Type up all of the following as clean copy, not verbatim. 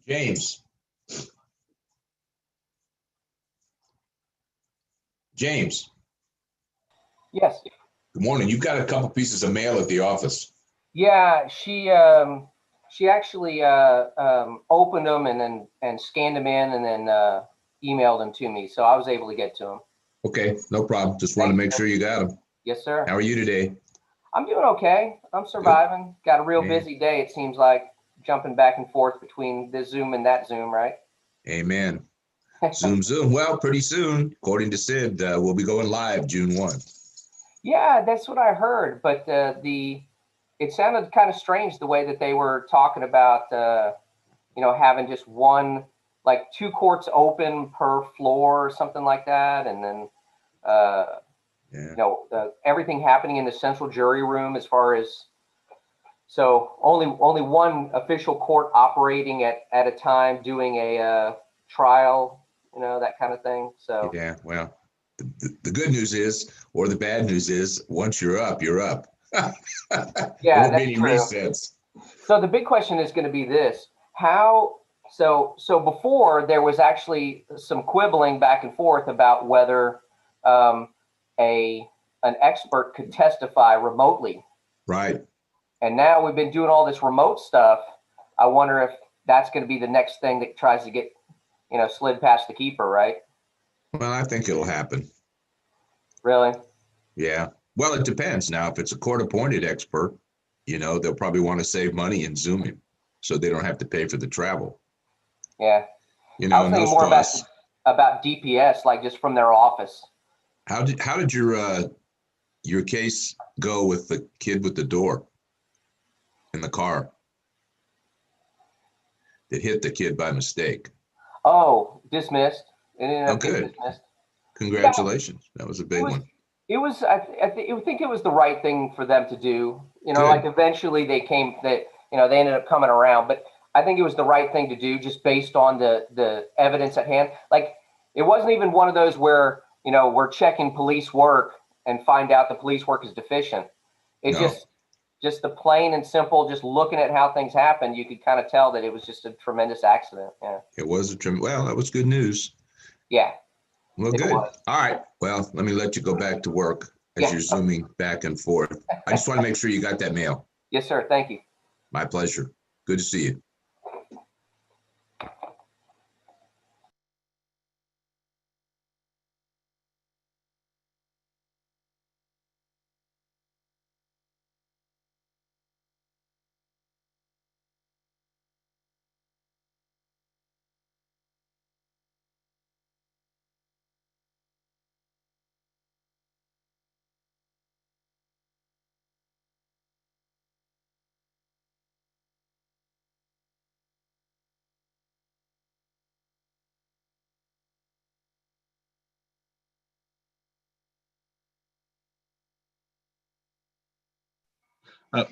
James. James. Yes. Good morning. You've got a couple pieces of mail at the office. Yeah, she actually opened them and scanned them in and then emailed them to me, so I was able to get to them. Okay, no problem. Just wanted to make sure you got them. Yes, sir. How are you today? I'm doing okay. I'm surviving. Good. Got a real Amen. busy day. It seems like jumping back and forth between this Zoom and that Zoom, right? Amen. Zoom. Well, pretty soon, according to Sid, we'll be going live June 1. Yeah, that's what I heard. But it sounded kind of strange the way that they were talking about, having just one, like 2 courts open per floor or something like that. And then, everything happening in the central jury room as far as, so only one official court operating at a time doing a trial, that kind of thing. So yeah, well, the good news is, or the bad news is, once you're up, you're up. Yeah, won't be any resets. So the big question is going to be this: so before there was actually some quibbling back and forth about whether an expert could testify remotely. Right. And now we've been doing all this remote stuff. I wonder if that's going to be the next thing that tries to get, slid past the keeper, right? Well, I think it'll happen. Really? Yeah. Well, it depends. Now, if it's a court-appointed expert, they'll probably want to save money in Zooming, so they don't have to pay for the travel. Yeah. I was thinking more about DPS, like just from their office. How did your case go with the kid with the door in the car that hit the kid by mistake? Oh, dismissed. It ended up good. Getting dismissed. Congratulations. Yeah, that was a big one. It was. I think it was the right thing for them to do. Like eventually they ended up coming around, but I think it was the right thing to do just based on the evidence at hand. Like it wasn't even one of those where, we're checking police work and find out the police work is deficient. It just the plain and simple, just looking at how things happened, you could kind of tell that it was just a tremendous accident. Yeah. It was well, that was good news. Yeah. Well, good. All right. Well, let me let you go back to work as you're zooming back and forth. I just want to make sure you got that mail. Yes, sir. Thank you. My pleasure. Good to see you.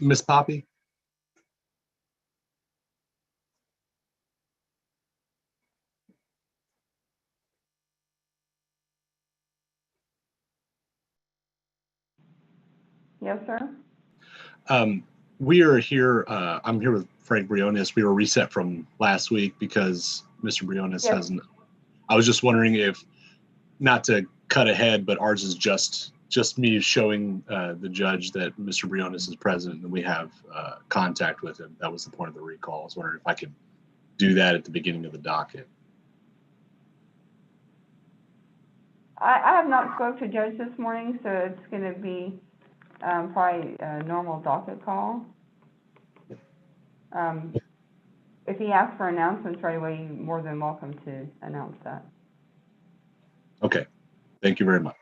Miss Poppy? Yes, sir. We are here. I'm here with Frank Briones. We were reset from last week because Mr. Briones hasn't. I was just wondering if, not to cut ahead, but ours is just me showing the judge that Mr. Briones is present and we have contact with him. That was the point of the recall. I was wondering if I could do that at the beginning of the docket. I have not spoke to judge this morning, so it's going to be probably a normal docket call. If he asks for announcements right away, you're more than welcome to announce that. Okay. Thank you very much.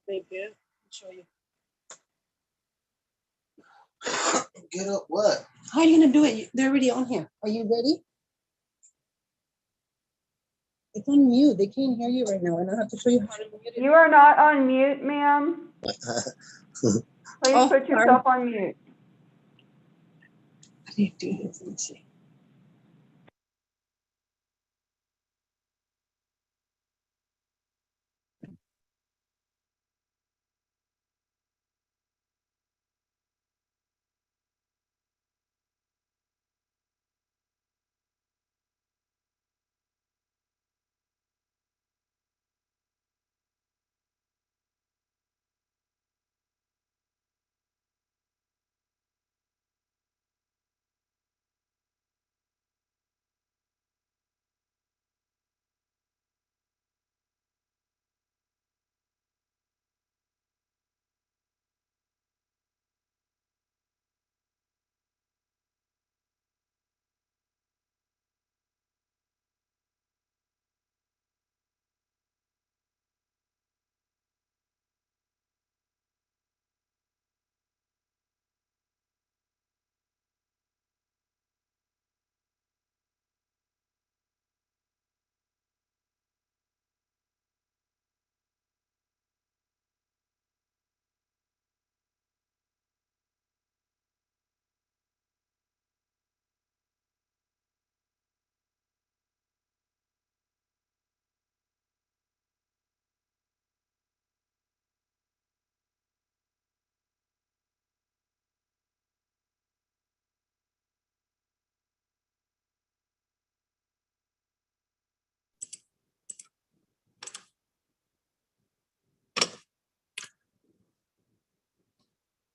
Thank you. I'll show you. Get up what? How are you gonna do it? They're already on here. Are you ready? It's on mute. They can't hear you right now, and I have to show you how to mute it. You are not on mute, ma'am. Please Oh, put yourself on mute. How do you do this? Let me see.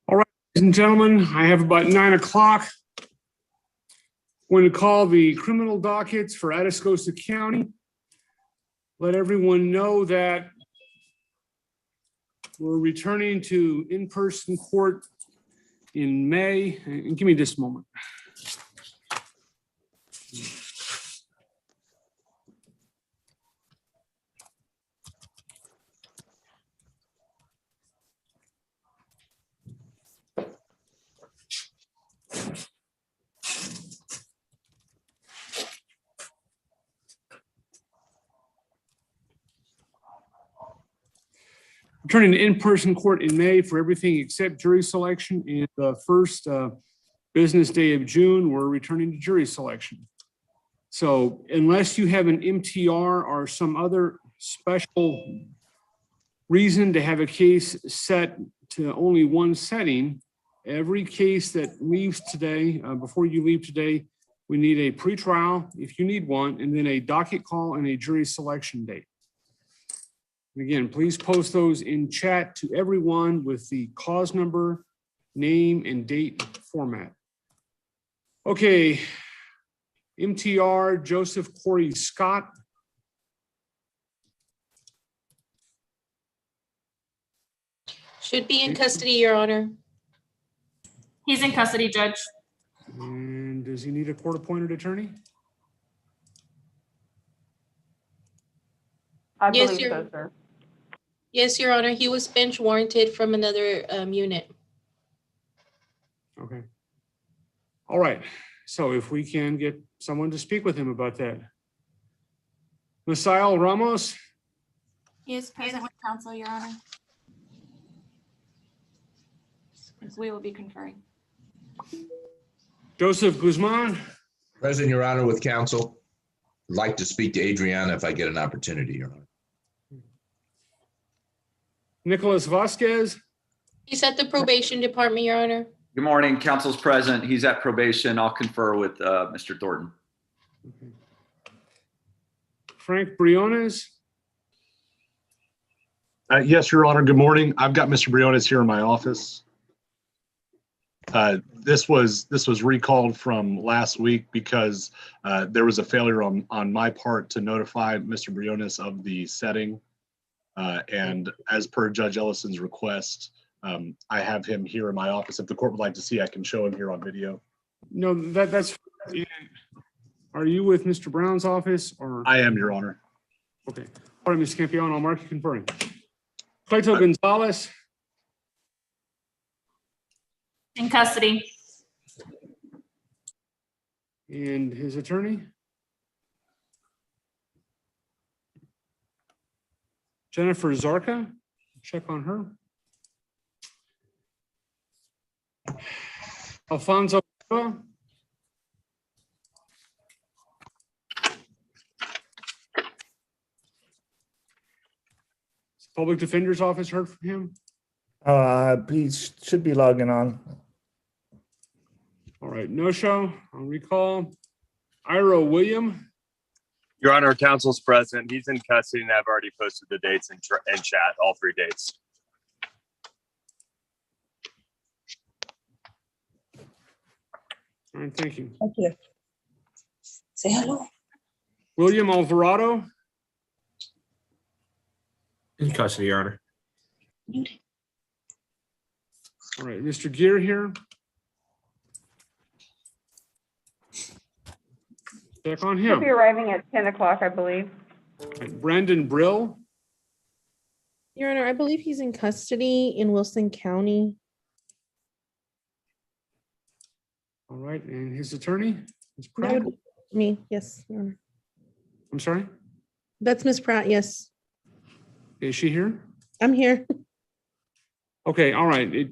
All right, ladies and gentlemen, I have about 9 o'clock. Going to call the criminal dockets for Atascosa County. Let everyone know that we're returning to in-person court in May. And give me just a moment. Returning to in-person court in May for everything except jury selection. And the first business day of June, we're returning to jury selection. So unless you have an MTR or some other special reason to have a case set to only one setting, every case that leaves today, before you leave today, we need a pretrial, if you need one, and then a docket call and a jury selection date. Again, please post those in chat to everyone with the cause number, name, and date format. Okay, MTR Joseph Corey Scott. Should be in custody, Your Honor. He's in custody, Judge. And does he need a court-appointed attorney? I Yes, believe Your- so, sir. Yes, Your Honor. He was bench warranted from another unit. Okay. All right. So if we can get someone to speak with him about that. Misael Ramos, He is present with counsel, Your Honor. We will be conferring. Joseph Guzman, Present, Your Honor, with counsel. I'd like to speak to Adriana if I get an opportunity, Your Honor. Nicholas Vasquez, He's at the probation department, Your Honor. Good morning. Counsel's present. He's at probation. I'll confer with Mr. Thornton. Frank Briones, Yes, Your Honor. Good morning. I've got Mr. Briones here in my office. This was recalled from last week because there was a failure on my part to notify Mr. Briones of the setting. And as per Judge Ellison's request, I have him here in my office. If the court would like to see, I can show him here on video. no, that's, are you with Mr. Brown's office or? I am, Your Honor. Okay. All right, Mr. Campion, I'll mark you conferring. Cleto Gonzalez, In custody. And his attorney? Jennifer Zarka, check on her. Alfonso. Public Defender's Office heard from him? He should be logging on. All right, no show, I'll recall. Ira William, Your Honor, counsel's present. He's in custody and I've already posted the dates in chat, all 3 dates. all right, thank you. Thank you. Say hello. William Alvarado, In custody, Your Honor. all right, Mr. Gear here. Check on He'll him. be arriving at 10 o'clock, I believe. Brandon Brill, Your Honor, I believe he's in custody in Wilson County. all right, and his attorney? Ms. That Pratt? would be me, yes, Your Honor. I'm sorry, That's Miss Pratt, yes. is she here? I'm here. Okay, all right.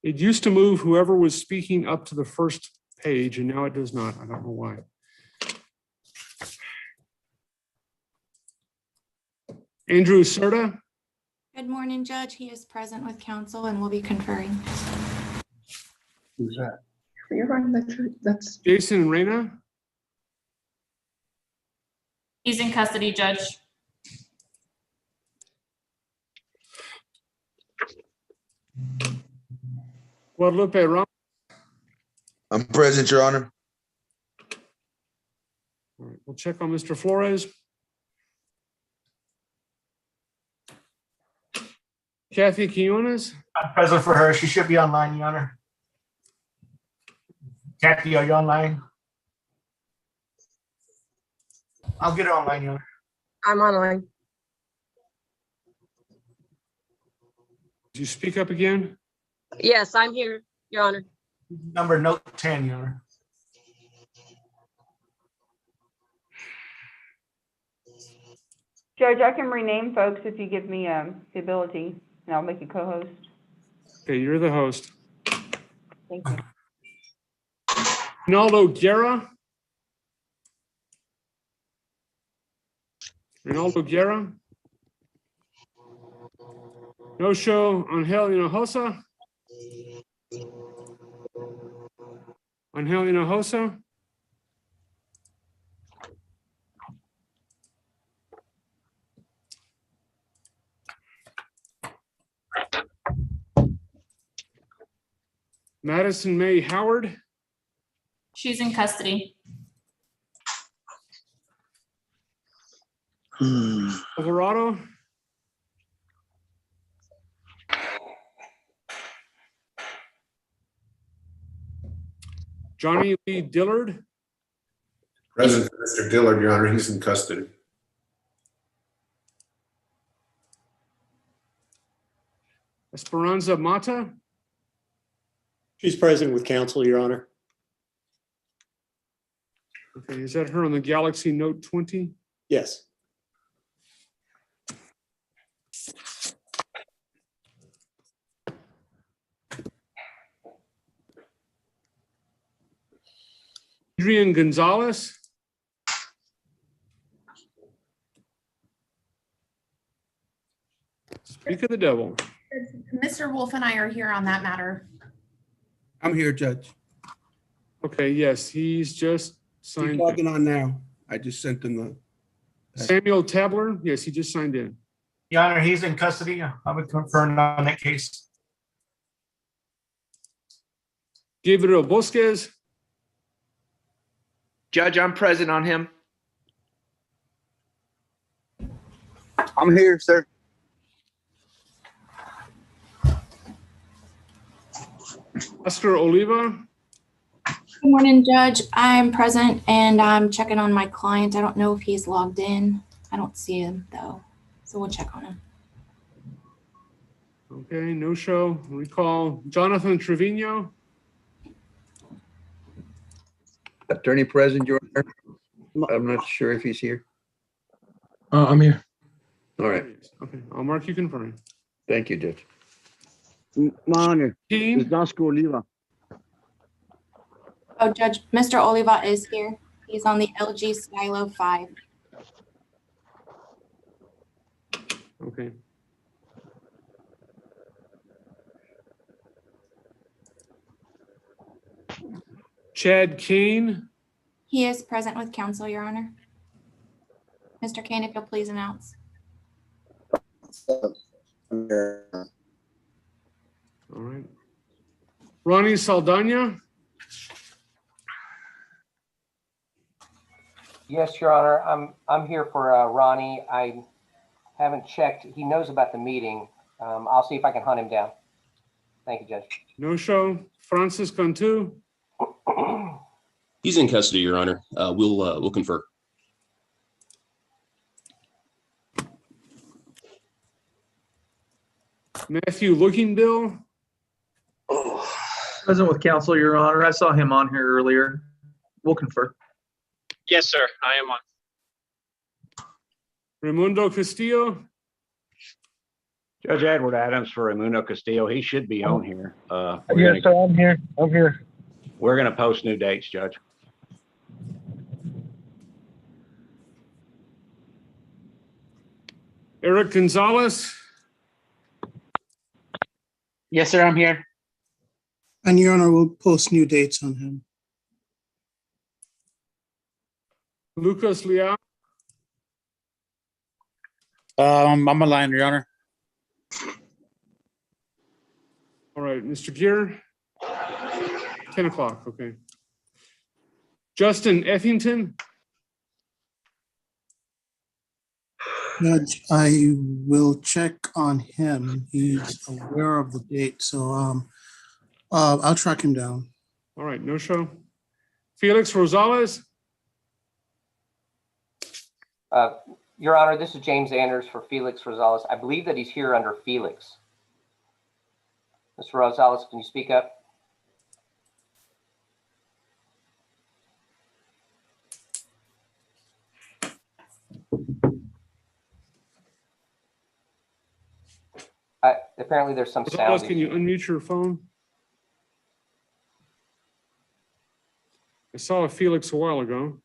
It used to move whoever was speaking up to the first page, and now it does not. I don't know why. Andrew Serta, Good morning, Judge. He is present with counsel and will be conferring. Who's that? You're right, that's. Jason Reyna, He's in custody, Judge. Guadalupe Ramos. I'm present, Your Honor. All right, we'll check on Mr. Flores. Kathy Quinones, I'm present for her. She should be online, Your Honor. Kathy, are you online? I'll get her online, Your Honor. I'm online. did you speak up again? Yes, I'm here, Your Honor. Number note 10, Your Honor. Judge, I can rename folks if you give me the ability, and I'll make you co-host. Okay, you're the host. Thank you. Ronaldo Guerra. Ronaldo Guerra. No show. Angel Hinojosa. Angel Hinojosa. Madison May Howard. She's in custody. Alvarado. Johnny Lee Dillard. Present for Mr. Dillard, Your Honor. He's in custody. Esperanza Mata. She's present with counsel, Your Honor. Okay, is that her on the Galaxy Note 20? Yes. Adrian Gonzalez. Speak of the devil. Mr. Wolf and I are here on that matter. I'm here, Judge. Okay, yes, he's just He's signed in. logging on now. I just sent him the. Samuel Tabler, yes, he just signed in. Your Honor, he's in custody. I would confirm on that case. Gabriel Bosquez. Judge, I'm present on him. I'm here, sir. Oscar Oliva. Good morning, Judge. I'm present and I'm checking on my client. I don't know if he's logged in. I don't see him though, so we'll check on him. Okay, no show. Recall Jonathan Trevino. Attorney present, Your Honor. I'm not sure if he's here. I'm here. All right. Okay, I'll mark you confirmed. Thank you, Judge. My honor. Keen? It's Oscar Oliva. Oh, Judge, Mr. Oliva is here. He's on the LG Skylo 5. Okay. Chad Kane? He is present with counsel, Your Honor. Mr. Kane, if you'll please announce. All right. Ronnie Saldana? Yes, Your Honor. I'm here for Ronnie. I haven't checked. He knows about the meeting. I'll see if I can hunt him down. Thank you, Judge. No show. Francis Cantu? He's in custody, Your Honor. We'll confer. Matthew Lookingbill? Present with counsel, Your Honor. I saw him on here earlier. We'll confer. Yes, sir. I am on. Raimundo Castillo? Judge Edward Adams for Raimundo Castillo. He should be on here. Yes, sir. I'm here. I'm here. We're going to post new dates, Judge. Eric Gonzalez? Yes, sir. I'm here. And Your Honor, we'll post new dates on him. Lucas Leal? I'm a line, Your Honor. All right, Mr. Gear? 10 o'clock, okay. Justin Effington? Judge, I will check on him. He's aware of the date, so I'll track him down. All right, no show. Felix Rosales? Your Honor, this is James Anders for Felix Rosales. I believe that he's here under Felix. Mr. Rosales, can you speak up? Apparently there's some sound. Can you unmute your phone? I saw a Felix a while ago.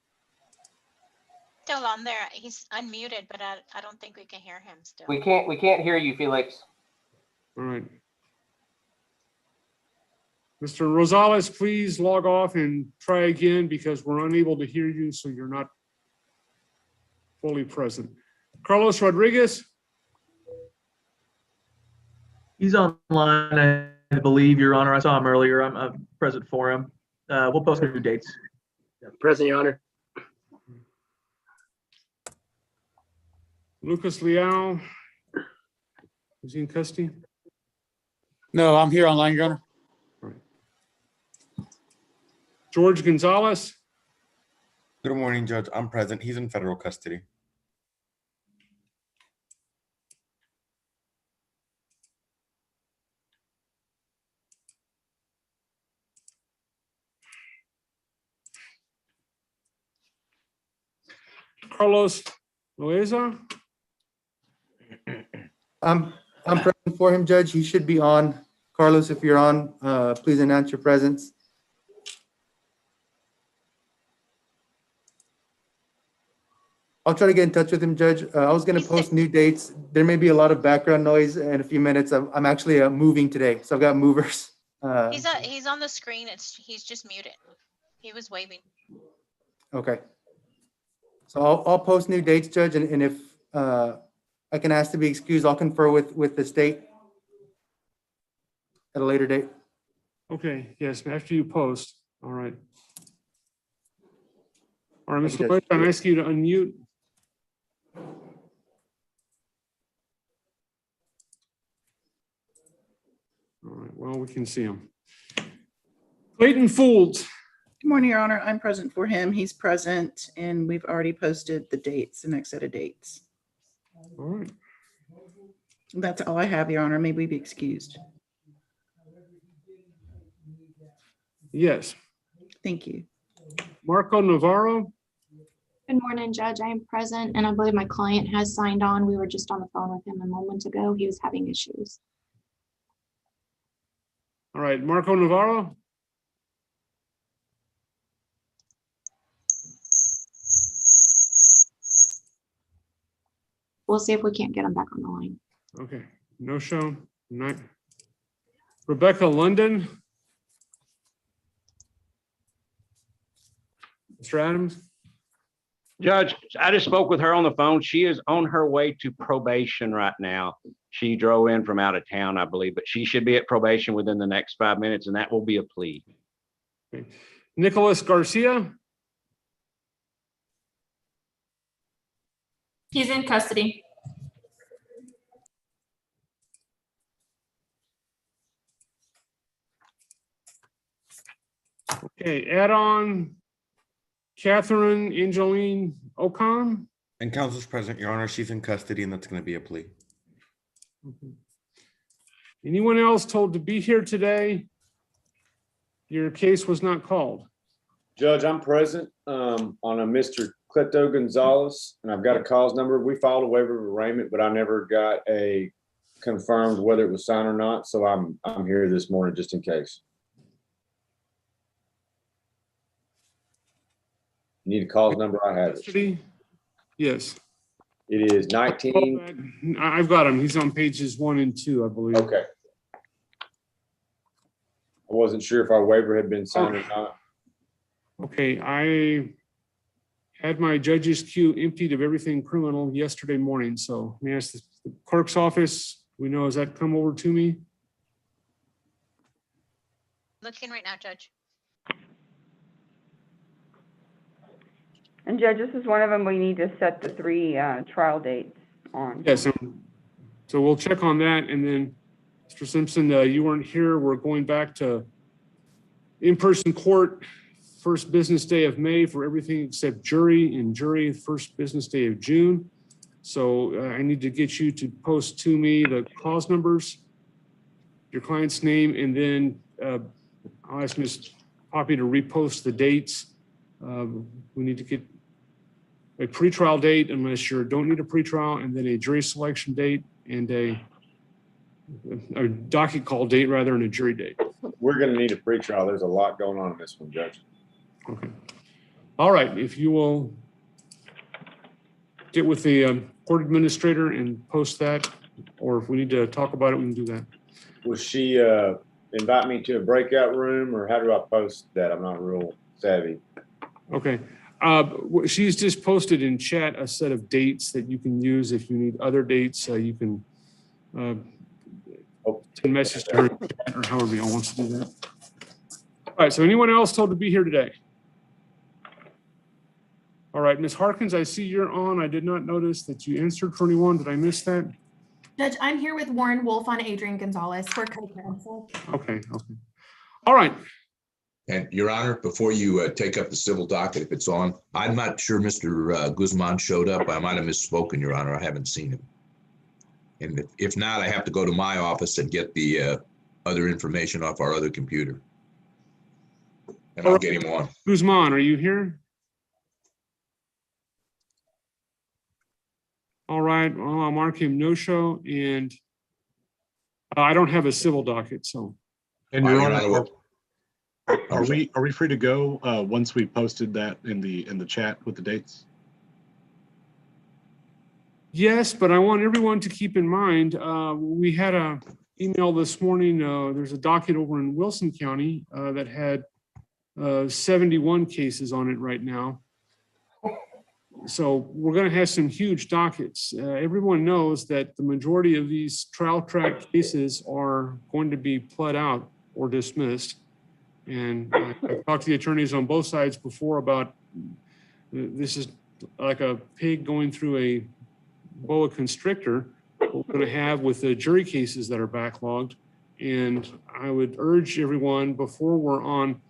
Still on there. He's unmuted, but I don't think we can hear him still. We can't hear you, Felix. All right. Mr. Rosales, please log off and try again because we're unable to hear you, so you're not fully present. Carlos Rodriguez? He's online, I believe, Your Honor. I saw him earlier. I'm present for him. We'll post new dates. Present, Your Honor. Lucas Leal? Is he in custody? No, I'm here online, Your Honor. All right. George Gonzalez? Good morning, Judge. I'm present. He's in federal custody. Carlos Loaiza? I'm present for him, Judge. He should be on. Carlos, if you're on, please announce your presence. I'll try to get in touch with him, Judge. I was going to post new dates. There may be a lot of background noise in a few minutes. I'm actually moving today, so I've got movers. He's on the screen. He's just muted. He was waving. Okay. So I'll post new dates, Judge, and if I can ask to be excused, I'll confer with the state at a later date. Okay, yes, after you post. All right. All right, Thank you, Mr. Lloyd, I'm asking you to unmute. All right, well, we can see him. Clayton Foulds. Good morning, Your Honor. I'm present for him. He's present, and we've already posted the dates, the next set of dates. All right. That's all I have, Your Honor. May we be excused? Yes. Thank you. Marco Navarro. Good morning, Judge. I am present, and I believe my client has signed on. We were just on the phone with him a moment ago. He was having issues. All right, Marco Navarro. We'll see if we can't get him back on the line. Okay, no show. Not. Rebecca London. Mr. Adams. Judge, I just spoke with her on the phone. She is on her way to probation right now. She drove in from out of town, I believe, but she should be at probation within the next 5 minutes, and that will be a plea. Okay. Nicholas Garcia. He's in custody. Okay, add on Catherine Angeline Ocon. And counsel's present, Your Honor. She's in custody, and that's going to be a plea. Okay. Anyone else told to be here today? Your case was not called. Judge, I'm present on a Mr. Cleto Gonzalez, and I've got a cause number. We filed a waiver of arraignment, but I never got a confirmed whether it was signed or not. So I'm here this morning just in case. Need a cause number? I have it. Yes. It is 19. I've got him. He's on pages 1 and 2, I believe. Okay. I wasn't sure if our waiver had been signed or not. Okay, I had my judge's queue emptied of everything criminal yesterday morning. So let me ask the clerk's office. We know, has that come over to me? Looking right now, Judge. And Judge, this is one of them we need to set the 3 trial dates on. Yes. So we'll check on that. And then, Mr. Simpson, you weren't here. We're going back to in-person court, first business day of May for everything except jury, and jury first business day of June. So I need to get you to post to me the cause numbers, your client's name, and then I'll ask Ms. Poppy to repost the dates. We need to get a pretrial date unless you don't need a pretrial, and then a jury selection date and a docket call date rather than a jury date. We're going to need a pretrial. There's a lot going on in this one, Judge. Okay. All right. If you will get with the court administrator and post that, or if we need to talk about it, we can do that. Will she invite me to a breakout room, or how do I post that? I'm not real savvy. Okay. She's just posted in chat a set of dates that you can use. If you need other dates, you can send message to her or however you want to do that. All right. So anyone else told to be here today? All right, Ms. Harkins, I see you're on. I did not notice that you answered for anyone. Did I miss that? Judge, I'm here with Warren Wolf on Adrian Gonzalez for co-counsel. Okay. All right. And Your Honor, before you take up the civil docket, if it's on, I'm not sure Mr. Guzman showed up. I might have misspoken, Your Honor. I haven't seen him. And if not, I have to go to my office and get the other information off our other computer. And I'll get him on. Guzman, are you here? All right, well, I'll mark him no show, and I don't have a civil docket, so. And Your Honor, are we free to go once we posted that in the chat with the dates? Yes, but I want everyone to keep in mind, we had a email this morning. There's a docket over in Wilson County that had 71 cases on it right now. So we're going to have some huge dockets. Everyone knows that the majority of these trial track cases are going to be pled out or dismissed. And I've talked to the attorneys on both sides before about this is like a pig going through a boa constrictor. We're going to have with the jury cases that are backlogged. And I would urge everyone before we're on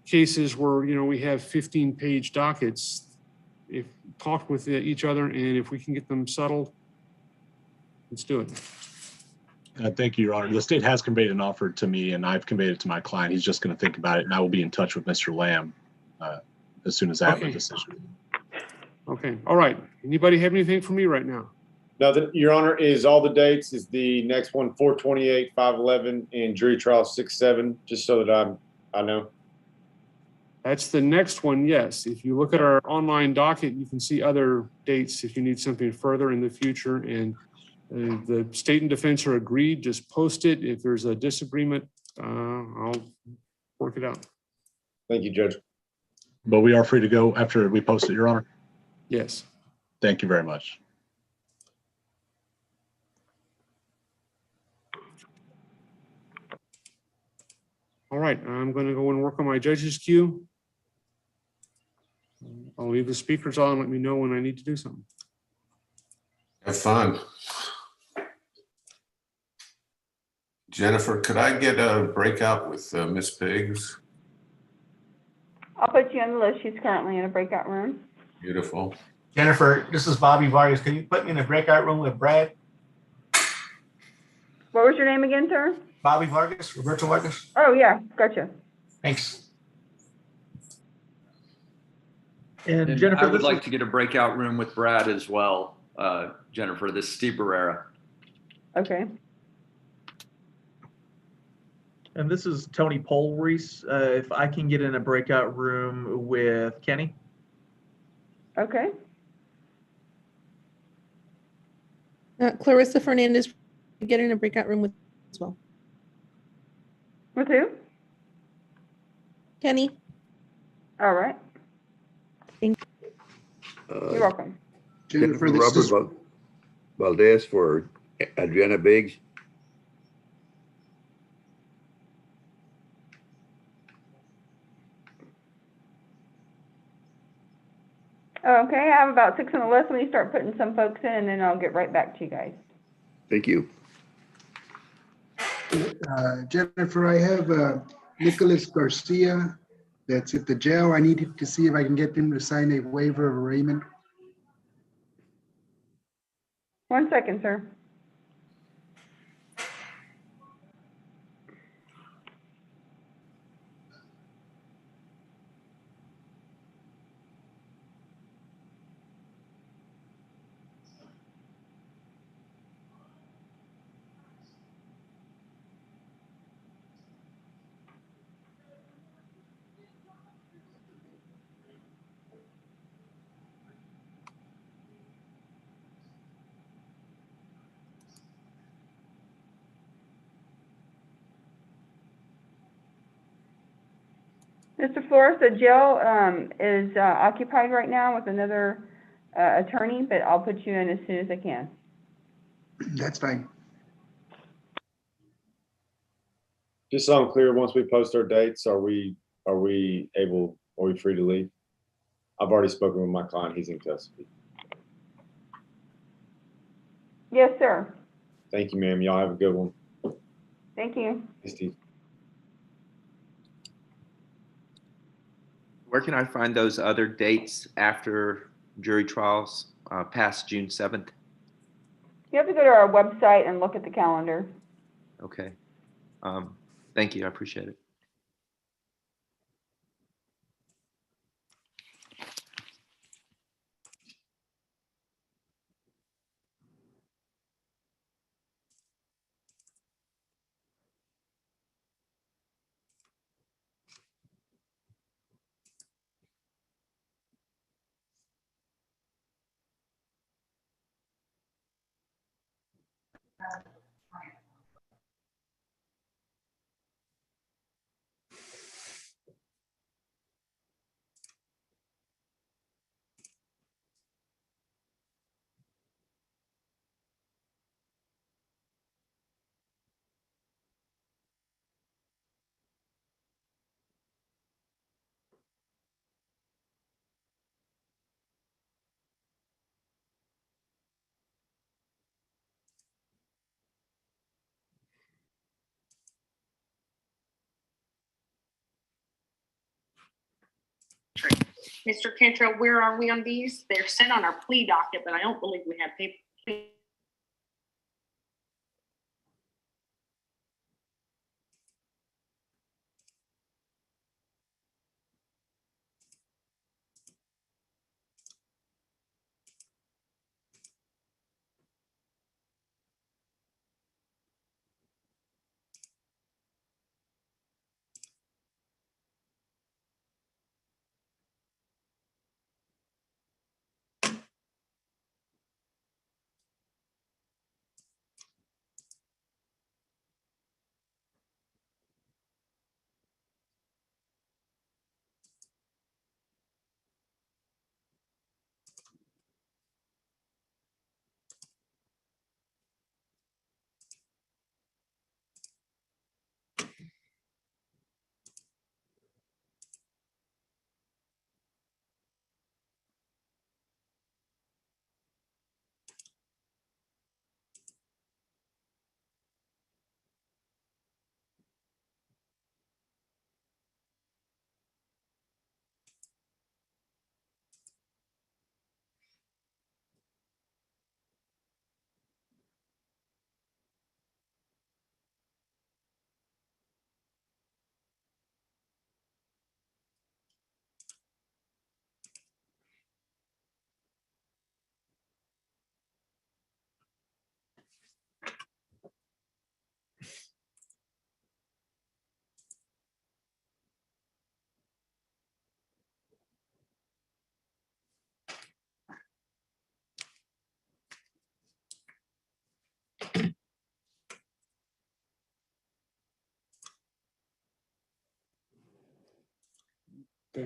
cases where, we have 15-page dockets, if talk with each other, and if we can get them settled, let's do it. Thank you, Your Honor. The state has conveyed an offer to me, and I've conveyed it to my client. He's just going to think about it, and I will be in touch with Mr. Lamb as soon as I have a Okay. decision. Okay, all right. Anybody have anything for me right now? Now, Your Honor, is all the dates, is the next one 4/28, 5/11, and jury trial 6/7, just so that I know? That's the next one, yes. If you look at our online docket, you can see other dates if you need something further in the future. And the state and defense are agreed, just post it. If there's a disagreement, I'll work it out. Thank you, Judge. But we are free to go after we post it, Your Honor. Yes. Thank you very much. All right, I'm going to go and work on my judges queue. I'll leave the speakers on. Let me know when I need to do something. Have fun. Jennifer, could I get a breakout with Miss Biggs? I'll put you on the list. She's currently in a breakout room. Beautiful. Jennifer, this is Bobby Vargas. Can you put me in a breakout room with Brad? What was your name again, sir? Bobby Vargas, Roberto Vargas? Oh, yeah, gotcha. Thanks. And And Jennifer, I would this like is- to get a breakout room with Brad as well, Jennifer, this is Steve Barrera. Okay. And this is Tony Polreese. If I can get in a breakout room with Kenny. Okay. Clarissa Fernandez, get in a breakout room with as well. With who? Kenny. All right. Thank You're welcome. Jennifer Robert Valdez for Adriana Biggs. Okay, I have about 6 on the list. Let me start putting some folks in, and then I'll get right back to you guys. Thank you. Jennifer, I have Nicholas Garcia that's at the jail. I need to see if I can get him to sign a waiver of arraignment. 1 second, sir. Mr. Flores, the jail is occupied right now with another attorney, but I'll put you in as soon as I can. That's fine. Just so I'm clear, once we post our dates, are we free to leave? I've already spoken with my client. He's in custody. Yes, sir. Thank you, ma'am. Y'all have a good one. Thank you. Hey, Steve. Where can I find those other dates after jury trials past June 7th? You have to go to our website and look at the calendar. Okay. Thank you. I appreciate it. Mr. Cantrell, where are we on these? They're sent on our plea docket, but I don't believe we have paper.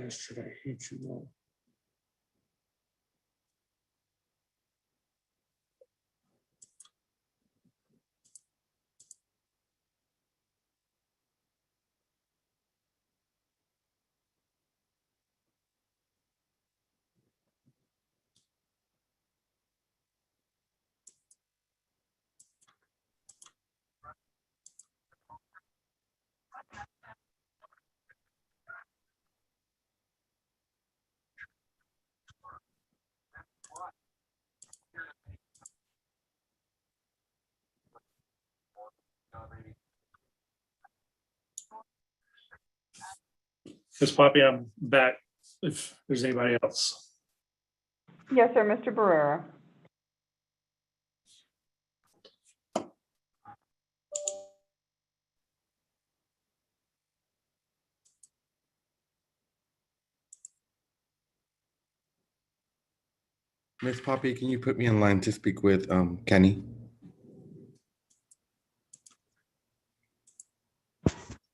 bastard, I hate you all. Miss Poppy, I'm back if there's anybody else. Yes, sir, Mr. Barrera. Miss Poppy, can you put me in line to speak with Kenny?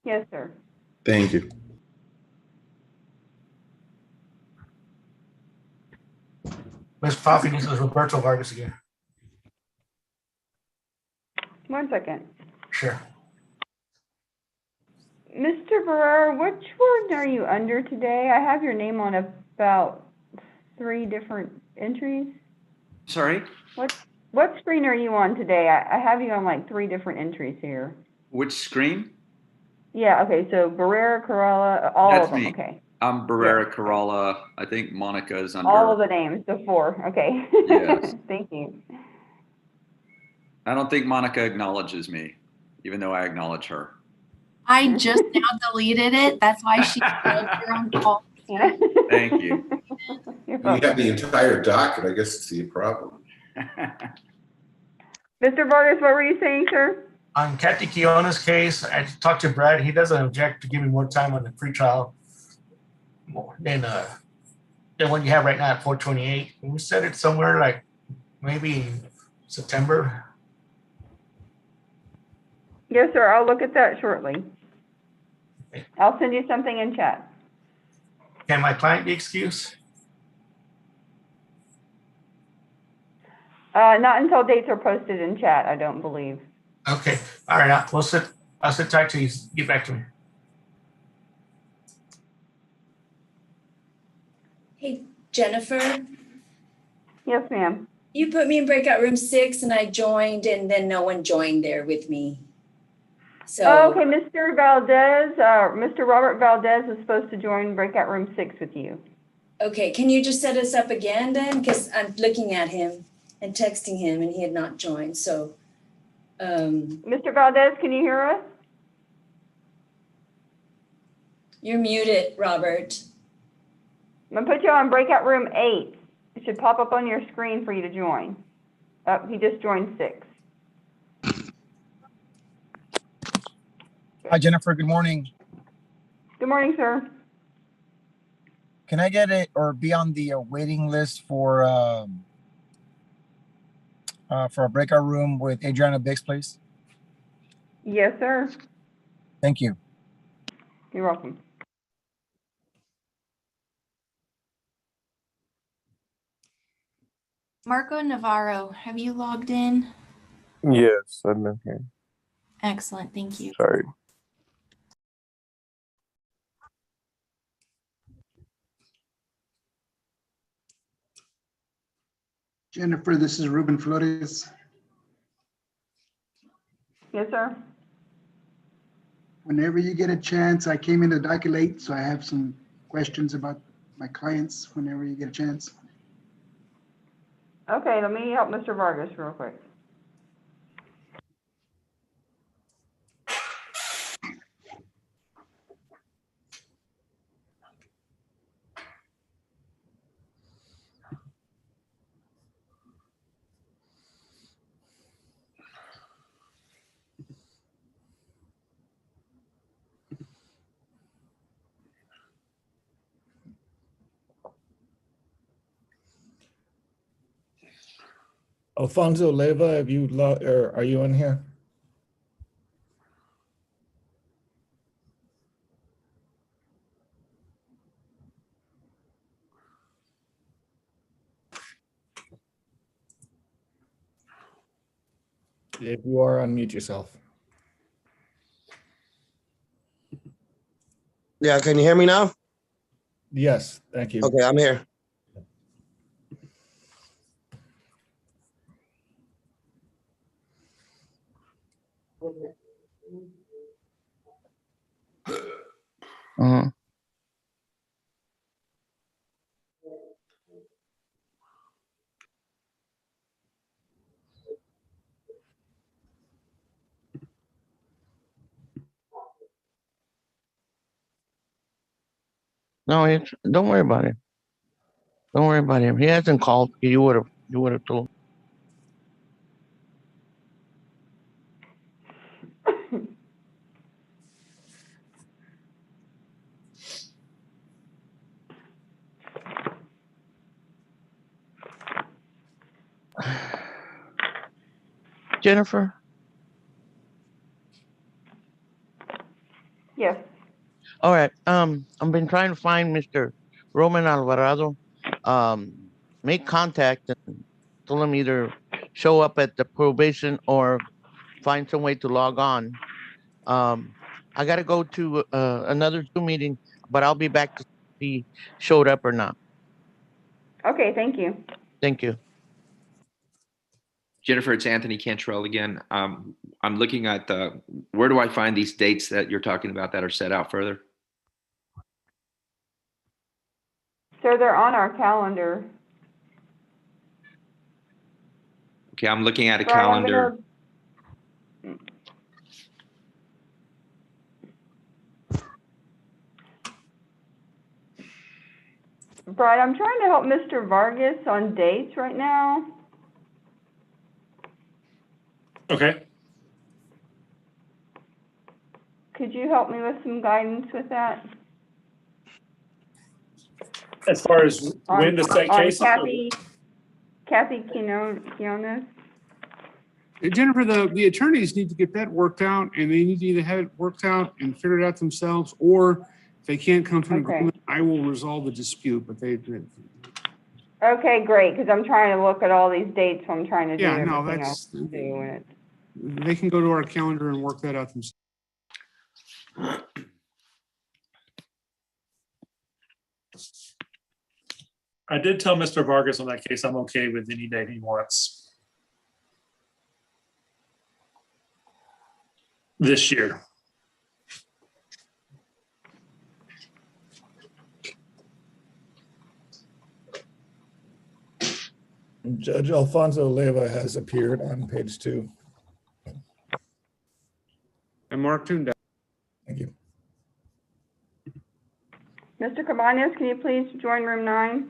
Yes, sir. Thank you. Ms. Poppy, this is Roberto Vargas again. 1 second. Sure. Mr. Barrera, which one are you under today? I have your name on about 3 different entries. Sorry, What screen are you on today? I have you on like 3 different entries here. which screen? Yeah, okay, so Barrera, Corolla, all That's of them, me. okay. I'm Barrera Corolla. I think Monica is under. All of the names, the 4, okay. Yes. Thank you. I don't think Monica acknowledges me, even though I acknowledge her. I just now deleted it. That's why she's right here on call. Thank you. You have the entire docket. I guess it's the problem. Mr. Vargas, what were you saying, sir? On Kathy Kiona's case, I talked to Brad. He doesn't object to giving more time on the pretrial more than what you have right now at 428. And we said it somewhere like maybe September. Yes, sir, I'll look at that shortly. I'll send you something in chat. Can my client be excused? Not until dates are posted in chat, I don't believe. Okay. All right. I'll sit tight till you get back to me. Hey, Jennifer, Yes, ma'am. you put me in breakout room 6 and I joined and then no one joined there with me. So, Okay, Mr. Valdez, Mr. Robert Valdez is supposed to join breakout room 6 with you. okay, can you just set us up again then? Because I'm looking at him and texting him and he had not joined, so. Mr. Valdez, can you hear us? You're muted, Robert. I'm gonna put you on breakout room 8. It should pop up on your screen for you to join. He just joined 6. Hi, Jennifer. Good morning. Good morning, sir. Can I get it or be on the waiting list for a breakout room with Adriana Biggs, please? Yes, sir. Thank you. You're welcome. Marco Navarro, have you logged in? Yes, I'm in here. Excellent, thank you. Sorry. Jennifer, this is Ruben Flores. Yes, sir. Whenever you get a chance, I came in the docket late, so I have some questions about my clients whenever you get a chance. Okay, let me help Mr. Vargas real quick. Alfonso Leyva, have you or are you in here? If you are, unmute yourself. Yeah, can you hear me now? Yes, thank you. Okay, I'm here. No, don't worry about it. Don't worry about him. He hasn't called. You would have told. Jennifer? Yes. All right. I've been trying to find Mr. Roman Alvarado. Make contact and tell him either show up at the probation or find some way to log on. I got to go to another Zoom meeting, but I'll be back to see if he showed up or not. Okay, thank you. Thank you. Jennifer, it's Anthony Cantrell again. I'm looking at where do I find these dates that you're talking about that are set out further? Sir, they're on our calendar. Okay, I'm looking at a Right, I'm calendar. Brad, I'm trying to help Mr. Vargas on dates right now. Okay. Could you help me with some guidance with that? As far as when to set cases? Kathy Quinones. Jennifer, the attorneys need to get that worked out, and they need to either have it worked out and figure it out themselves, or if they can't come to an agreement, I will resolve the dispute, but Okay, great, because I'm trying to look at all these dates, so I'm trying to do yeah, no, everything that's, else to do it. they can go to our calendar and work that out themselves. I did tell Mr. Vargas on that case I'm okay with any date he wants this year. Judge Alfonso Leyva has appeared on page 2. And Mark tuned down. Thank you. Mr. Cabañas, can you please join room 9?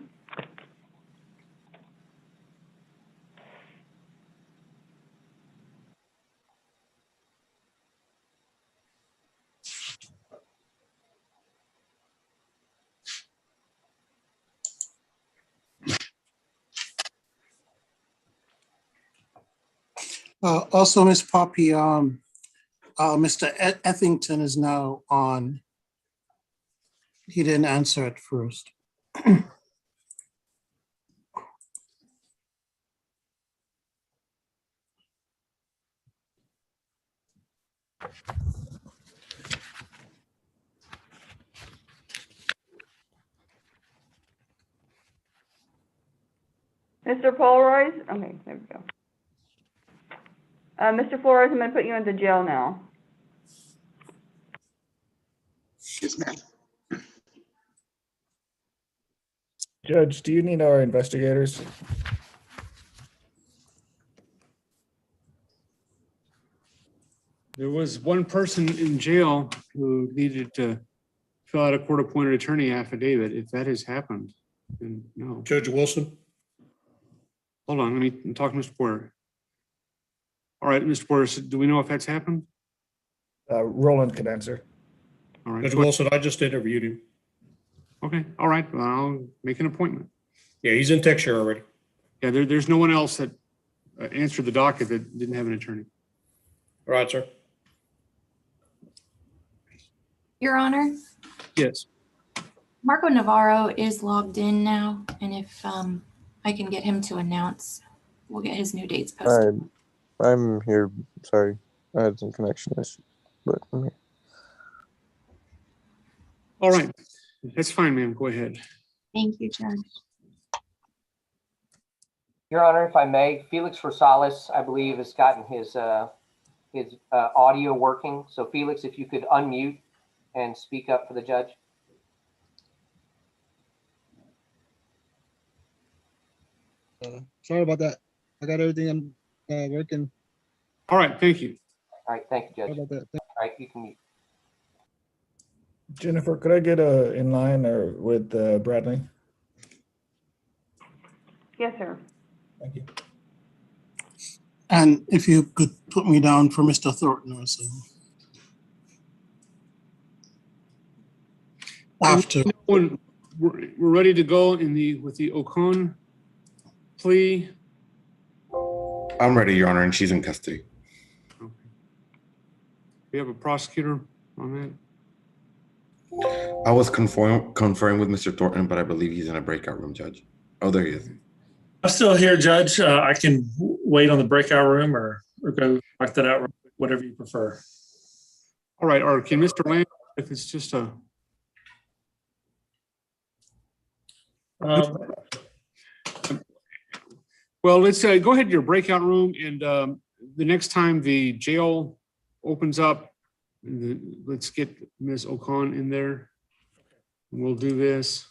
Also, Ms. Poppy, Mr. Ethington is now on. He didn't answer at first. Mr. Polroy? Okay, there we go. Mr. Flores, I'm going to put you into jail now. Yes, ma'am. Judge, do you need our investigators? There was one person in jail who needed to fill out a court-appointed attorney affidavit. If that has happened, then no. Judge Wilson? Hold on, let me talk to Mr. Porter. All right, Mr. Porter, do we know if that's happened? Roland can answer. All right. Judge Wilson, I just interviewed him. Okay, all right, well, I'll make an appointment. Yeah, he's in tech share already. Yeah, there's no one else that answered the docket that didn't have an attorney. All right, sir. Your Honor, Yes. Marco Navarro is logged in now, and if I can get him to announce, we'll get his new dates posted. I'm here. Sorry, I had some connection issues, but I'm here. All right, that's fine, ma'am. Go ahead. Thank you, Judge. Your Honor, if I may, Felix Rosales, I believe, has gotten his audio working. So Felix, if you could unmute and speak up for the judge. Sorry about that. I got everything working. All right, thank you. All right, thank you, Judge. Sorry about that. All right, you can mute. Jennifer, could I get in line or with Bradley? Yes, sir. Thank you. And if you could put me down for Mr. Thornton also. After. When we're ready to go with the Ocon plea. I'm ready, Your Honor, and she's in custody. Okay. We have a prosecutor on that. I was conferring with Mr. Thornton, but I believe he's in a breakout room, Judge. Oh, there he is. I'm still here, Judge. I can wait on the breakout room or go back that out, whatever you prefer. All right, or can Mr. Lamb, if it's just a. Well, let's go ahead to your breakout room, and the next time the jail opens up, let's get Ms. Ocon in there. We'll do this.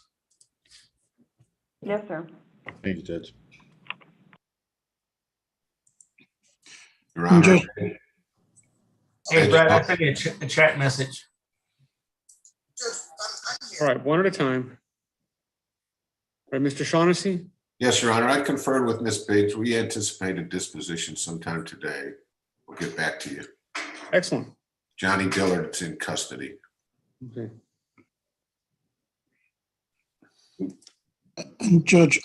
Yes, sir. Thank you, Judge. Your Honor. Hey, Brad, I sent you a chat message. All right, one at a time. All right, Mr. Shaughnessy? Yes, Your Honor. I conferred with Ms. Biggs. We anticipate a disposition sometime today. We'll get back to you. Excellent. Johnny Dillard's in custody. Okay. And Judge,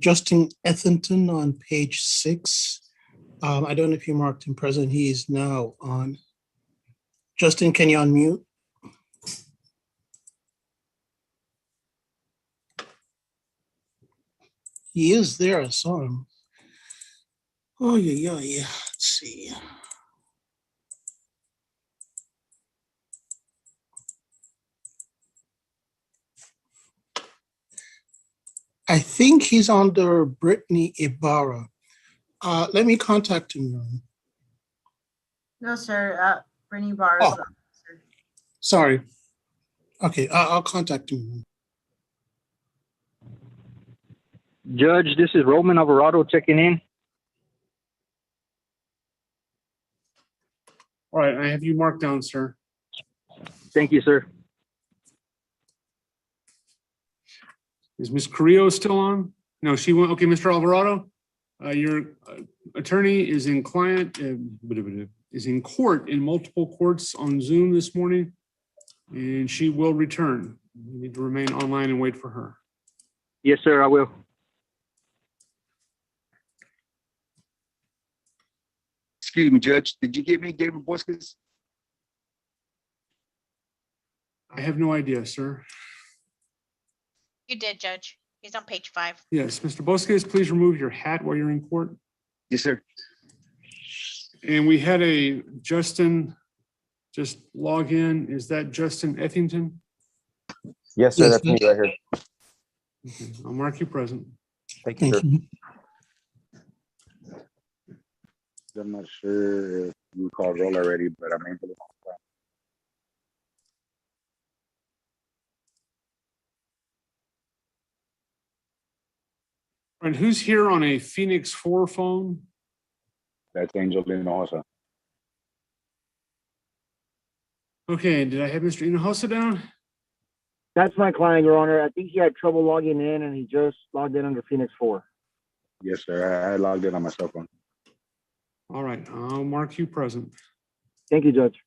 Justin Ethington on page 6. I don't know if you marked him present. He is now on. Justin, can you unmute? He is there. I saw him. Oh, yeah. Let's see. I think he's under Brittany Ibarra. Let me contact him. No, sir. Brittany Barr. Oh. Sorry. Okay, I'll contact him. Judge, this is Roman Alvarado checking in. All right, I have you marked down, sir. Thank you, sir. Is Ms. Carrillo still on? No, she went. Okay, Mr. Alvarado, your attorney is in court in multiple courts on Zoom this morning, and she will return. You need to remain online and wait for her. Yes, sir, I will. Excuse me, Judge. Did you give me David Bosques? I have no idea, sir. You did, Judge. He's on page 5. Yes, Mr. Bosques, please remove your hat while you're in court. Yes, sir. And we had a Justin just log in. Is that Justin Ethington? Yes, sir. That's me right here. Okay, I'll mark you present. Thank you, sir. I'm not sure if you called roll already, but I'm able to. And who's here on a Phoenix 4 phone? That's Angel Hinojosa. Okay, did I have Mr. Hinojosa down? That's my client, Your Honor. I think he had trouble logging in and he just logged in under Phoenix 4. Yes, sir. I logged in on my cell phone. All right, I'll mark you present. Thank you, Judge.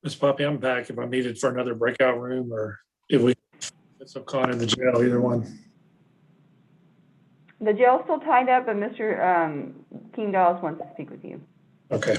Ms. Poppy, I'm back if I'm needed for another breakout room or if we get so caught in the jail, either one. The jail's still tied up, but Mr. King Dawes wants to speak with you. Okay.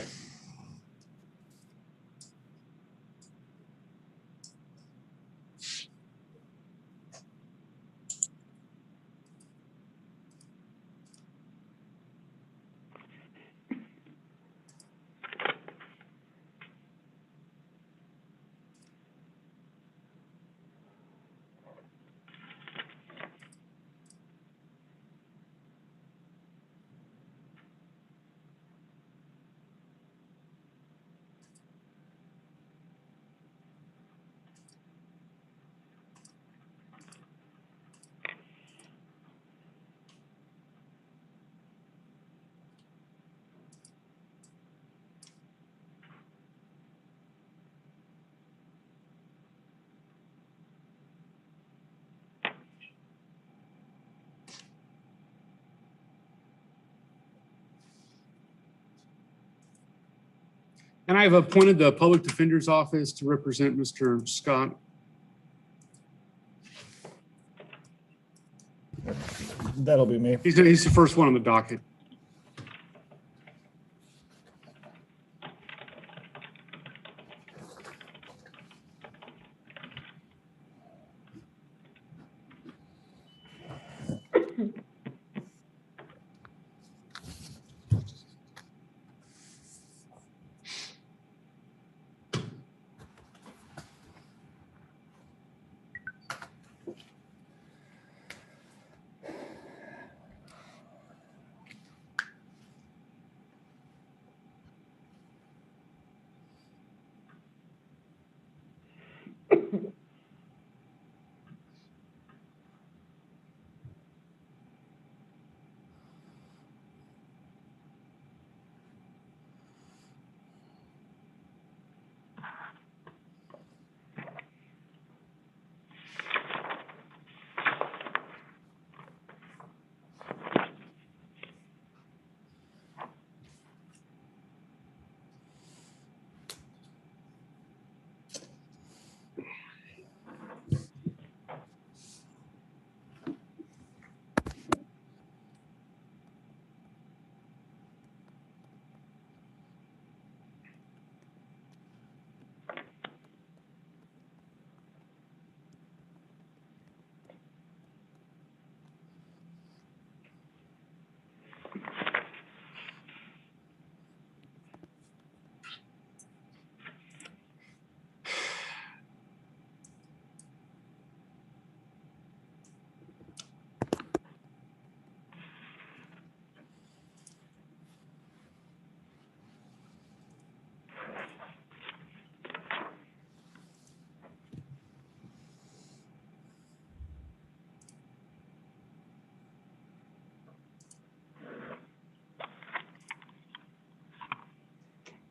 And I've appointed the Public Defender's Office to represent Mr. Scott. That'll be me. He's the first one on the docket.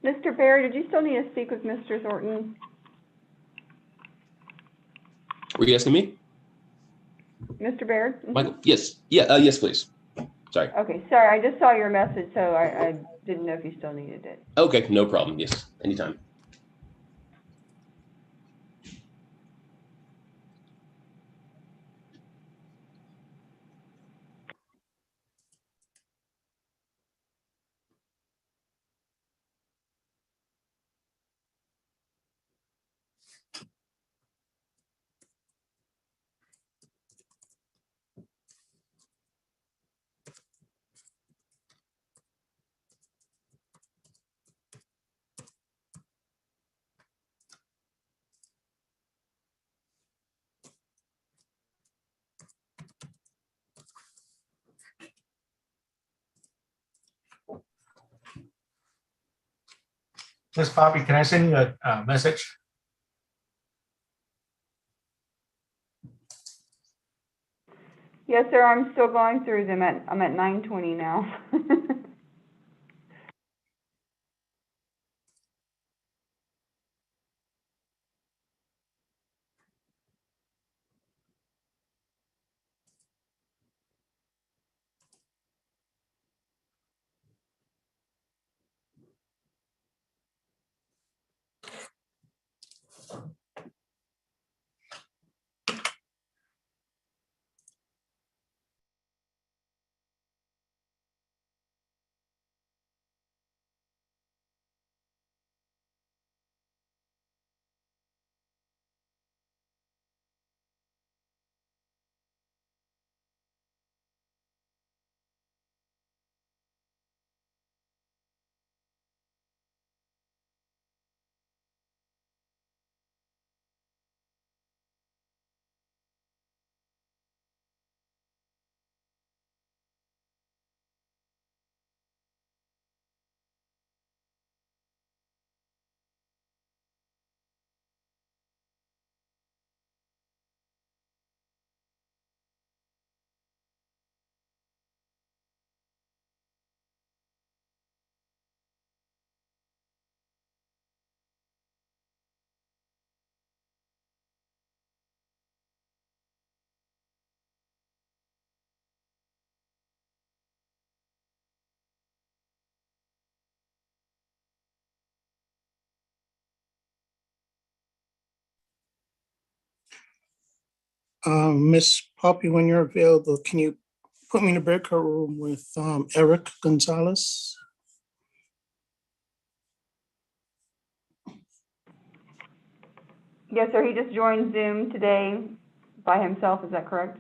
Mr. Baird, did you still need to speak with Mr. Thornton? Were you asking me? Mr. Baird? Mhm. Michael? Yes. Yeah. Yes, please. Sorry. Okay, sorry, I just saw your message, so I didn't know if you still needed it. Okay. No problem. Yes. Anytime. Miss Poppy, can I send you a message? Yes, sir, I'm still going through them I'm at 9:20 now. Miss Poppy, when you're available, can you put me in a breakout room with Eric Gonzalez? Yes, sir. He just joined Zoom today by himself. Is that correct?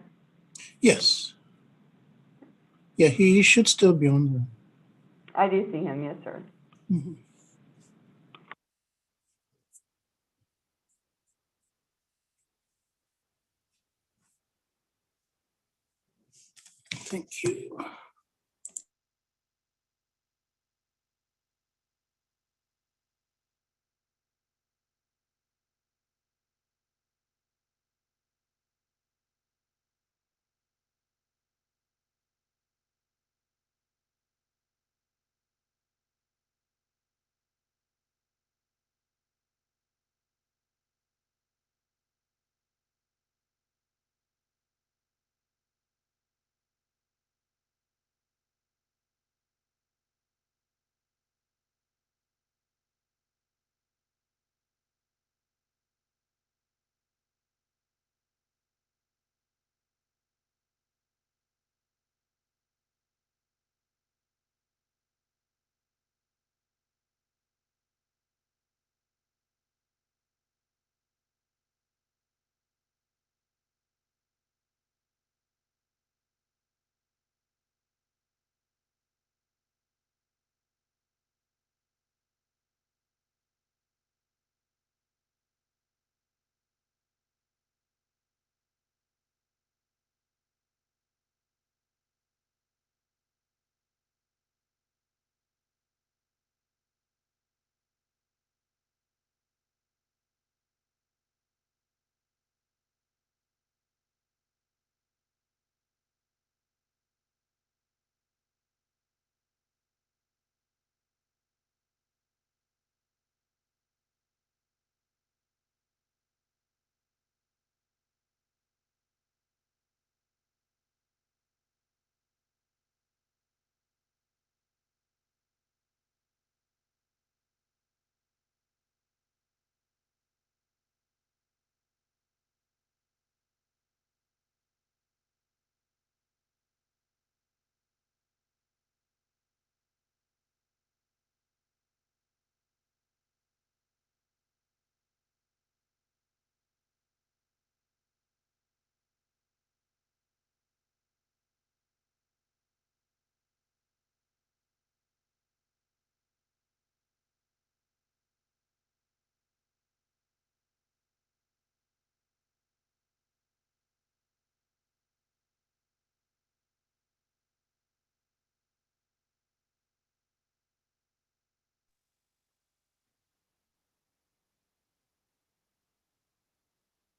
Yes. Yeah, he should still be on there. I do see him. Yes, sir. Mhm. Thank you.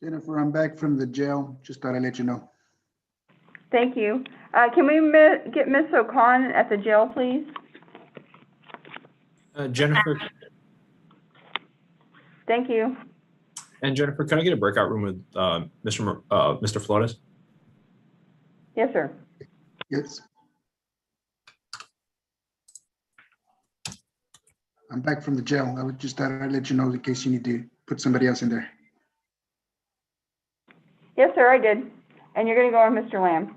Jennifer, I'm back from the jail. Just thought I'd let you know. Thank you. Can we get Miss O'Con at the jail, please? Jennifer, Thank you. and Jennifer, can I get a breakout room with Mr. Flores? Yes, sir. Yes. I'm back from the jail. I would just thought I'd let you know in case you need to put somebody else in there. Yes, sir, I did. And you're going to go on Mr. Lamb.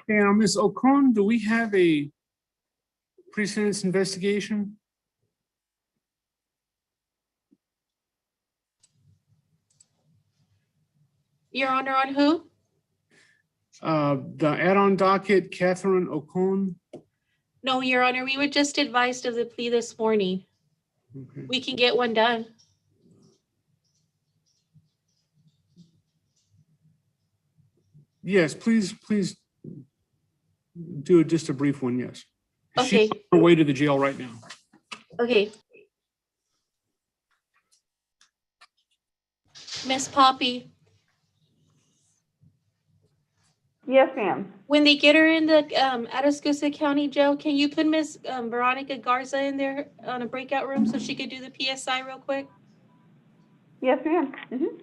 Now, Ms. Ocon, do we have a pre-sentence investigation? Your Honor, on who? The add-on docket, Catherine Ocon. No, Your Honor, we were just advised of the plea this morning. Okay. We can get one done. Yes, please do just a brief one, yes. Okay. She's on her way to the jail right now. Okay. Miss Poppy, Yes, ma'am. when they get her in the Atascosa County Jail, can you put Miss Veronica Garza in there on a breakout room so she could do the PSI real quick? Yes, ma'am. Mhm.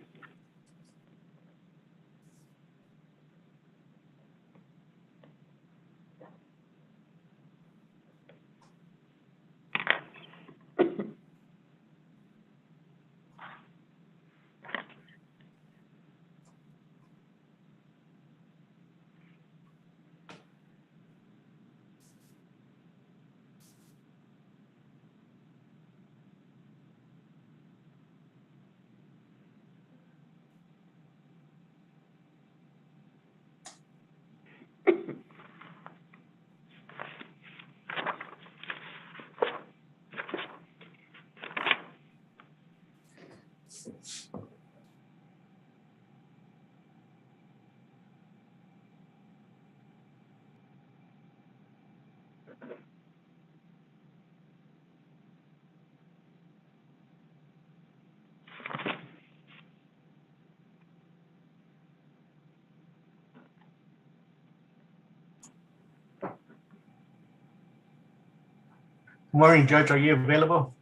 Good morning, Judge. Are you available?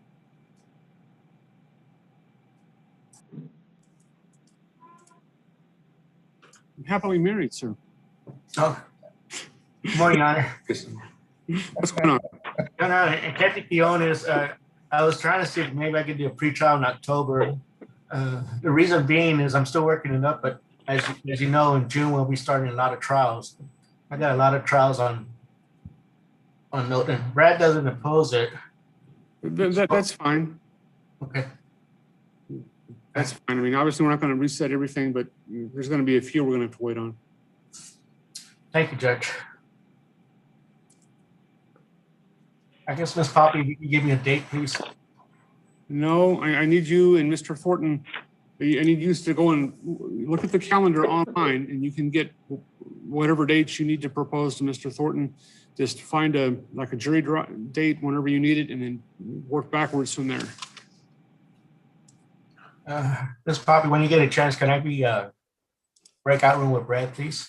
I'm happily married, sir. Oh. Good morning, Your Honor. What's going on? No, no, and technically on is, I was trying to see if maybe I could do a pretrial in October. The reason being is I'm still working it up, but as you know, in June, we'll be starting a lot of trials. I got a lot of trials on note, and Brad doesn't oppose it. That's fine. Okay. That's fine. I mean, obviously, we're not going to reset everything, but there's going to be a few we're going to have to wait on. Thank you, Judge. I guess, Ms. Poppy, if you can give me a date, please. No, I need you and Mr. Thornton. I need you to go and look at the calendar online, and you can get whatever dates you need to propose to Mr. Thornton. Just find a jury date whenever you need it, and then work backwards from there. Ms. Poppy, when you get a chance, can I be breakout room with Brad, please?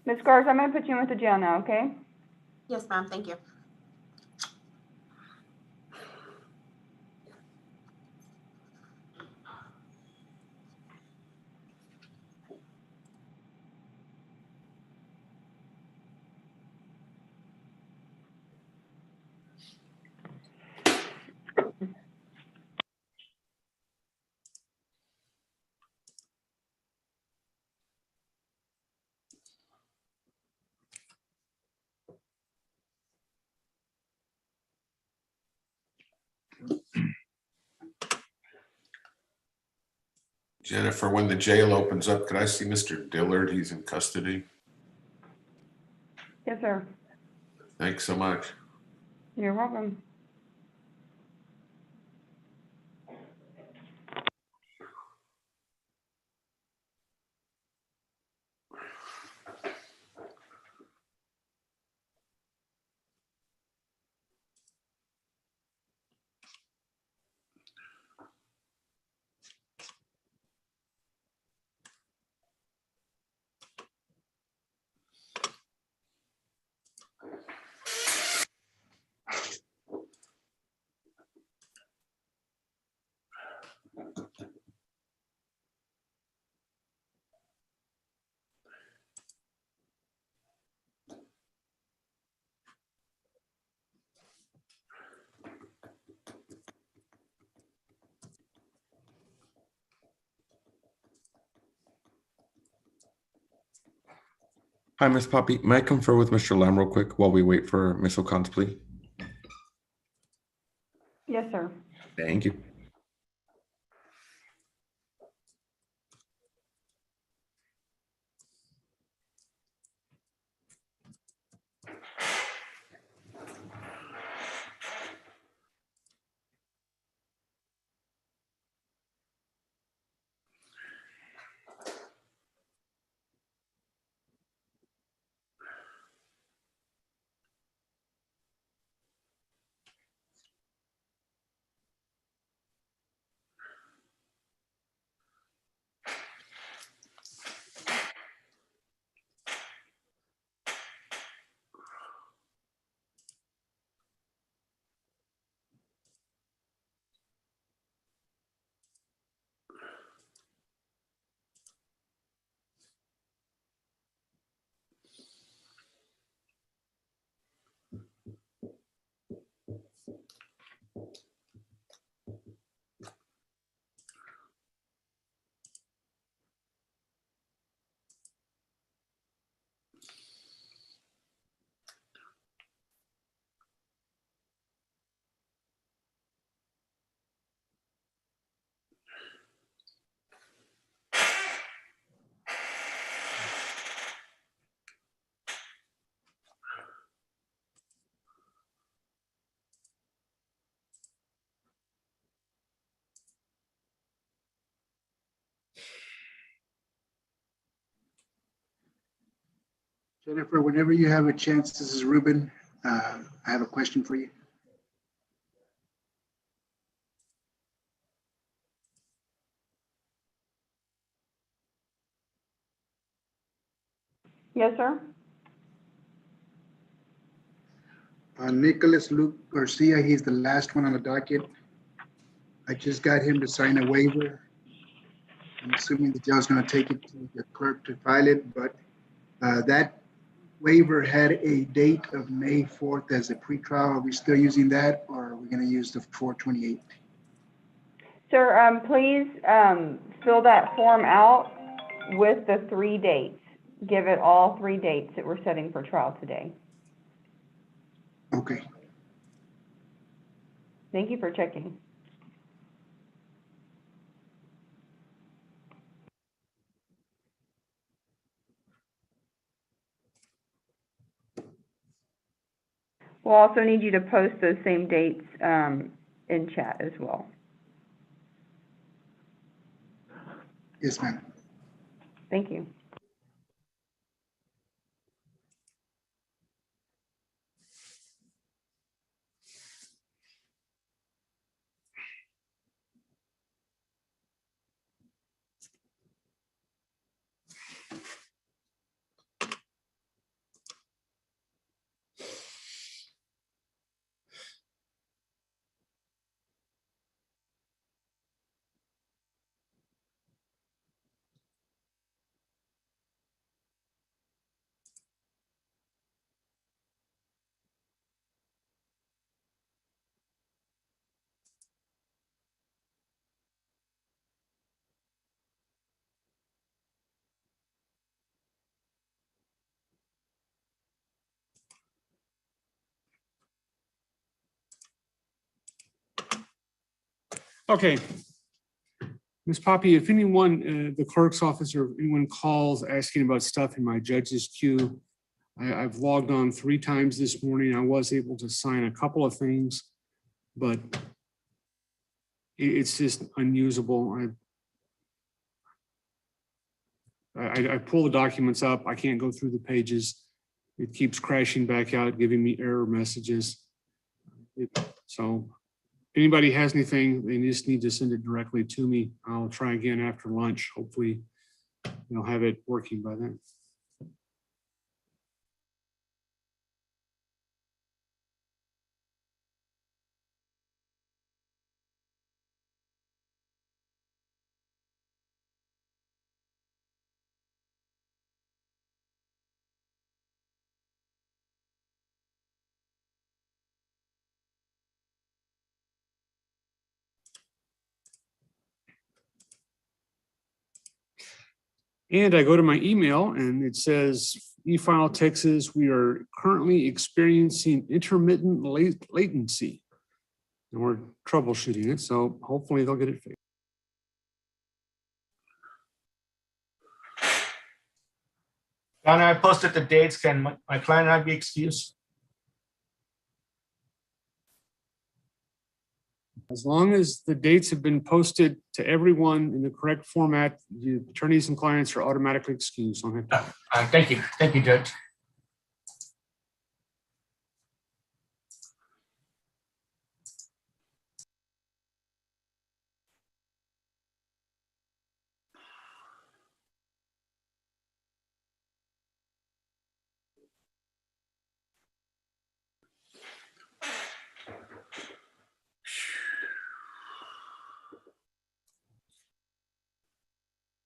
Ms. Garza, I'm gonna put you in with the jail now, okay? Yes, ma'am. Thank you. Jennifer, when the jail opens up, could I see Mr. Dillard? He's in custody. Yes, sir. Thanks so much. You're welcome. Hi, Ms. Poppy. May I confer with Mr. Lamb real quick while we wait for Ms. O'Connor's plea? Yes, sir. Thank you. Jennifer, whenever you have a chance, this is Ruben. I have a question for you. Yes, sir. Nicholas Luke Garcia, he's the last one on the docket. I just got him to sign a waiver. I'm assuming the jail's going to take it to the clerk to file it, but that waiver had a date of May 4th as a pretrial. Are we still using that, or are we going to use the 4/28? Sir, please fill that form out with the 3 dates. Give it all 3 dates that we're setting for trial today. Okay. Thank you for checking. We'll also need you to post those same dates in chat as well. Yes, ma'am. Thank you. Okay. Ms. Poppy, if anyone, the clerk's office or anyone calls asking about stuff in my judge's queue, I've logged on 3 times this morning. I was able to sign a couple of things, but it's just unusable. I pull the documents up. I can't go through the pages. It keeps crashing back out, giving me error messages. So if anybody has anything, they just need to send it directly to me. I'll try again after lunch. Hopefully, you'll have it working by then. And I go to my email and it says e-file Texas, we are currently experiencing intermittent latency. And we're troubleshooting it, so hopefully they'll get it fixed. Donna, I posted the dates. Can my client not be excused? As long as the dates have been posted to everyone in the correct format, the attorneys and clients are automatically excused. Thank you. Thank you, Judge.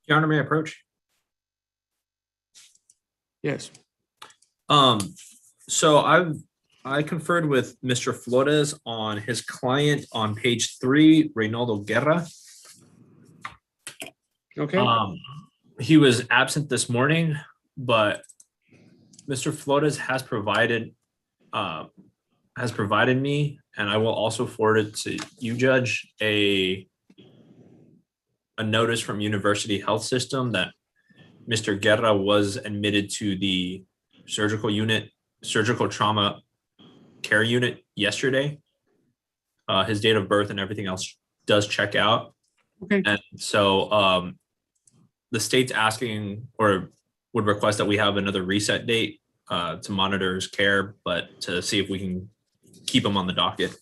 Your Honor, may I approach? Yes. So I conferred with Mr. Flores on his client on page 3, Reynaldo Guerra. Okay. He was absent this morning, but Mr. Flores has provided me, and I will also forward it to you, Judge, a notice from University Health System that Mr. Guerra was admitted to the surgical trauma care unit yesterday. His date of birth and everything else does check out. Okay. And so the state's asking or would request that we have another reset date to monitor his care, but to see if we can keep him on the docket.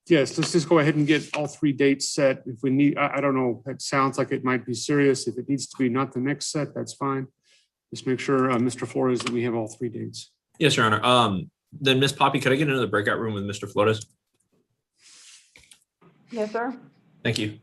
Yes, let's just go ahead and get all 3 dates set. If we need, I don't know, it sounds like it might be serious. If it needs to be not the next set, that's fine. Just make sure, Mr. Flores, that we have all 3 dates. Yes, Your Honor. Then Ms. Poppy, could I get into the breakout room with Mr. Flores? Yes, sir. Thank you.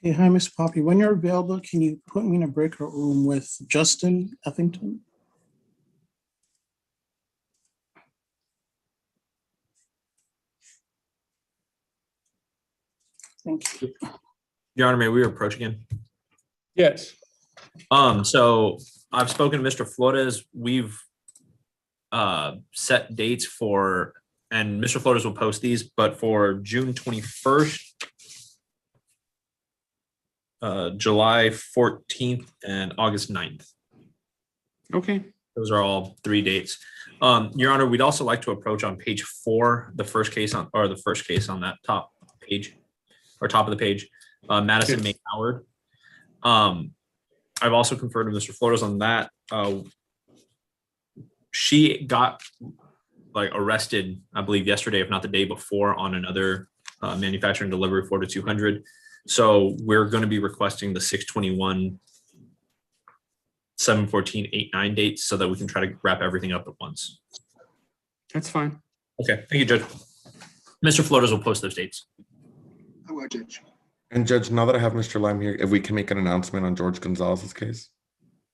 Okay, hi, Miss Poppy. When you're available, can you put me in a breakout room with Justin Effington? Thank you. Your Honor, may we approach again? Yes. So I've spoken to Mr. Flores. We've set dates for, and Mr. Flores will post these, but for June 21st, July 14th, and August 9th. Okay. Those are all 3 dates. Your Honor, we'd also like to approach on page 4, the first case on that top page or top of the page, Madison May Howard. I've also conferred with Mr. Flores on that. She got arrested, I believe yesterday, if not the day before, on another manufacturing delivery 4-200. So we're going to be requesting the 6/21, 7/14, 8/9 dates so that we can try to wrap everything up at once. That's fine. Okay, thank you, Judge. Mr. Flores will post those dates. I will, Judge. And Judge, now that I have Mr. Lime here, if we can make an announcement on George Gonzalez's case.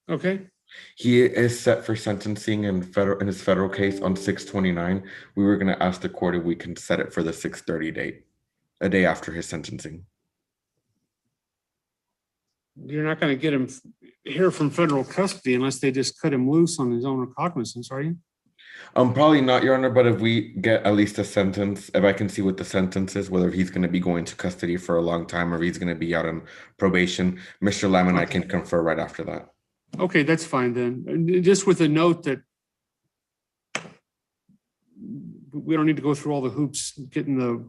Okay. He is set for sentencing in his federal case on 6/29. We were going to ask the court if we can set it for the 6/30 date, a day after his sentencing. You're not going to get him here from federal custody unless they just cut him loose on his own recognizance, are you? Probably not, Your Honor, but if we get at least a sentence, if I can see what the sentence is, whether he's going to be going to custody for a long time or he's going to be out on probation, Mr. Lam and I can confer right after that. Okay, that's fine then. Just with a note that we don't need to go through all the hoops getting the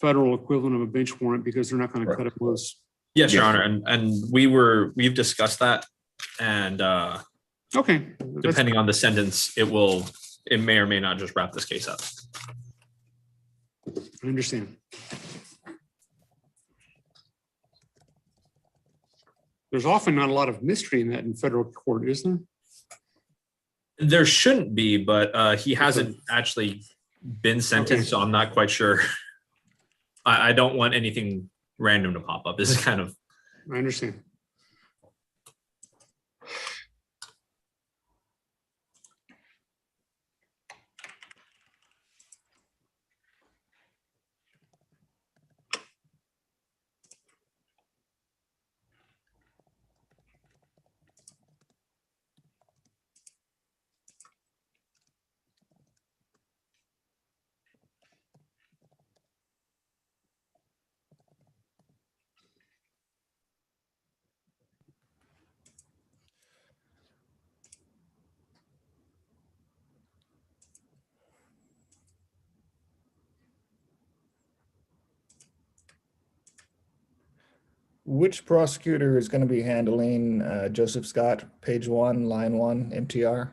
federal equivalent of a bench warrant because they're not going to cut him loose. Yes, Your Honor, and we've discussed that, and okay, depending on the sentence, it may or may not just wrap this case up. I understand. There's often not a lot of mystery in that in federal court, is there? There shouldn't be, but he hasn't actually been sentenced, so I'm not quite sure. I don't want anything random to pop up. This is kind of. I understand. Which prosecutor is going to be handling Joseph Scott, page 1, line 1, MTR?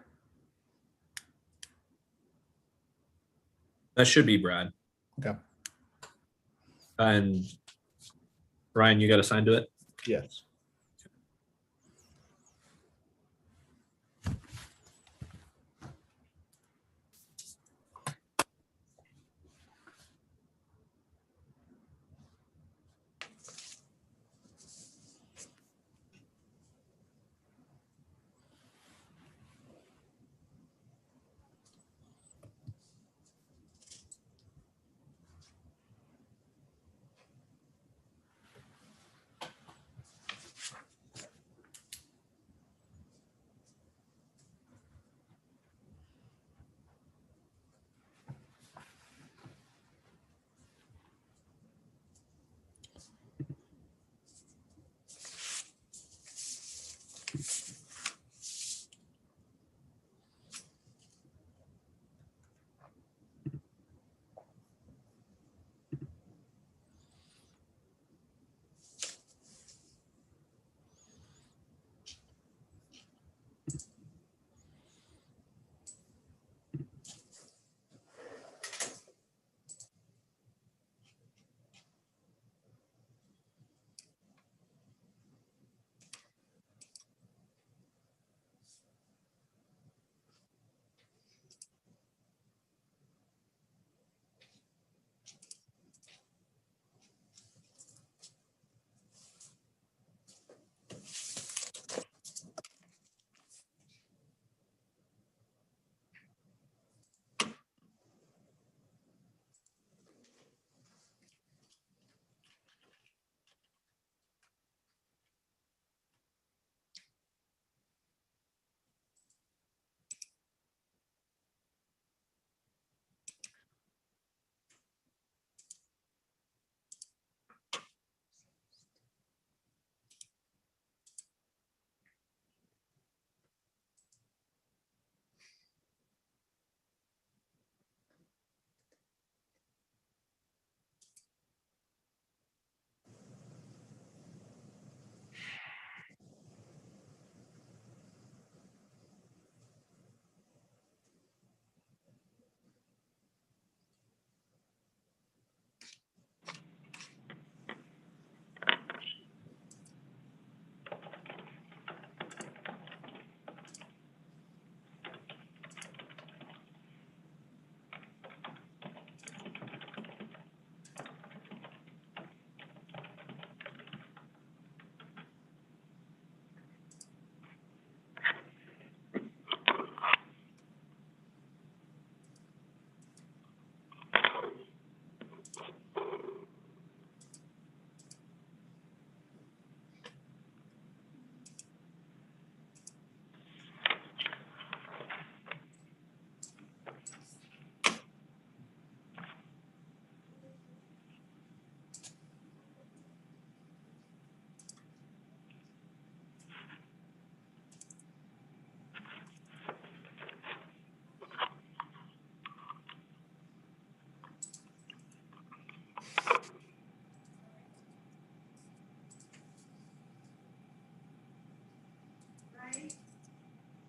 That should be Brad. Okay. And Ryan, you got assigned to it? Yes.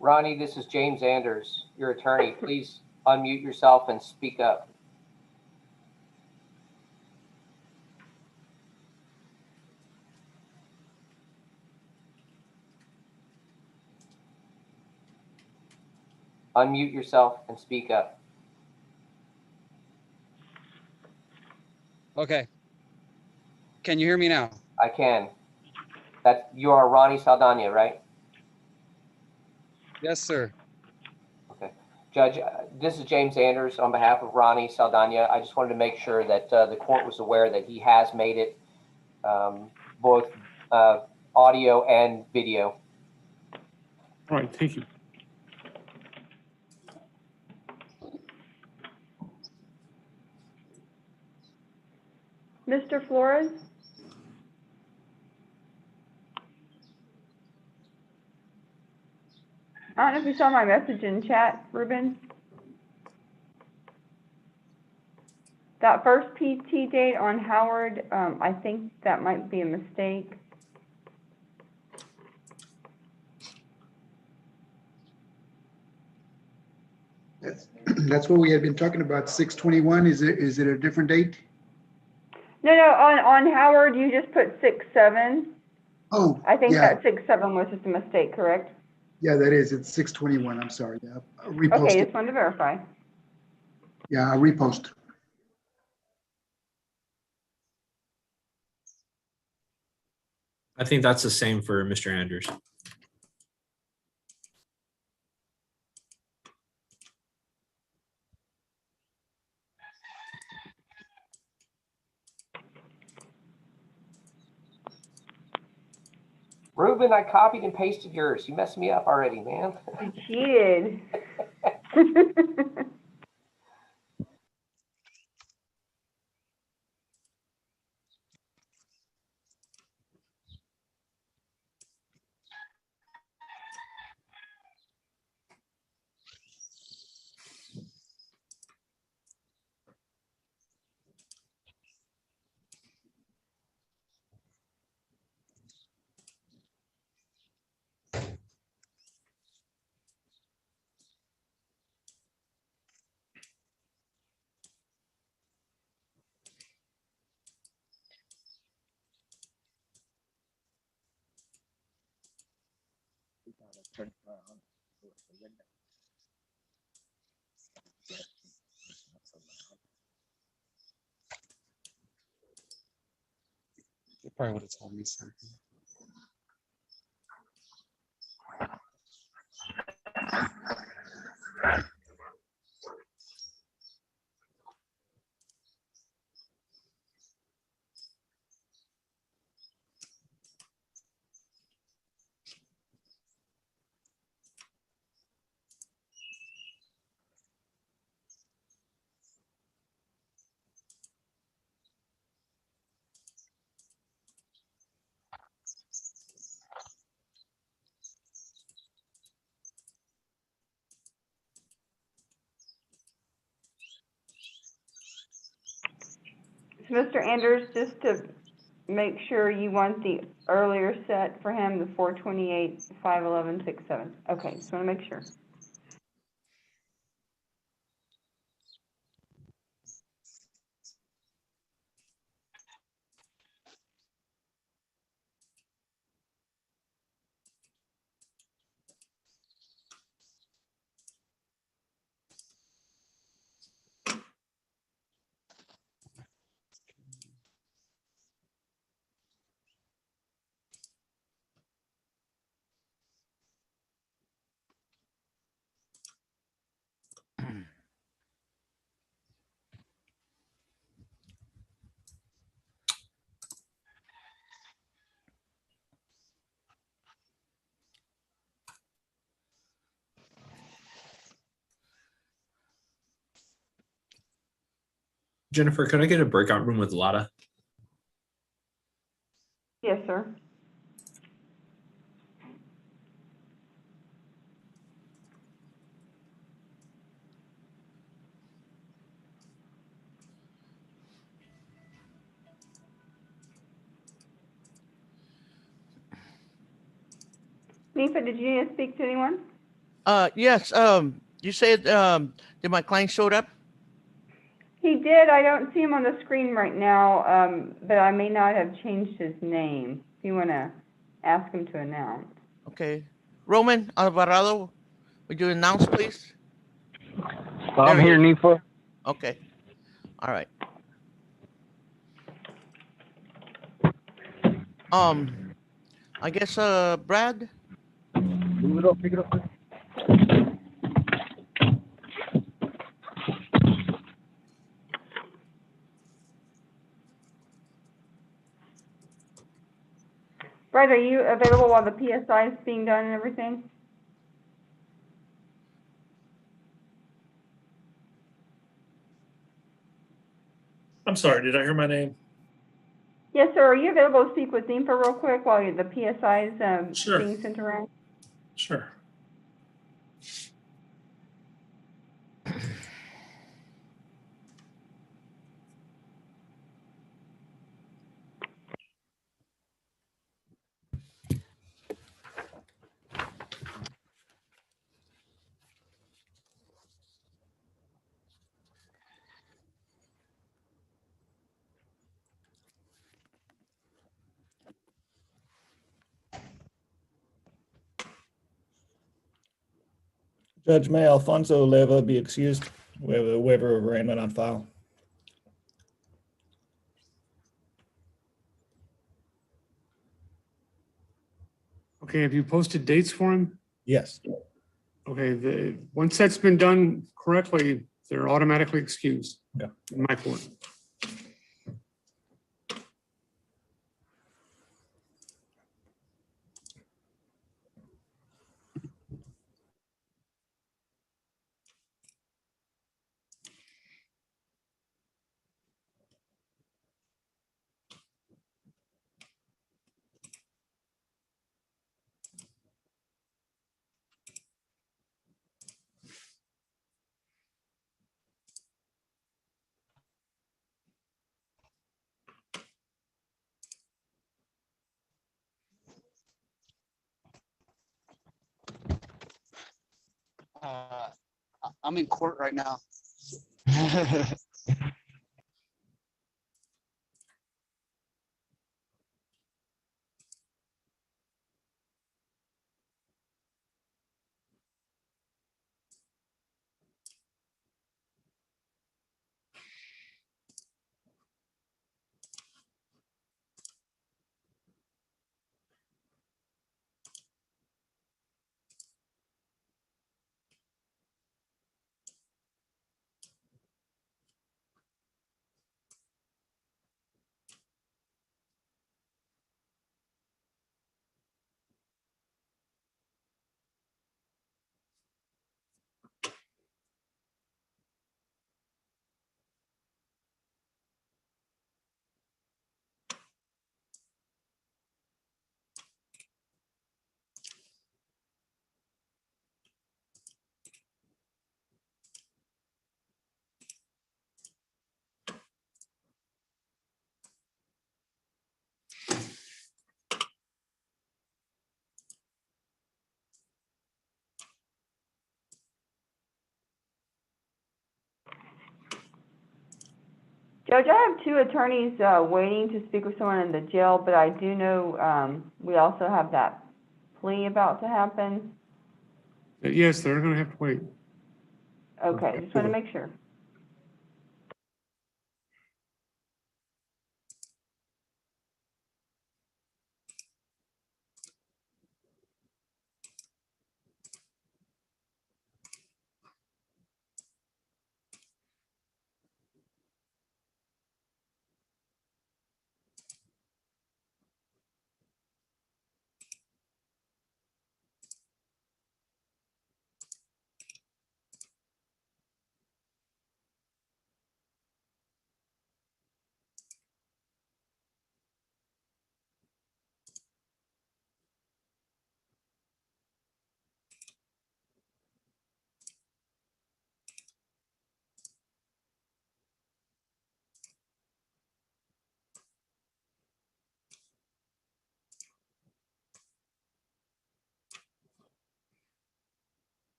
Ronnie, this is James Anders, your attorney. Please unmute yourself and speak up. unmute yourself and speak up. Okay. Can you hear me now? I can. You are Ronnie Saldana, right? Yes, sir. Okay. Judge, this is James Anders on behalf of Ronnie Saldana. I just wanted to make sure that the court was aware that he has made it both audio and video. All right, thank you. Mr. Flores? I don't know if you saw my message in chat, Ruben. That first PT date on Howard, I think that might be a mistake. That's what we had been talking about, 6/21. Is it a different date? No, on Howard, you just put 6/7. Oh, I think yeah. that 6/7 was just a mistake, correct? Yeah, that is. It's 6/21. I'm sorry. Yeah, I'll repost Okay, it. just wanted to verify. Yeah, I'll repost. I think that's the same for Mr. Anders. Ruben, I copied and pasted yours. You messed me up already, man. You cheated. You probably would have told me something. So Mr. Anders, just to make sure you want the earlier set for him, the 4/28, 5/11, 6/7. Okay, just want to make sure. Jennifer, could I get a breakout room with Lotta? Yes, sir. Nifa, did you need to speak to anyone? Yes, you said, did my client showed up? He did. I don't see him on the screen right now, but I may not have changed his name. If you want to ask him to announce. Okay. Roman Alvarado, would you announce, please? I'm There he here, is. Nifa. Okay. All right. I guess, Brad? Move it up, pick it up. Brad, are you available while the PSI is being done and everything? I'm sorry, did I hear my name? Yes, sir. Are you available to speak with Deepa real quick while the PSI is Sure. being sent around? Sure. Judge, may Alfonso Leva be excused? We have a waiver of arraignment on file. Okay, have you posted dates for him? Yes. Okay, once that's been done correctly, they're automatically excused. Okay. In my court. I'm in court right now. Judge, I have two attorneys waiting to speak with someone in the jail, but I do know we also have that plea about to happen. Yes, they're gonna have to wait. Okay, just want to make sure.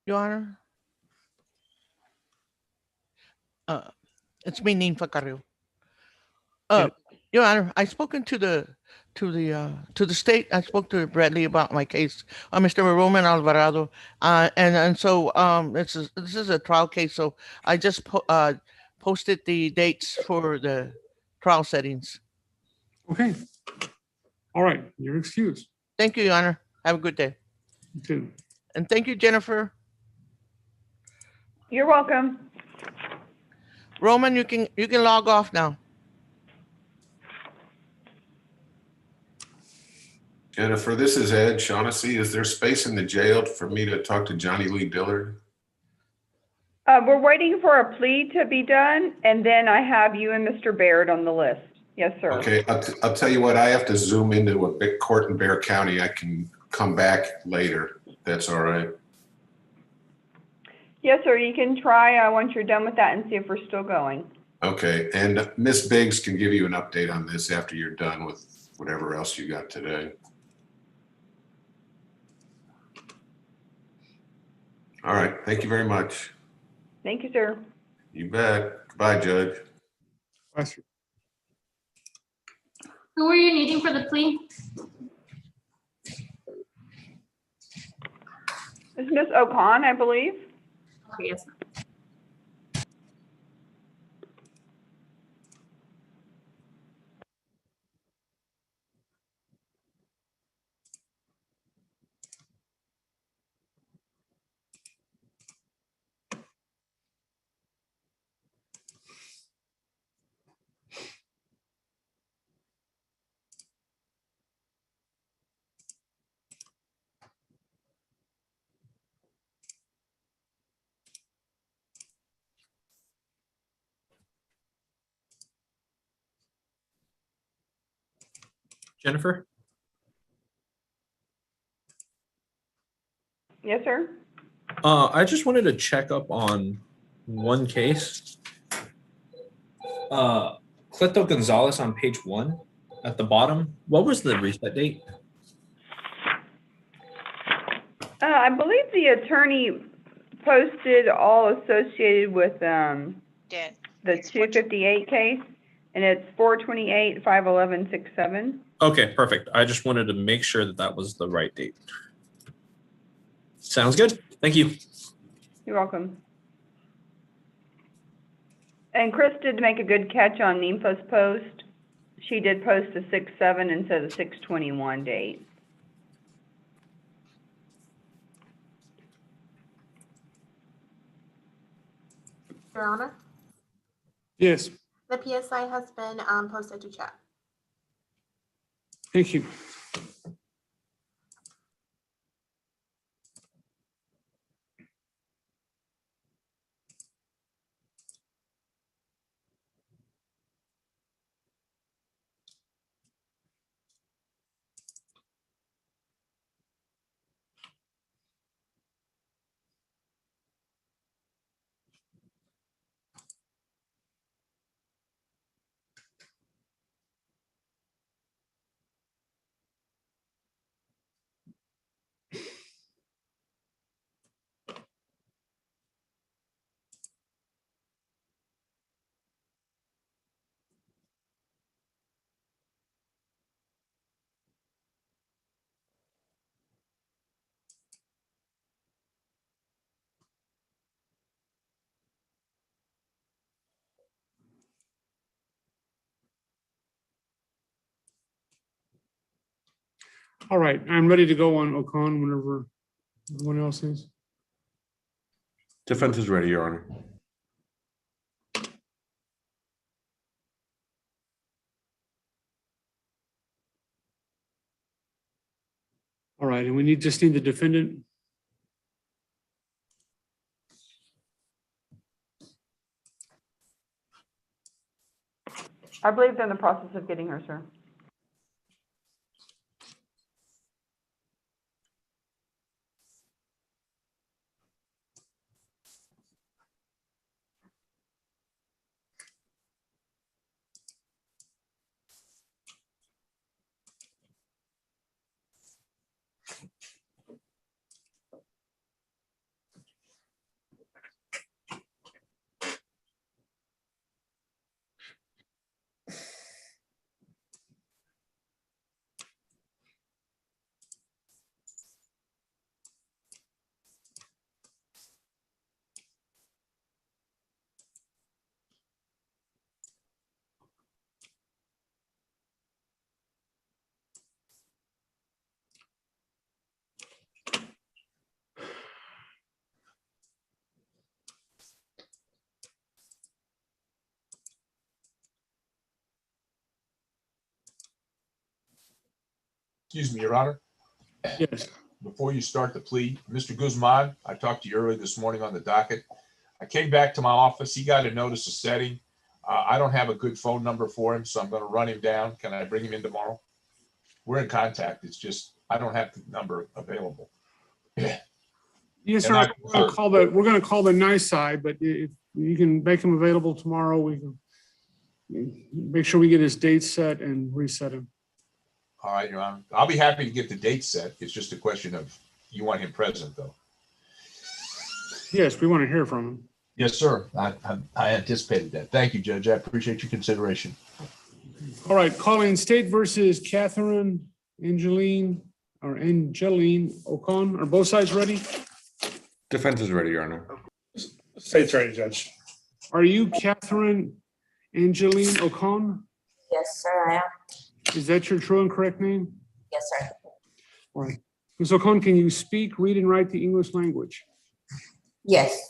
Your Honor. It's me, Ninfa Carrillo. Your Honor, I spoken to the state. I spoke to Bradley about my case, Mr. Roman Alvarado, and so this is a trial case. So I just posted the dates for the trial settings. Okay. All right, you're excused. Thank you, Your Honor. Have a good day. You too. And thank you, Jennifer. You're welcome. Roman, you can log off now. Jennifer, this is Ed Shaughnessy. Is there space in the jail for me to talk to Johnny Lee Dillard? We're waiting for a plea to be done, and then I have you and Mr. Baird on the list. Yes, sir. Okay, I'll tell you what, I have to zoom into a big court in Bear County. I can come back later. That's all right. Yes, sir, you can try once you're done with that and see if we're still going. Okay, and Miss Biggs can give you an update on this after you're done with whatever else you got today. All right, thank you very much. Thank you, sir. You bet. Goodbye, Judge. Bye, sir. Who were you needing for the plea? It's Miss Ocon, I believe. Okay, yes. Jennifer? Yes, sir. I just wanted to check up on one case. Cleto Gonzalez on page 1 at the bottom. What was the reset date? I believe the attorney posted all associated with the 258 case, and it's 4/28/5/11/67. Okay, perfect. I just wanted to make sure that that was the right date. Sounds good. Thank you. You're welcome. And Chris did make a good catch on Ninfa's post. She did post the 6/7 instead of the 6/21 date. Your Honor, Yes, the PSI has been posted to chat. thank you. All right, I'm ready to go on Ocon whenever everyone else is. Defense is ready, Your Honor. All right, and we just need the defendant. I believe they're in the process of getting her, sir. Excuse me, Your Honor. Yes. Before you start the plea, Mr. Guzman, I talked to you earlier this morning on the docket. I came back to my office. He got a notice of setting. I don't have a good phone number for him, so I'm going to run him down. Can I bring him in tomorrow? We're in contact. It's just, I don't have the number available. Yes, And sir. We're going to call the nice side, but if you can make him available tomorrow, we can make sure we get his date set and reset him. All right, Your Honor. I'll be happy to get the date set. It's just a question of, you want him present, though. Yes, we want to hear from him. Yes, sir. I anticipated that. Thank you, Judge. I appreciate your consideration. All right, calling State versus Catherine Angeline Ocon. Are both sides ready? Defense is ready, Your Honor. State's ready, Judge. Are you Catherine Angeline Ocon? Yes, sir, I am. Is that your true and correct name? Yes, sir. All right. Ms. Ocon, can you speak, read, and write the English language? Yes.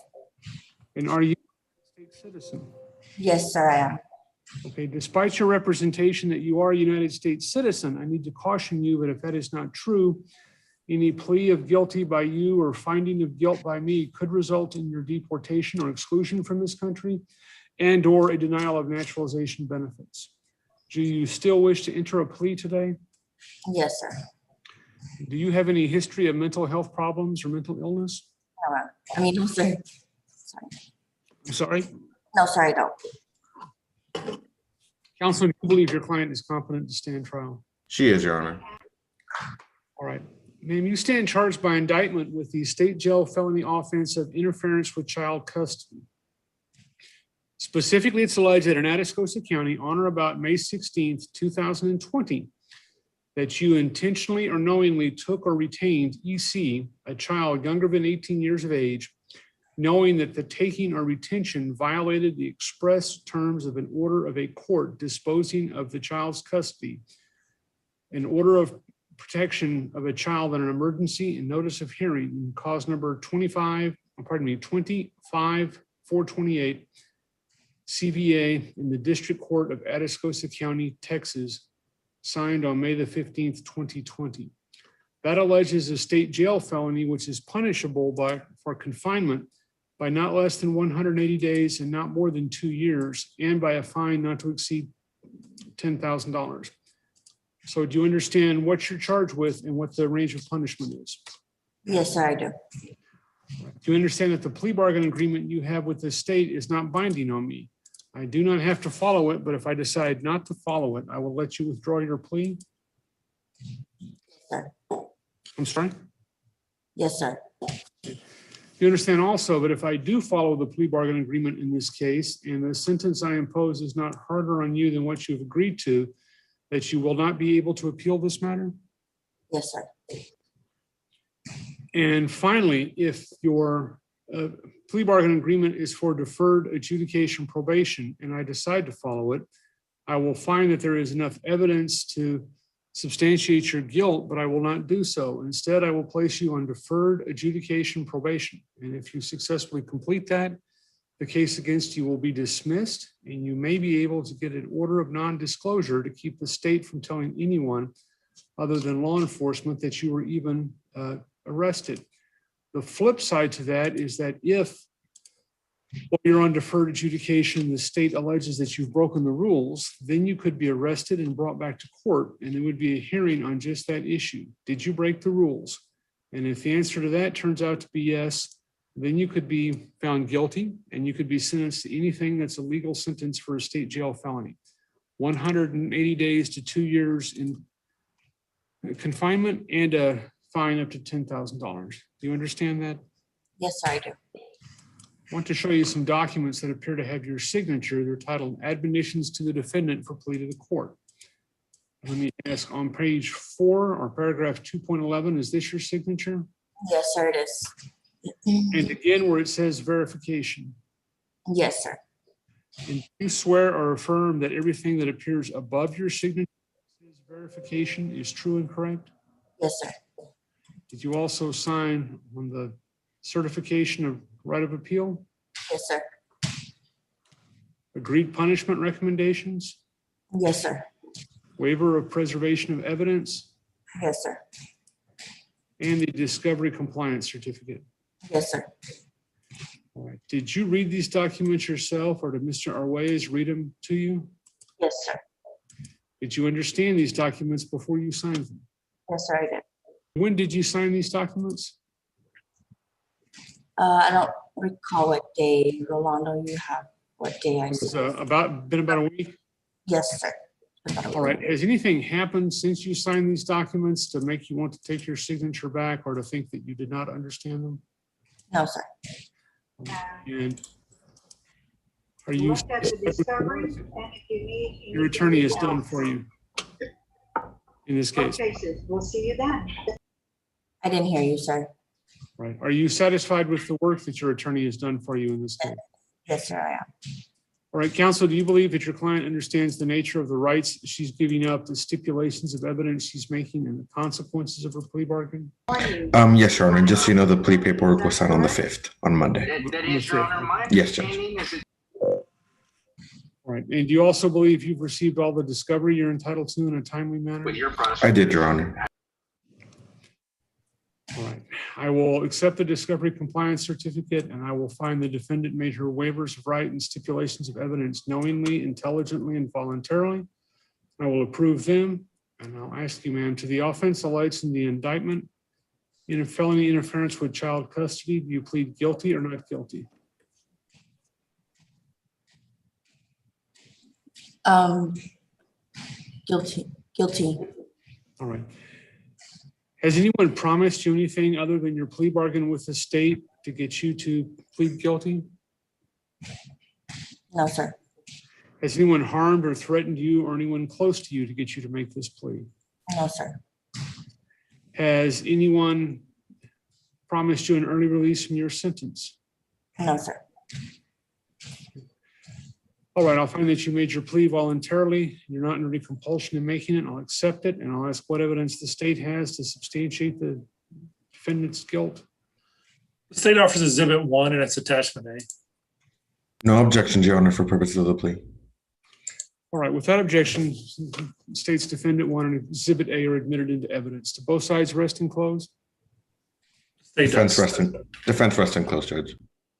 And are you a state citizen? Yes, sir, I am. Okay, despite your representation that you are a United States citizen, I need to caution you that if that is not true, any plea of guilty by you or finding of guilt by me could result in your deportation or exclusion from this country and or a denial of naturalization benefits. Do you still wish to enter a plea today? Yes, sir. Do you have any history of mental health problems or mental illness? No, I mean, no, sir. Sorry. I'm sorry? No, sir, I don't. Counsel, do you believe your client is competent to stand trial? She is, Your Honor. All right. Ma'am, you stand charged by indictment with the state jail felony offense of interference with child custody. Specifically, it's alleged that in Atascosa County on or about May 16th, 2020, that you intentionally or knowingly took or retained EC, a child younger than 18 years of age, knowing that the taking or retention violated the express terms of an order of a court disposing of the child's custody, an order of protection of a child in an emergency and notice of hearing, cause number 25428, CVA in the District Court of Atascosa County, Texas, signed on May the 15th, 2020. That alleges a state jail felony, which is punishable for confinement by not less than 180 days and not more than 2 years, and by a fine not to exceed $10,000. So do you understand what you're charged with and what the range of punishment is? Yes, sir, I do. Do you understand that the plea bargain agreement you have with the state is not binding on me? I do not have to follow it, but if I decide not to follow it, I will let you withdraw your plea. Sir. I'm sorry? Yes, sir. You understand also that if I do follow the plea bargain agreement in this case, and the sentence I impose is not harder on you than what you've agreed to, that you will not be able to appeal this matter? Yes, sir. And finally, if your plea bargain agreement is for deferred adjudication probation, and I decide to follow it, I will find that there is enough evidence to substantiate your guilt, but I will not do so. Instead, I will place you on deferred adjudication probation. And if you successfully complete that, the case against you will be dismissed, and you may be able to get an order of non-disclosure to keep the state from telling anyone other than law enforcement that you were even arrested. The flip side to that is that if while you're on deferred adjudication, the state alleges that you've broken the rules, then you could be arrested and brought back to court, and there would be a hearing on just that issue. Did you break the rules? And if the answer to that turns out to be yes, then you could be found guilty and you could be sentenced to anything that's a legal sentence for a state jail felony. 180 days to 2 years in confinement and a fine up to $10,000. Do you understand that? Yes, sir, I do. I want to show you some documents that appear to have your signature. They're titled Admonitions to the Defendant for Plea to the Court. Let me ask, on page 4 or paragraph 2.11, is this your signature? Yes, sir, it is. And again, where it says verification. Yes, sir. And you swear or affirm that everything that appears above your signature says verification is true and correct? Yes, sir. Did you also sign on the certification of right of appeal? Yes, sir. Agreed punishment recommendations? Yes, sir. Waiver of preservation of evidence? Yes, sir. and the discovery compliance certificate. Yes, sir. All right. Did you read these documents yourself, or did Mr. Arguez read them to you? Yes, sir. Did you understand these documents before you signed them? Yes, sir, I did. When did you sign these documents? I don't recall what day, Rolando, you have, what day I It was signed. been about a week. Yes, sir. All right. Has anything happened since you signed these documents to make you want to take your signature back, or to think that you did not understand them? No, sir. And are you? Look at the discovery, and if you need. Your attorney is anything done else. for you in this case. Okay, sis, we'll see you then. I didn't hear you, sir. Right. Are you satisfied with the work that your attorney has done for you in this case? Yes, sir, I am. All right, counsel, do you believe that your client understands the nature of the rights she's giving up, the stipulations of evidence she's making, and the consequences of her plea bargain? Yes, Your Honor. Just so you know, the plea paperwork was signed on the 5th, on Monday. Yes, Judge. All right, and do you also believe you've received all the discovery you're entitled to in a timely manner? I did, Your Honor. All right, I will accept the discovery compliance certificate, and I will find the defendant made her waivers of right and stipulations of evidence knowingly, intelligently, and voluntarily. I will approve them, and I'll ask you, ma'am, to the offense alleged in the indictment in a felony interference with child custody, do you plead guilty or not guilty? Guilty. All right. Has anyone promised you anything other than your plea bargain with the state to get you to plead guilty? No, sir. Has anyone harmed or threatened you or anyone close to you to get you to make this plea? No, sir. Has anyone promised you an early release from your sentence? No, sir. All right, I'll find that you made your plea voluntarily. You're not under any compulsion in making it. I'll accept it, and I'll ask what evidence the state has to substantiate the defendant's guilt. The state offers Exhibit 1 and it's attachment A. No objections, Your Honor, for purposes of the plea. All right, without objection, state's defendant 1 and Exhibit A are admitted into evidence. Do both sides rest and close? Defense rest and close, Judge.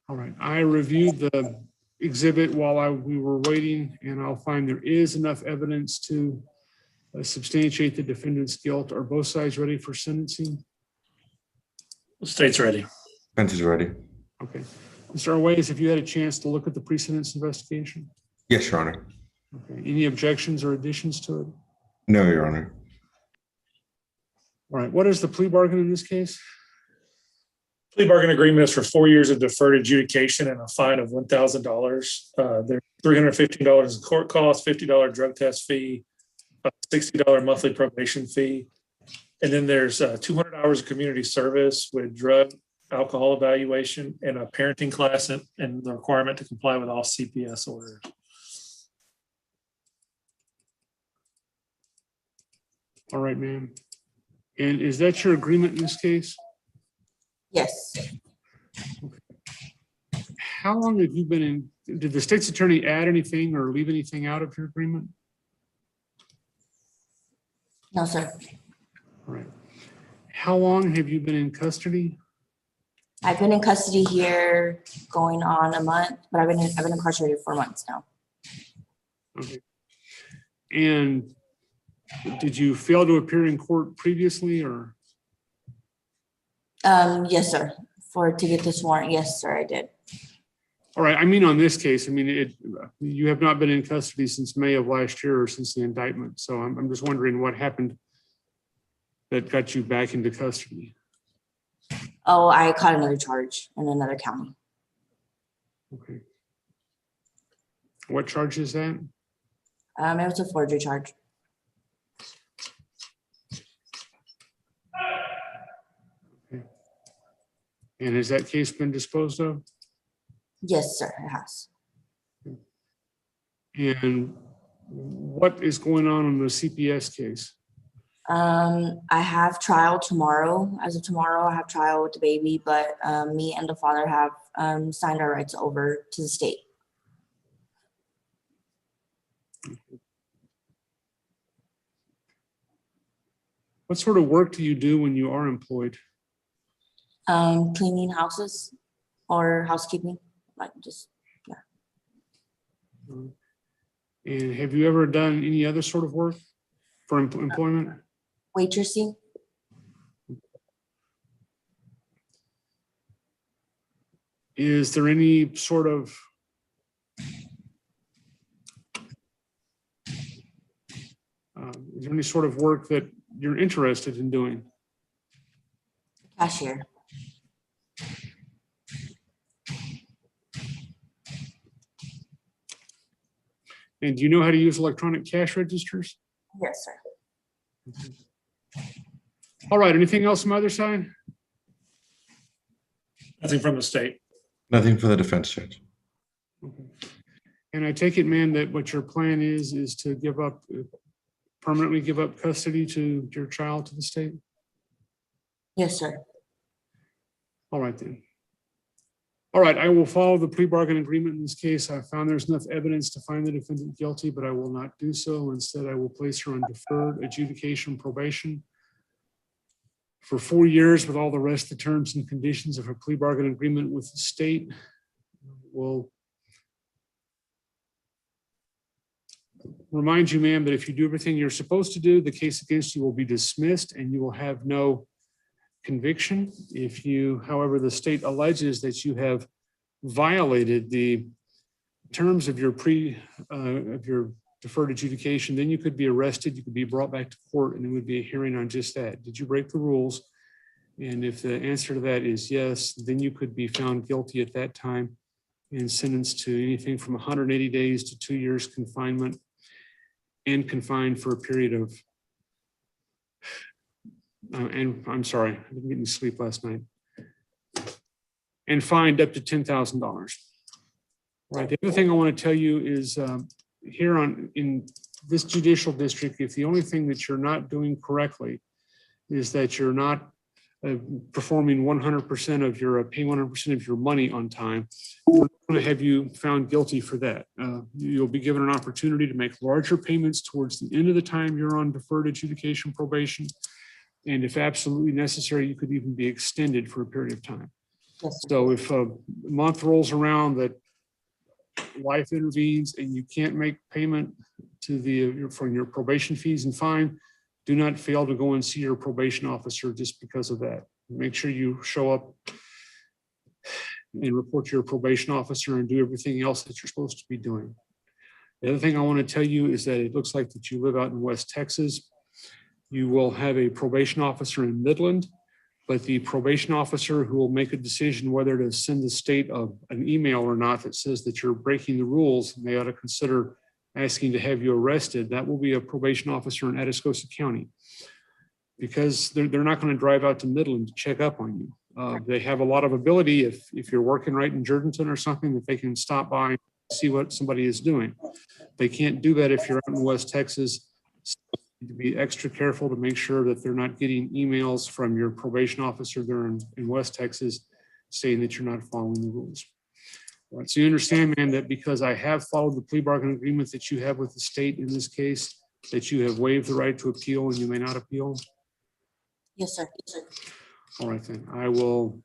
All right, I reviewed the exhibit while we were waiting, and I'll find there is enough evidence to substantiate the defendant's guilt. Are both sides ready for sentencing? The state's ready. Defense is ready. Okay. Mr. Arguez, have you had a chance to look at the pre-sentence investigation? Yes, Your Honor. Okay. Any objections or additions to it? No, Your Honor. All right, what is the plea bargain in this case? Plea bargain agreement is for 4 years of deferred adjudication and a fine of $1,000. There's $315 in court costs, $50 drug test fee, a $60 monthly probation fee. And then there's 200 hours of community service with drug, alcohol evaluation, and a parenting class, and the requirement to comply with all CPS orders. All right, ma'am. And is that your agreement in this case? Yes. How long have you been in? Did the state's attorney add anything or leave anything out of your agreement? No, sir. All right. How long have you been in custody? I've been in custody here going on a month, but I've been incarcerated for months now. Okay. And did you fail to appear in court previously, or? Yes, sir. To get this warrant, yes, sir, I did. All right, I mean, on this case, I mean, you have not been in custody since May of last year or since the indictment. So I'm just wondering what happened that got you back into custody. Oh, I caught another charge in another county. Okay. What charge is that? It was a forgery charge. And has that case been disposed of? Yes, sir, it has. And what is going on in the CPS case? I have trial tomorrow. As of tomorrow, I have trial with the baby, but me and the father have signed our rights over to the state. What sort of work do you do when you are employed? Cleaning houses or housekeeping, like just, yeah. And have you ever done any other sort of work for employment? Waitressing. Is there any sort of is there any sort of work that you're interested in doing? Cashier. And do you know how to use electronic cash registers? Yes, sir. All right, anything else from either side? Nothing from the state. Nothing for the defense, Judge. Okay. And I take it, man, that what your plan is to give up, permanently give up custody to your child to the state? Yes, sir. All right, then. All right, I will follow the plea bargain agreement in this case. I found there's enough evidence to find the defendant guilty, but I will not do so. Instead, I will place her on deferred adjudication probation for 4 years with all the rest of the terms and conditions of her plea bargain agreement with the state. Will remind you, ma'am, that if you do everything you're supposed to do, the case against you will be dismissed and you will have no conviction. If you, however, the state alleges that you have violated the terms of your deferred adjudication, then you could be arrested, you could be brought back to court, and there would be a hearing on just that. Did you break the rules? And if the answer to that is yes, then you could be found guilty at that time and sentenced to anything from 180 days to 2 years confinement and confined for a period of, and I'm sorry, I didn't get any sleep last night, and fined up to $10,000. Right, the other thing I want to tell you is here in this judicial district, if the only thing that you're not doing correctly is that you're not performing 100% of your, paying 100% of your money on time, we're going to have you found guilty for that. You'll be given an opportunity to make larger payments towards the end of the time you're on deferred adjudication probation. And if absolutely necessary, you could even be extended for a period of time. So if a month rolls around that life intervenes and you can't make payment to from your probation fees and fine, do not fail to go and see your probation officer just because of that. Make sure you show up and report to your probation officer and do everything else that you're supposed to be doing. The other thing I want to tell you is that it looks like that you live out in West Texas. You will have a probation officer in Midland, but the probation officer who will make a decision whether to send the state an email or not that says that you're breaking the rules and they ought to consider asking to have you arrested, that will be a probation officer in Atascosa County, because they're not going to drive out to Midland to check up on you. They have a lot of ability if you're working right in Jordanton or something, that they can stop by and see what somebody is doing. They can't do that if you're out in West Texas. So you need to be extra careful to make sure that they're not getting emails from your probation officer there in West Texas saying that you're not following the rules. All right, so you understand, man, that because I have followed the plea bargain agreement that you have with the state in this case, that you have waived the right to appeal and you may not appeal? Yes, sir. Yes, sir. All right, then. I will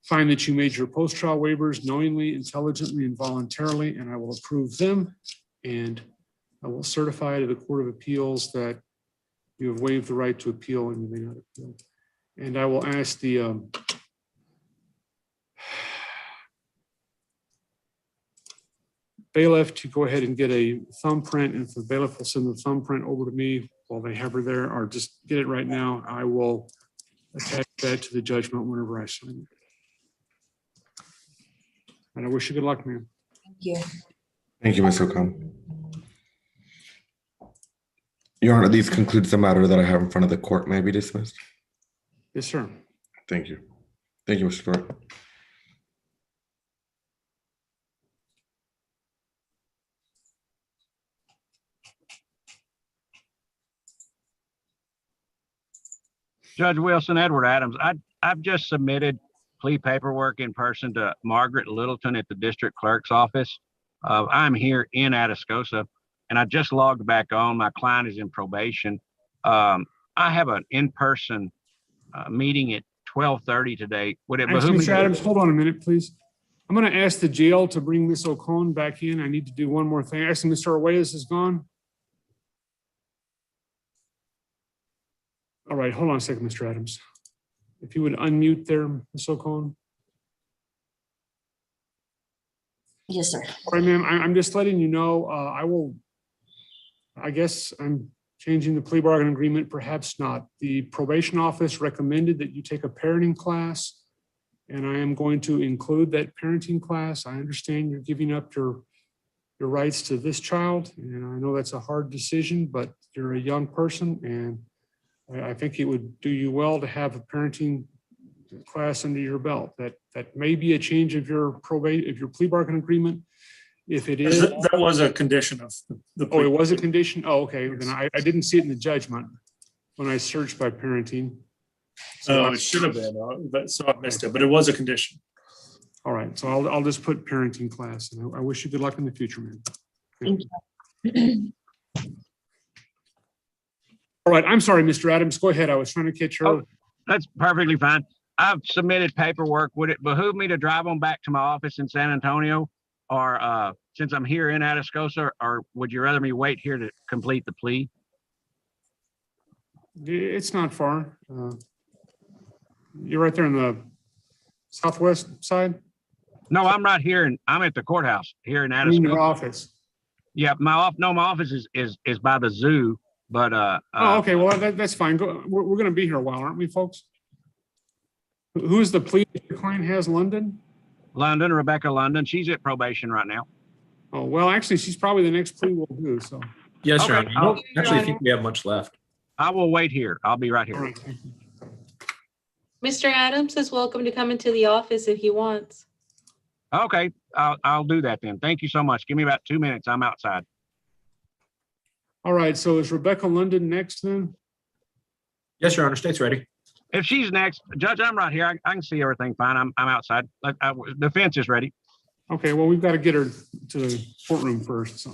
find that you made your post-trial waivers knowingly, intelligently, and voluntarily, and I will approve them. And I will certify to the Court of Appeals that you have waived the right to appeal and you may not appeal. And I will ask the bailiff to go ahead and get a thumbprint, and if the bailiff will send the thumbprint over to me while they have her there, or just get it right now, I will attach that to the judgment whenever I sign it. And I wish you good luck, ma'am. Thank you. Thank you, Ms. O'Connor. Your Honor, these concludes the matter that I have in front of the court. May I be dismissed? Yes, sir. Thank you. Thank you, Mr. Stewart. Judge Wilson, Edward Adams, I've just submitted plea paperwork in person to Margaret Littleton at the district clerk's office. I'm here in Atascosa, and I just logged back on. My client is in probation. I have an in-person meeting at 12:30 today. Would it Actually, behoove me? Mr. Adams, hold on a minute, please. I'm going to ask the jail to bring Ms. Ocon back in. I need to do one more thing. Actually, Mr. Arguelles is gone. All right, hold on a second, Mr. Adams. If you would unmute there, Ms. Ocon. Yes, sir. All right, ma'am, I'm just letting you know, I guess I'm changing the plea bargain agreement, perhaps not. The probation office recommended that you take a parenting class, and I am going to include that parenting class. I understand you're giving up your rights to this child, and I know that's a hard decision, but you're a young person, and I think it would do you well to have a parenting class under your belt. That may be a change of your plea bargain agreement. If it is, That was a condition of the. oh, it was a condition. Oh, okay. Then I didn't see it in the judgment when I searched by parenting. So it should have been, but so I missed it, but it was a condition. All right. So I'll just put parenting class, and I wish you good luck in the future, man. Thank you. All right. I'm sorry, Mr. Adams. Go ahead. I was trying to catch her. Oh, that's perfectly fine. I've submitted paperwork. Would it behoove me to drive on back to my office in San Antonio? Or since I'm here in Atascosa, or would you rather me wait here to complete the plea? It's not far. You're right there on the southwest side? No, I'm right here, and I'm at the courthouse here in In your Atascosa. office? Yeah, my office is by the zoo, but Oh, okay. Well, that's fine. We're going to be here a while, aren't we, folks? Who's the plea that your client has, London? London, Rebecca London. She's at probation right now. Oh, well, actually, she's probably the next plea we'll do, so. Yes, Your Okay. Honor. I don't actually think we have much left. I will wait here. I'll be right All here. right, thank you. Mr. Adams is welcome to come into the office if he wants. Okay, I'll do that then. Thank you so much. Give me about 2 minutes. I'm outside. All right, so is Rebecca London next then? Yes, Your Honor. State's ready. If she's next, Judge, I'm right here. I can see everything fine. I'm outside. The fence is ready. Okay, well, we've got to get her to the courtroom first, so.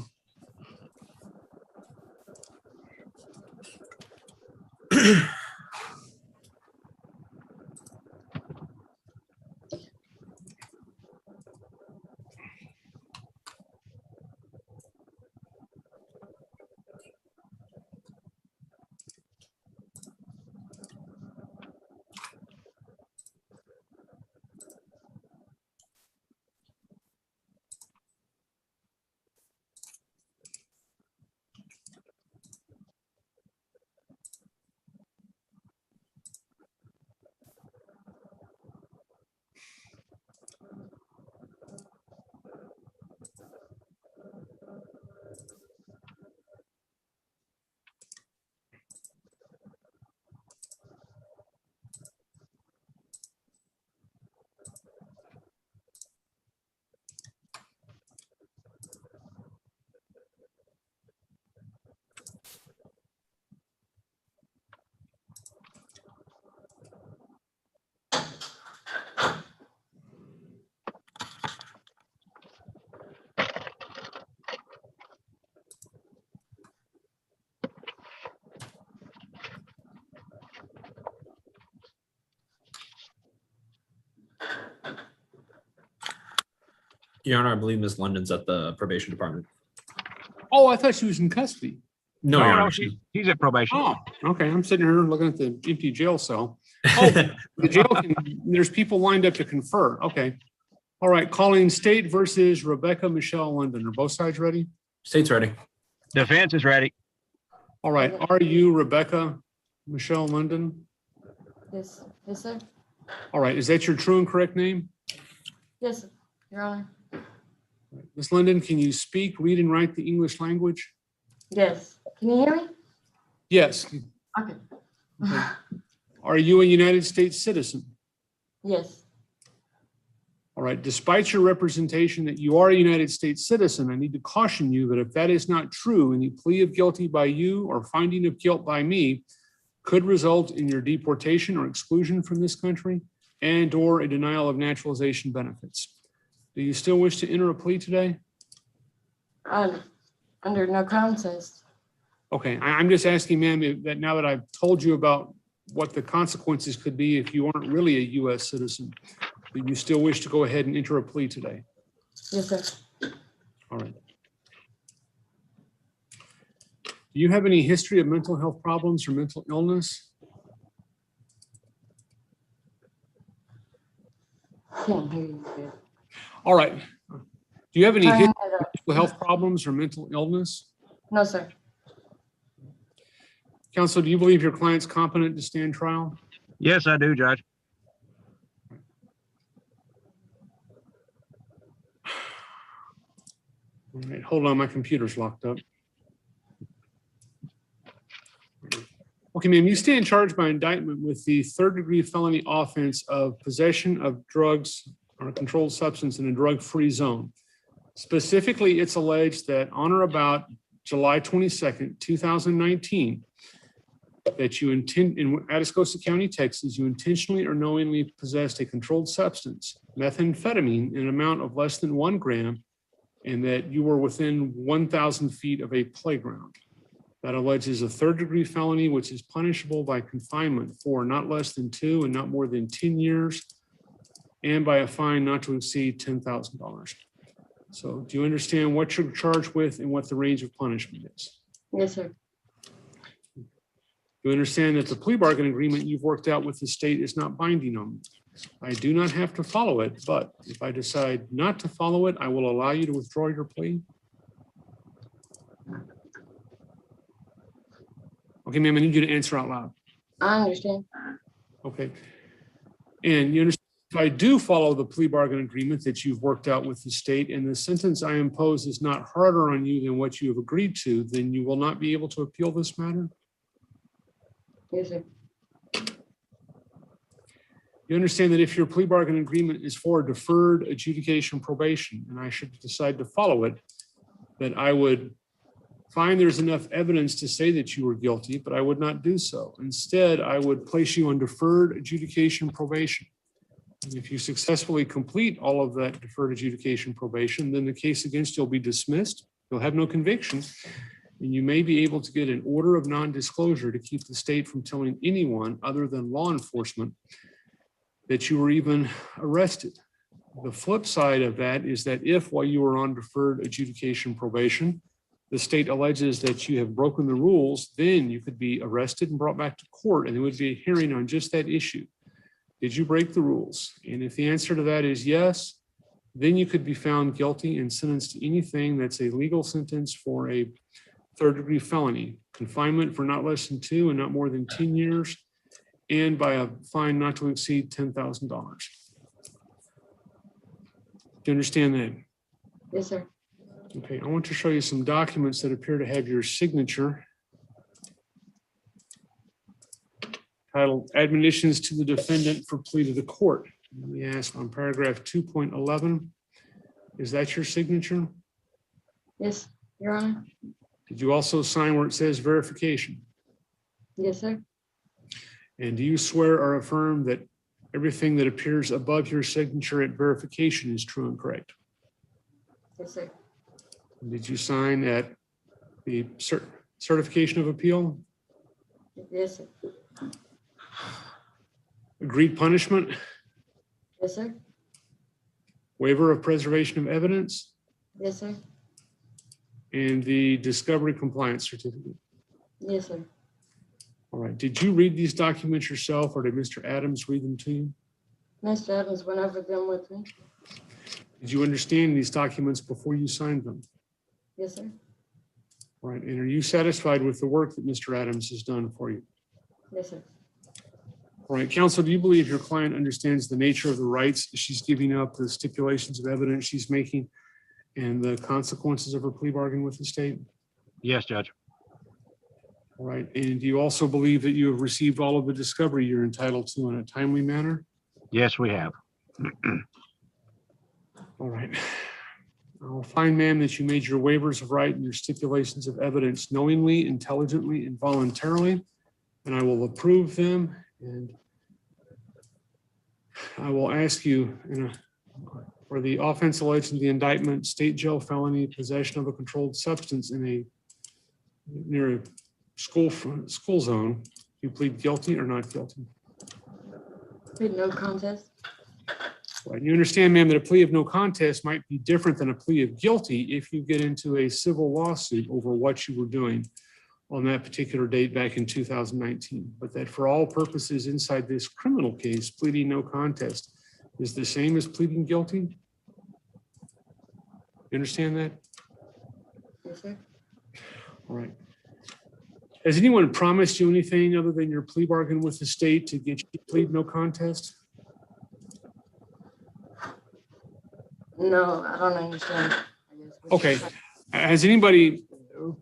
Your Honor, I believe Ms. London's at the probation department. Oh, I thought she was in custody. No, Your no, Honor. he's at probation. Oh, okay. I'm sitting here looking at the empty jail cell. Oh, the jail there's people lined up to confer. Okay. All right, calling State versus Rebecca Michelle London. Are both sides ready? State's ready. Defense is ready. All right, are you Rebecca Michelle London? Yes, yes, sir. All right, is that your true and correct name? Yes, Your Honor. Ms. London, can you speak, read, and write the English language? Yes. Can you hear me? Yes. Okay. Okay. Are you a United States citizen? Yes. All right, despite your representation that you are a United States citizen, I need to caution you that if that is not true, any plea of guilty by you or finding of guilt by me could result in your deportation or exclusion from this country and or a denial of naturalization benefits. Do you still wish to enter a plea today? Under no contest. Okay, I'm just asking, ma'am, that now that I've told you about what the consequences could be if you aren't really a U.S. citizen, do you still wish to go ahead and enter a plea today? Yes, sir. All right. Do you have any history of mental health problems or mental illness? Can't hear you good. All right. Do you have any Turn history it of up. mental health problems or mental illness? No, sir. Counsel, do you believe your client's competent to stand trial? Yes, I do, Judge. All right, hold on, my computer's locked up. Okay, ma'am, you stand charged by indictment with the third-degree felony offense of possession of drugs or a controlled substance in a drug-free zone. Specifically, it's alleged that on or about July 22nd, 2019, that you intend in Atascosa County, Texas, you intentionally or knowingly possessed a controlled substance, methamphetamine, in an amount of less than 1 gram, and that you were within 1,000 feet of a playground. That alleges a third-degree felony, which is punishable by confinement for not less than 2 and not more than 10 years, and by a fine not to exceed $10,000. So do you understand what you're charged with and what the range of punishment is? Yes, sir. You understand that the plea bargain agreement you've worked out with the state is not binding on me. I do not have to follow it, but if I decide not to follow it, I will allow you to withdraw your plea. Okay, ma'am, I need you to answer out loud. I understand. Okay. And you understand, if I do follow the plea bargain agreement that you've worked out with the state and the sentence I impose is not harder on you than what you have agreed to, then you will not be able to appeal this matter? Yes, sir. You understand that if your plea bargain agreement is for deferred adjudication probation, and I should decide to follow it, that I would find there's enough evidence to say that you were guilty, but I would not do so. Instead, I would place you on deferred adjudication probation. And if you successfully complete all of that deferred adjudication probation, then the case against you will be dismissed. You'll have no conviction. And you may be able to get an order of non-disclosure to keep the state from telling anyone other than law enforcement that you were even arrested. The flip side of that is that if, while you were on deferred adjudication probation, the state alleges that you have broken the rules, then you could be arrested and brought back to court, and there would be a hearing on just that issue. Did you break the rules? And if the answer to that is yes, then you could be found guilty and sentenced to anything that's a legal sentence for a third-degree felony, confinement for not less than 2 and not more than 10 years, and by a fine not to exceed $10,000. Do you understand that? Yes, sir. Okay, I want to show you some documents that appear to have your signature. Titled Admonitions to the Defendant for Plea to the Court. Let me ask on paragraph 2.11, is that your signature? Yes, Your Honor. Did you also sign where it says verification? Yes, sir. And do you swear or affirm that everything that appears above your signature at verification is true and correct? Yes, sir. Did you sign at the certification of appeal? Yes, sir. Agreed punishment? Yes, sir. Waiver of preservation of evidence? Yes, sir. And the discovery compliance certificate? Yes, sir. All right. Did you read these documents yourself, or did Mr. Adams read them to you? Mr. Adams went over them with me. Did you understand these documents before you signed them? Yes, sir. All right. And are you satisfied with the work that Mr. Adams has done for you? Yes, sir. All right. Counsel, do you believe your client understands the nature of the rights she's giving up, the stipulations of evidence she's making, and the consequences of her plea bargain with the state? Yes, Judge. All right. And do you also believe that you have received all of the discovery you're entitled to in a timely manner? Yes, we have. All right. I'll find, ma'am, that you made your waivers of right and your stipulations of evidence knowingly, intelligently, and voluntarily, and I will approve them. And I will ask you for the offense alleged in the indictment, state jail felony, possession of a controlled substance in a near a school zone. You plead guilty or not guilty? Plead no contest. Right. You understand, ma'am, that a plea of no contest might be different than a plea of guilty if you get into a civil lawsuit over what you were doing on that particular date back in 2019. But that for all purposes inside this criminal case, pleading no contest is the same as pleading guilty. You understand that? Yes, sir. All right. Has anyone promised you anything other than your plea bargain with the state to get you to plead no contest? No, I don't understand. Okay. Has anybody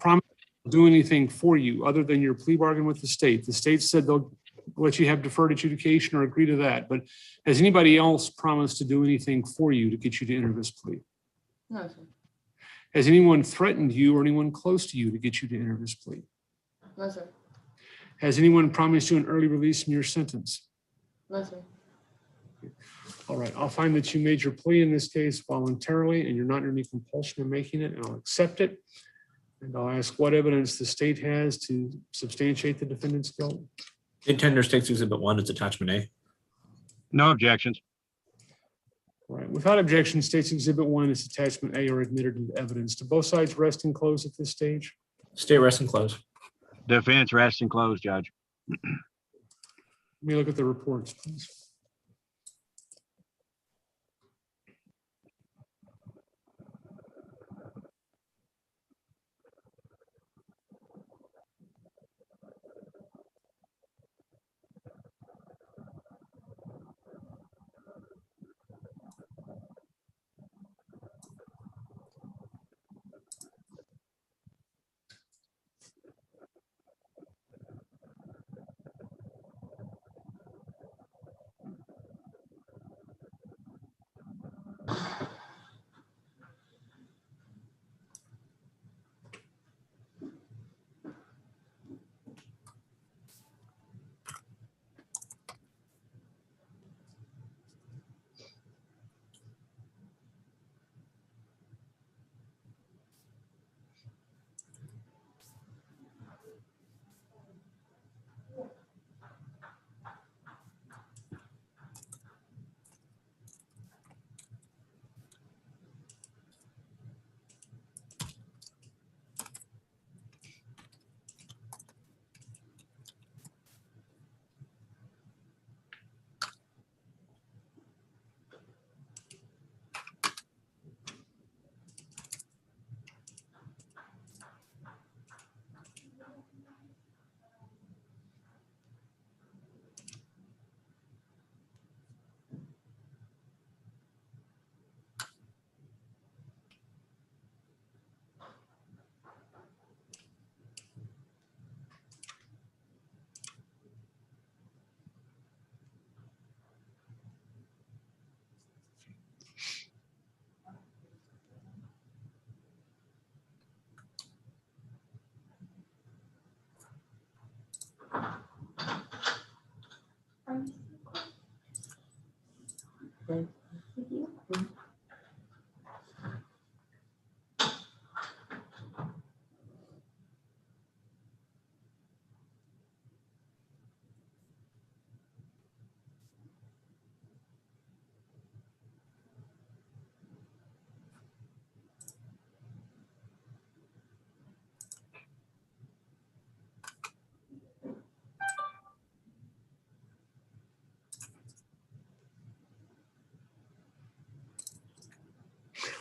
promised to do anything for you other than your plea bargain with the state? The state said they'll let you have deferred adjudication or agree to that, but has anybody else promised to do anything for you to get you to enter this plea? No, sir. Has anyone threatened you or anyone close to you to get you to enter this plea? No, sir. Has anyone promised you an early release from your sentence? No, sir. All right, I'll find that you made your plea in this case voluntarily and you're not under any compulsion of making it, and I'll accept it. And I'll ask what evidence the state has to substantiate the defendant's guilt. Contender States Exhibit 1 is attachment A. No objections. All right, without objection, State's Exhibit 1 is attachment A are admitted into evidence. Do both sides rest and close at this stage? State rest and close. Defense rest and close, Judge. Let me look at the reports, please.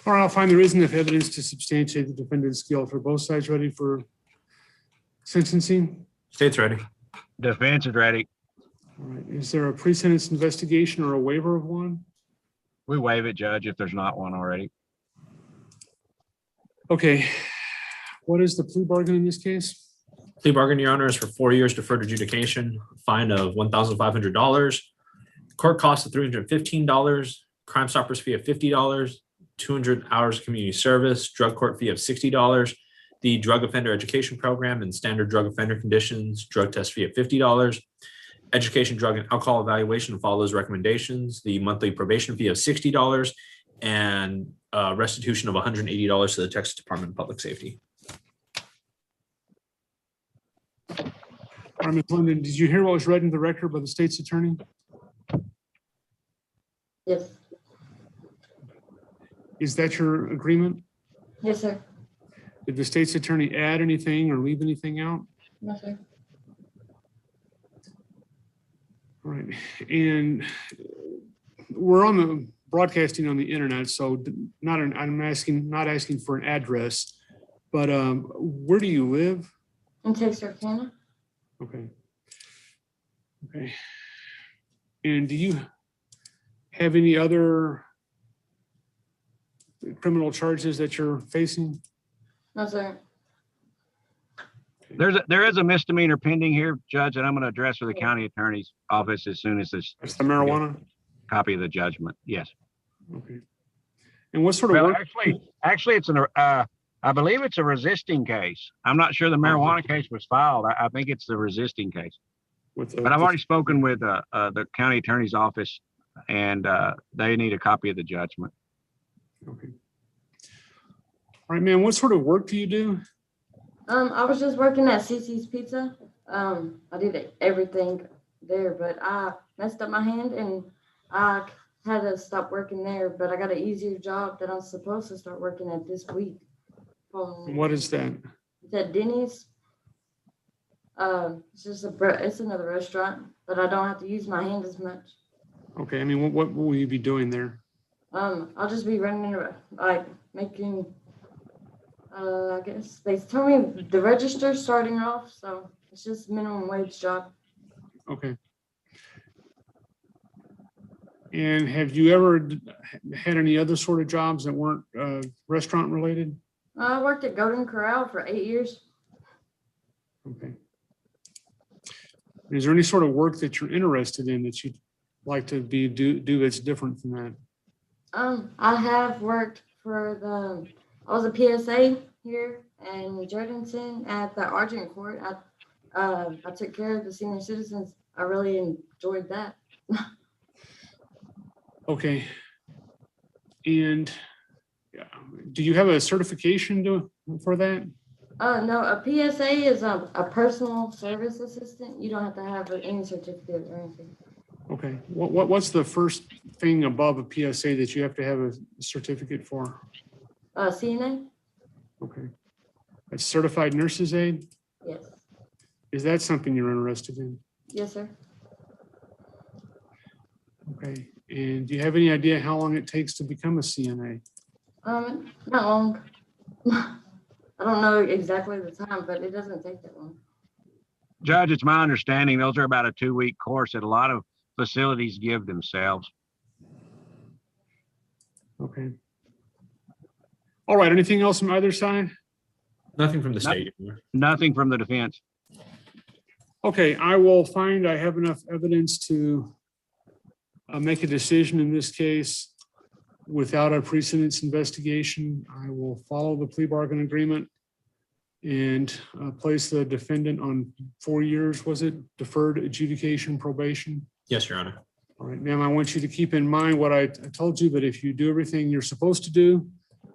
All right, I'll find there is enough evidence to substantiate the defendant's guilt. Are both sides ready for sentencing? State's ready. Defense is ready. All right, is there a pre-sentence investigation or a waiver of one? We waive it, Judge, if there's not one already. Okay, what is the plea bargain in this case? Plea bargain, Your Honor, is for 4 years deferred adjudication, fine of $1,500, court cost of $315, Crime Stoppers fee of $50, 200 hours community service, drug court fee of $60, the drug offender education program and standard drug offender conditions, drug test fee of $50, education, drug and alcohol evaluation follows recommendations, the monthly probation fee of $60, and restitution of $180 to the Texas Department of Public Safety. All right, Ms. Linden, did you hear what was read into the record by the state's attorney? Yes. Is that your agreement? Yes, sir. Did the state's attorney add anything or leave anything out? No, sir. All right, and we're on the broadcasting on the internet, so not asking for an address, but where do you live? In Texarkana. Okay. Okay. And do you have any other criminal charges that you're facing? No, sir. There is a misdemeanor pending here, Judge, and I'm going to address with the county attorney's office as soon as this. That's the marijuana? Copy of the judgment, yes. Okay. And what sort of Well, work? actually, it's I believe it's a resisting case. I'm not sure the marijuana case was filed. I think it's the resisting case. But I've already spoken with the county attorney's office, and they need a copy of the judgment. Okay. All right, man, what sort of work do you do? I was just working at CC's Pizza. I did everything there, but I messed up my hand and I had to stop working there, but I got an easier job that I'm supposed to start working at this week. What is that? It's at Denny's. It's just it's another restaurant, but I don't have to use my hand as much. Okay, I mean, what will you be doing there? I'll just be running around, like making, I guess they told me the register starting off, so it's just minimum wage job. Okay. And have you ever had any other sort of jobs that weren't restaurant related? I worked at Golden Corral for 8 years. Okay. Is there any sort of work that you're interested in that you'd like to do that's different from that? I have worked for I was a PSA here in Jordanson at the Argent Court. I took care of the senior citizens. I really enjoyed that. Okay. And do you have a certification for that? No, a PSA is a personal service assistant. You don't have to have any certificate or anything. Okay. What's the first thing above a PSA that you have to have a certificate for? CNA? Okay. A certified nurse's aide? Yes. Is that something you're interested in? Yes, sir. Okay. And do you have any idea how long it takes to become a CNA? Not long. I don't know exactly the time, but it doesn't take that long. Judge, it's my understanding those are about a 2-week course that a lot of facilities give themselves. Okay. All right. Anything else from either side? Nothing from the state. Nothing from the defense. Okay, I will find I have enough evidence to make a decision in this case without a precedence investigation. I will follow the plea bargain agreement and place the defendant on 4 years, was it, deferred adjudication probation? Yes, Your Honor. All right, ma'am, I want you to keep in mind what I told you, but if you do everything you're supposed to do,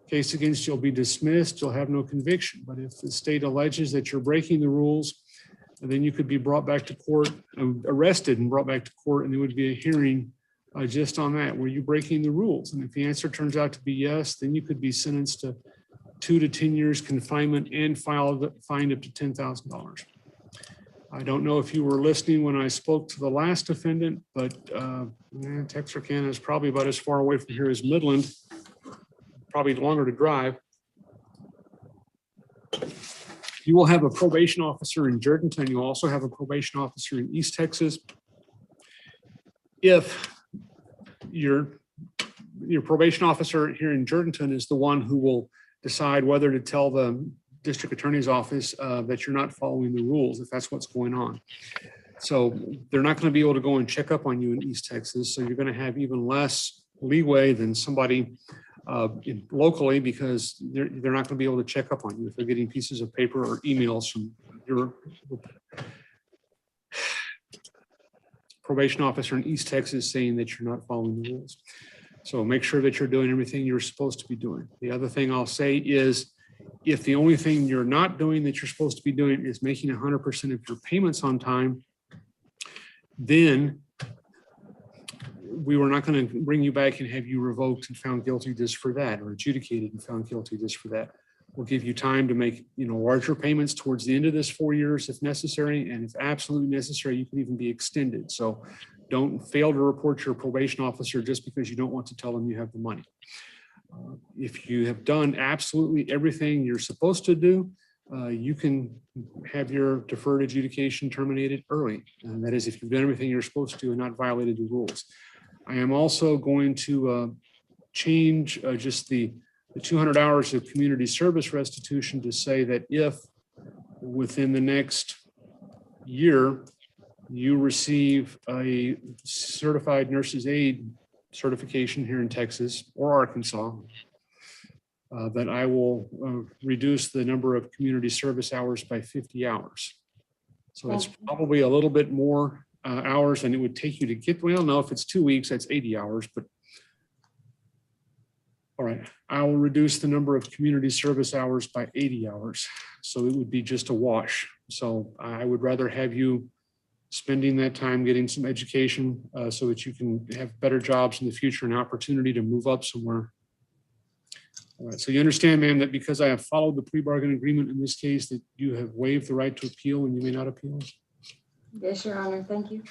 case against you will be dismissed, you'll have no conviction. But if the state alleges that you're breaking the rules, then you could be brought back to court, arrested and brought back to court, and there would be a hearing just on that. Were you breaking the rules? And if the answer turns out to be yes, then you could be sentenced to 2 to 10 years confinement and fined up to $10,000. I don't know if you were listening when I spoke to the last defendant, but Texarkana is probably about as far away from here as Midland, probably longer to drive. You will have a probation officer in Jordanton. You also have a probation officer in East Texas. If your probation officer here in Jordanton is the one who will decide whether to tell the district attorney's office that you're not following the rules, if that's what's going on. So they're not going to be able to go and check up on you in East Texas. So you're going to have even less leeway than somebody locally, because they're not going to be able to check up on you if they're getting pieces of paper or emails from your probation officer in East Texas saying that you're not following the rules. So make sure that you're doing everything you're supposed to be doing. The other thing I'll say is, If the only thing you're not doing that you're supposed to be doing is making 100% of your payments on time, then we were not going to bring you back and have you revoked and found guilty just for that, or adjudicated and found guilty just for that. We'll give you time to make, larger payments towards the end of this 4 years if necessary, and if absolutely necessary, you can even be extended. So don't fail to report your probation officer just because you don't want to tell them you have the money. If you have done absolutely everything you're supposed to do, you can have your deferred adjudication terminated early. And that is if you've done everything you're supposed to and not violated the rules. I am also going to change just the 200 hours of community service restitution to say that if within the next year you receive a certified nurse's aide certification here in Texas or Arkansas, that I will reduce the number of community service hours by 50 hours. So it's probably a little bit more hours than it would take you to get, well, no, if it's 2 weeks, that's 80 hours, but all right, I will reduce the number of community service hours by 80 hours. So it would be just a wash. So I would rather have you spending that time getting some education so that you can have better jobs in the future and opportunity to move up somewhere. All right, so you understand, ma'am, that because I have followed the plea bargain agreement in this case, that you have waived the right to appeal and you may not appeal? Yes, Your Honor. Thank you.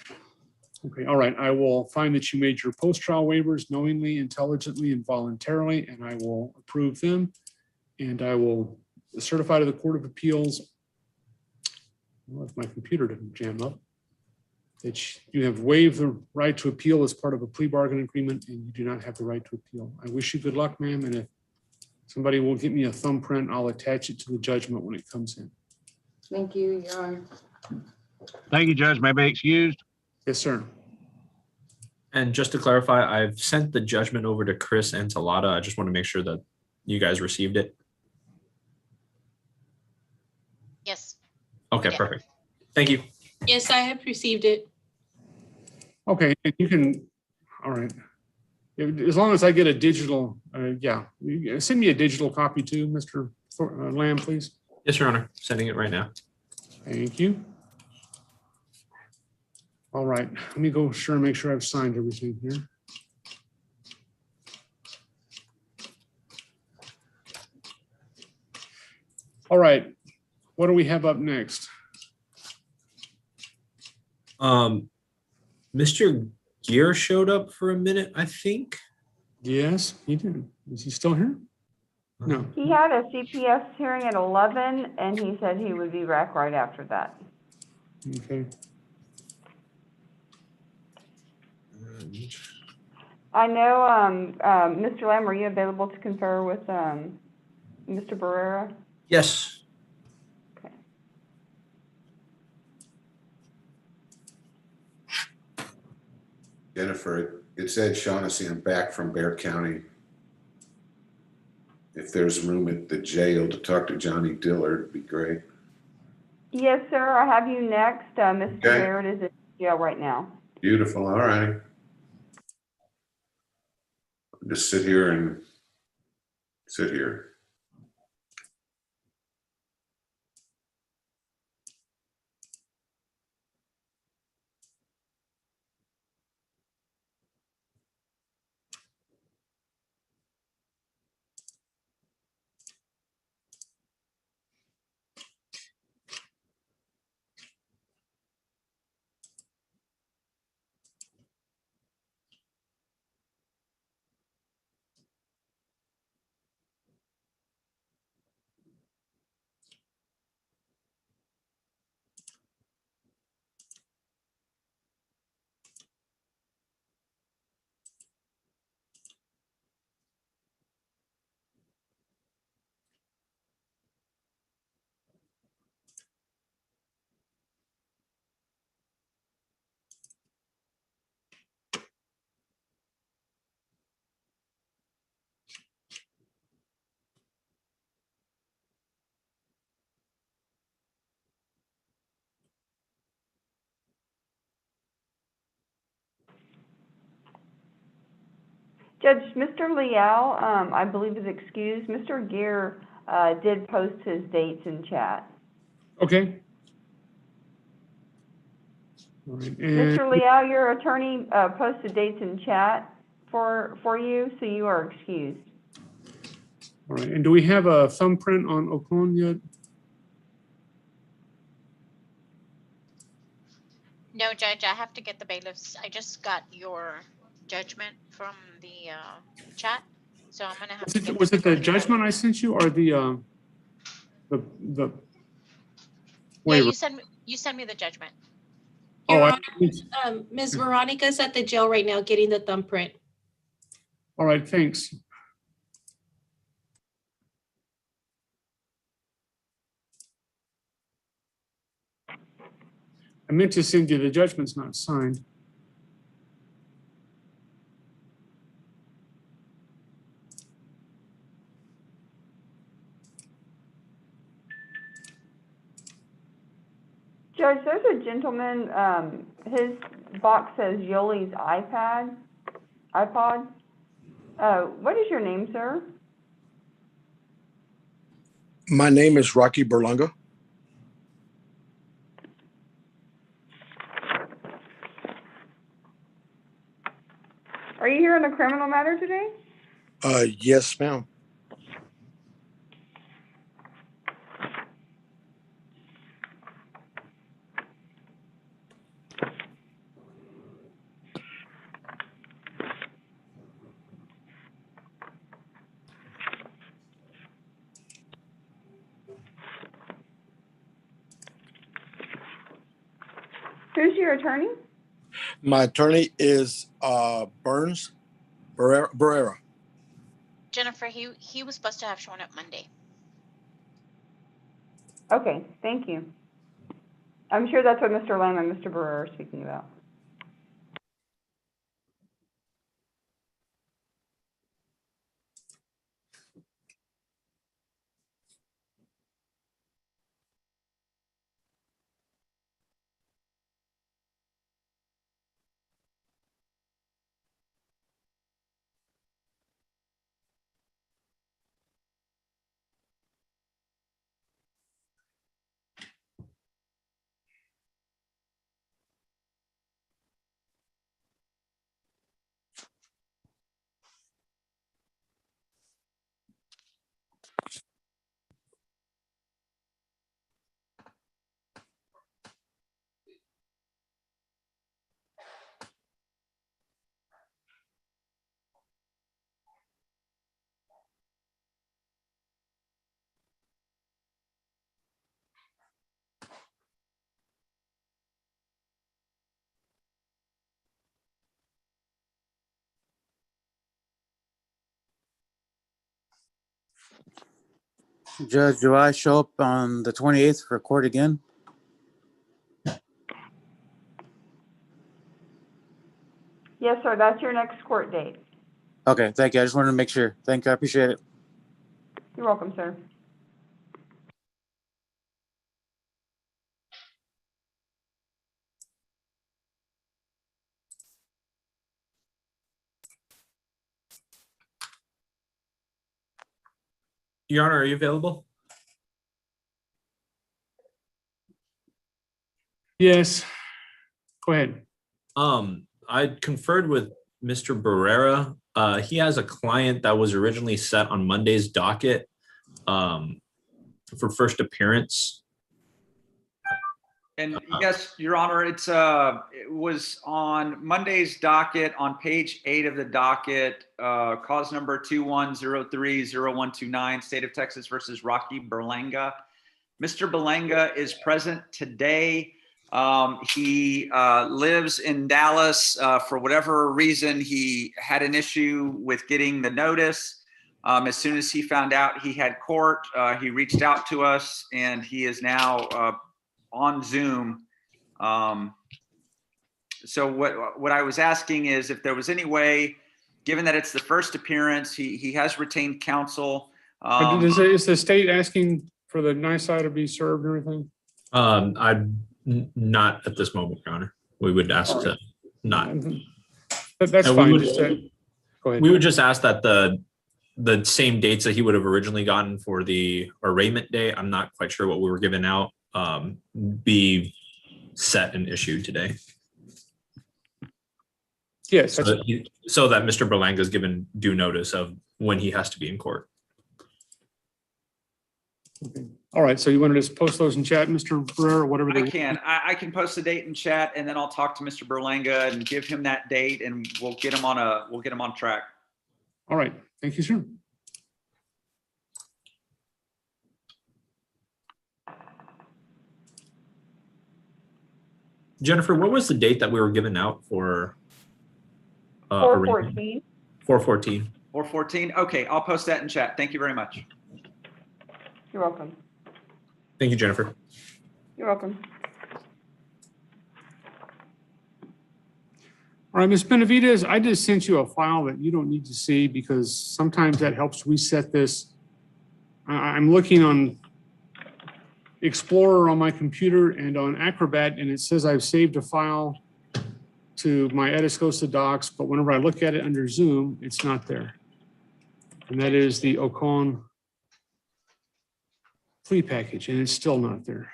Okay, all right. I will find that you made your post-trial waivers knowingly, intelligently, and voluntarily, and I will approve them. And I will certify to the Court of Appeals, well, if my computer didn't jam up, that you have waived the right to appeal as part of a plea bargain agreement, and you do not have the right to appeal. I wish you good luck, ma'am, and if somebody will give me a thumbprint, I'll attach it to the judgment when it comes in. Thank you, Your Honor. Thank you, Judge. May I be excused? Yes, sir. And just to clarify, I've sent the judgment over to Chris and Talata. I just want to make sure that you guys received it. Yes. Okay, Yeah. perfect. Thank you. Yes, I have received it. Okay, and you can, all right. As long as I get a digital, yeah, send me a digital copy too, Mr. Lamb, please. Yes, Your Honor. Sending it right now. Thank you. All right, let me go make sure I've signed everything here. All right, what do we have up next? Mr. Gear showed up for a minute, I think. Yes, he did. Is he still here? No. He had a CPS hearing at 11, and he said he would be back right after that. Okay. I know, Mr. Lamb, are you available to confer with Mr. Barrera? Yes. Okay. Jennifer, it's Ed Shaughnessy. I'm back from Bear County. If there's room at the jail to talk to Johnny Dillard, it'd be great. Yes, sir. I have you next. Mr. Okay. Barrett is in jail right now. Beautiful. All right. Just sit here and sit here. Judge, Mr. Leal, I believe is excused. Mr. Gear did post his dates in chat. Okay. All right, and Mr. Liao, your attorney posted dates in chat for you, so you are excused. all right, and do we have a thumbprint on Ocon yet? No, Judge, I have to get the bailiffs. I just got your judgment from the chat, so I'm gonna have to get Was them it to the go through that judgment I with you. sent you or the Yeah, waiver? you send me the judgment. Oh, Your Honor, Ms. Veronica's at the jail right now getting the thumbprint. all right, thanks. I meant to send you the judgment's not signed. Judge, there's a gentleman, his box says Yoli's iPod. What is your name, sir? My name is Rocky Berlanga. Are you here on a criminal matter today? Yes, ma'am. Who's your attorney? My attorney is Burns Barrera. Jennifer, he was supposed to have shown up Monday. Okay, thank you. I'm sure that's what Mr. Lamb and Mr. Barrera are speaking about. Judge, do I show up on the 28th for court again? Yes, sir, that's your next court date. Okay, thank you. I just wanted to make sure. Thank you. I appreciate it. You're welcome, sir. Your Honor, are you available? Yes. Go ahead. I conferred with Mr. Barrera. He has a client that was originally set on Monday's docket for first appearance. And yes, Your Honor, it was on Monday's docket on page 8 of the docket, cause number 21030129, State of Texas versus Rocky Berlanga. Mr. Berlanga is present today. He lives in Dallas. For whatever reason, he had an issue with getting the notice. As soon as he found out he had court, he reached out to us, and he is now on Zoom. So what I was asking is if there was any way, given that it's the first appearance, he has retained counsel. Is the state asking for the NISI to be served and everything? Not at this moment, Your Honor. We would ask to not. That's fine. Go ahead. We would just ask that the same dates that he would have originally gotten for the arraignment day. I'm not quite sure what we were giving out, be set and issued today. Yes. So that Mr. Berlanga is given due notice of when he has to be in court. All right, so you want to just post those in chat, Mr. Barrera, whatever I they. can. I can post the date in chat, and then I'll talk to Mr. Berlanga and give him that date, and we'll get him on track. All right, thank you, sir. Jennifer, what was the date that we were giving out for? 4/14. 4/14. 4/14. Okay, I'll post that in chat. Thank you very much. You're welcome. Thank you, Jennifer. You're welcome. All right, Ms. Benavides, I just sent you a file that you don't need to see because sometimes that helps reset this. I'm looking on Explorer on my computer and on Acrobat, and it says I've saved a file to my Atascosa docs, but whenever I look at it under Zoom, it's not there. And that is the Ocon plea package, and it's still not there.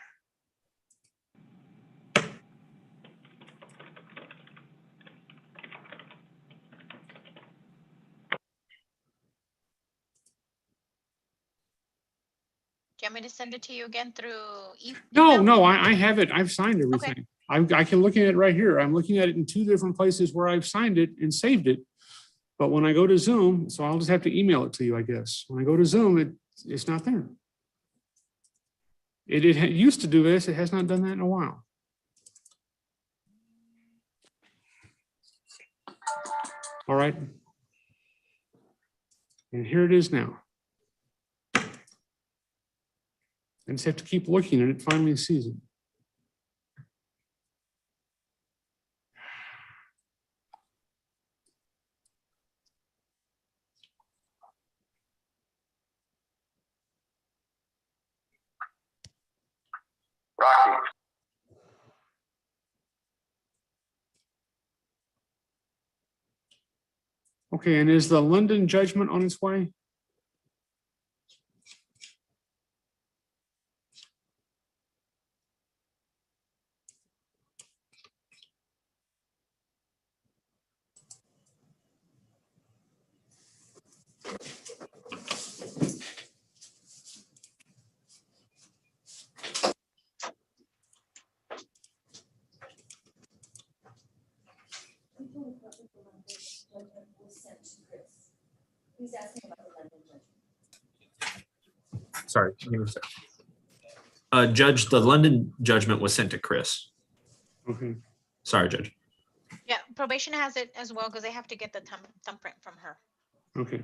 Do you want me to send it to you again through No, I have it. I've signed everything. I can look at it right here. I'm looking at it in two different places where I've signed it and saved it. But when I go to Zoom, so I'll just have to email it to you, I guess. When I go to Zoom, it's not there. It used to do this. It has not done that in a while. All right. And here it is now. I just have to keep looking and it finally sees it. Rocky. Okay, and is the London judgment on its way? Sorry. Give me a second. Judge, the London judgment was sent to Chris. Okay. Sorry, Judge. Yeah, probation has it as well because they have to get the thumbprint from her. Okay.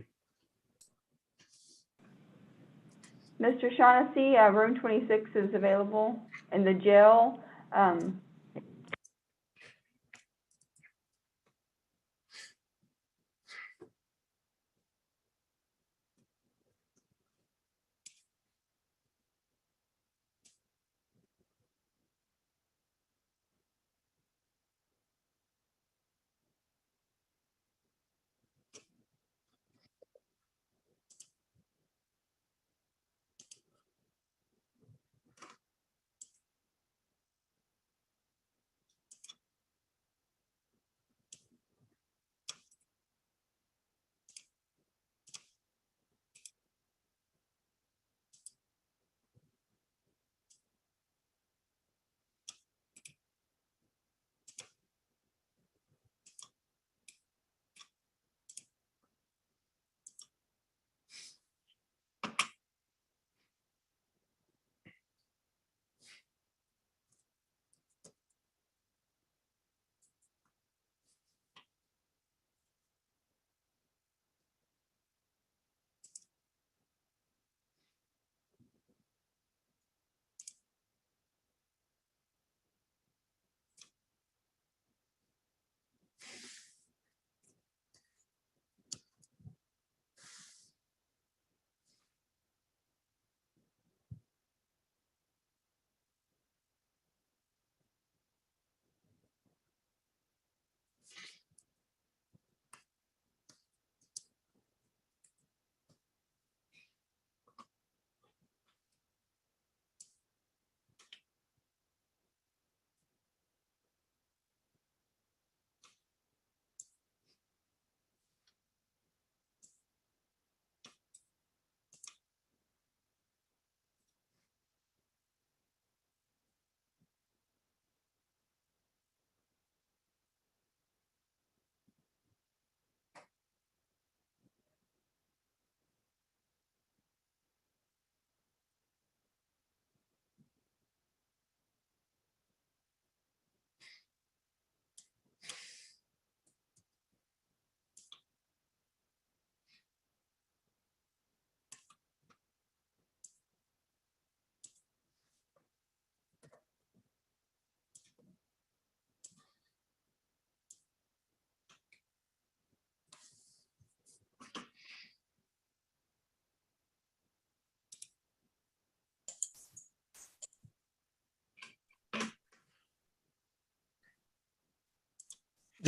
Mr. Shaughnessy, room 26 is available in the jail.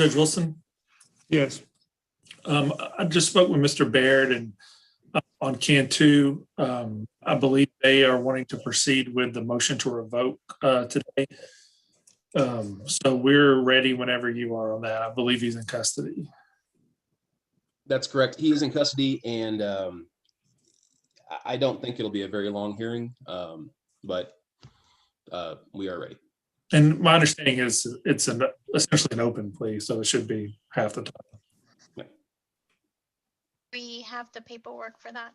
Judge Wilson, Yes. I just spoke with Mr. Baird and on Cnty, I believe they are wanting to proceed with the motion to revoke today. So we're ready whenever you are on that. I believe he's in custody. That's correct. He is in custody, and I don't think it'll be a very long hearing, but we are ready. And my understanding is it's essentially an open plea, so it should be half the time. We have the paperwork for that.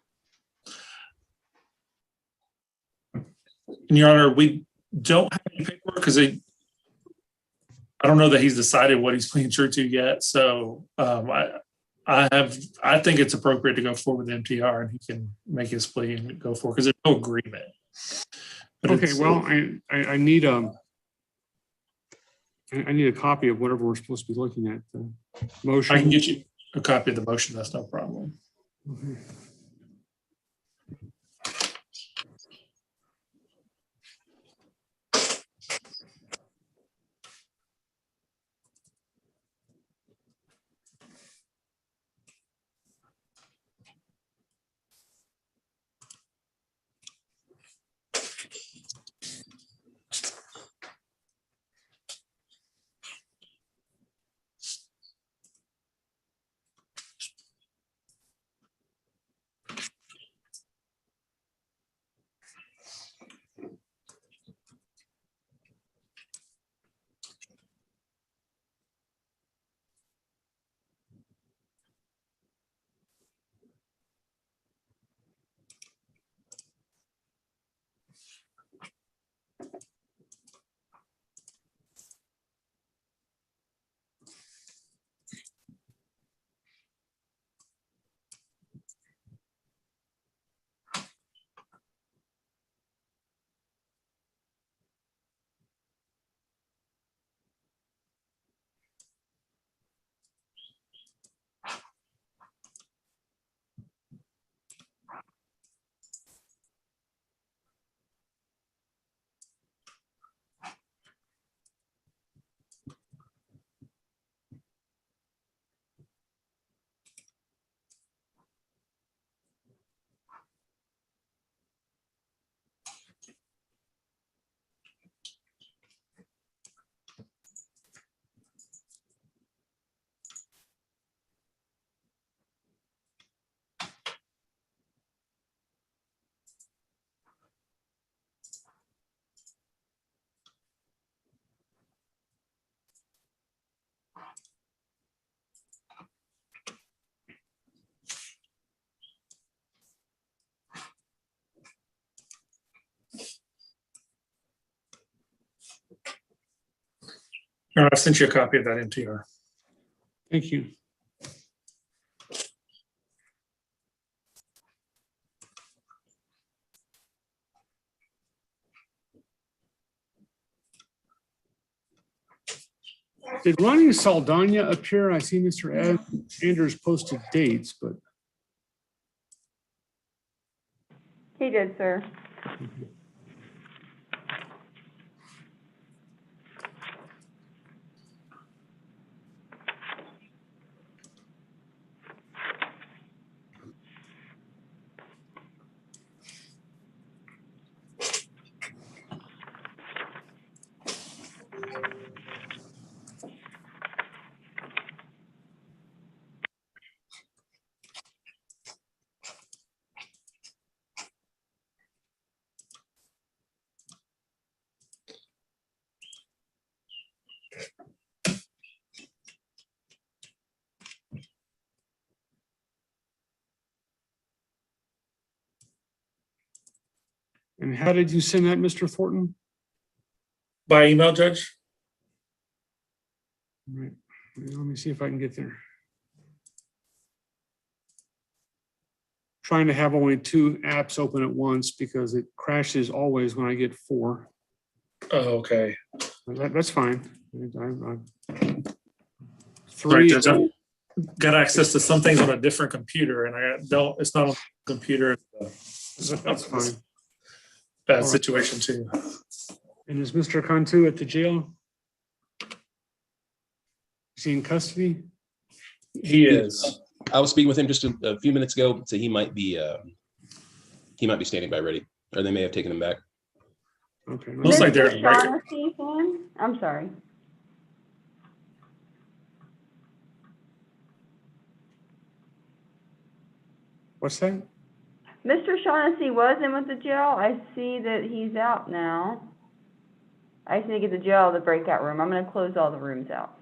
And Your Honor, we don't have any paperwork because I don't know that he's decided what he's pleading true to yet. So I think it's appropriate to go forward with MTR and he can make his plea and go forward because there's no agreement. But Okay, well, I need a copy of whatever we're supposed to be looking at. The motion. I can get you a copy of the motion. That's no problem. Okay. I've sent you a copy of that MTR. Thank you. Did Ronnie Saldana appear? I see Mr. Andrews posted dates, but. He did, sir. And how did you send that, Mr. Thornton? By email, Judge? All right. Let me see if I can get there. Trying to have only 2 apps open at once because it crashes always when I get 4. Oh, okay. That's fine. Right, Judge, I've got access to some things on a different computer and it's not on the computer. That's fine. Bad situation too. And is Mr. Cantu at the jail? Is he in custody? He is. I was speaking with him just a few minutes ago, so he might be standing by ready, or they may have taken him back. Okay. Looks like they're Mr. right. Shaughnessy, Sam? I'm sorry. What's that? Mr. Shaughnessy was in with the jail. I see that he's out now. I just need to get the jail the breakout room. I'm gonna close all the rooms out.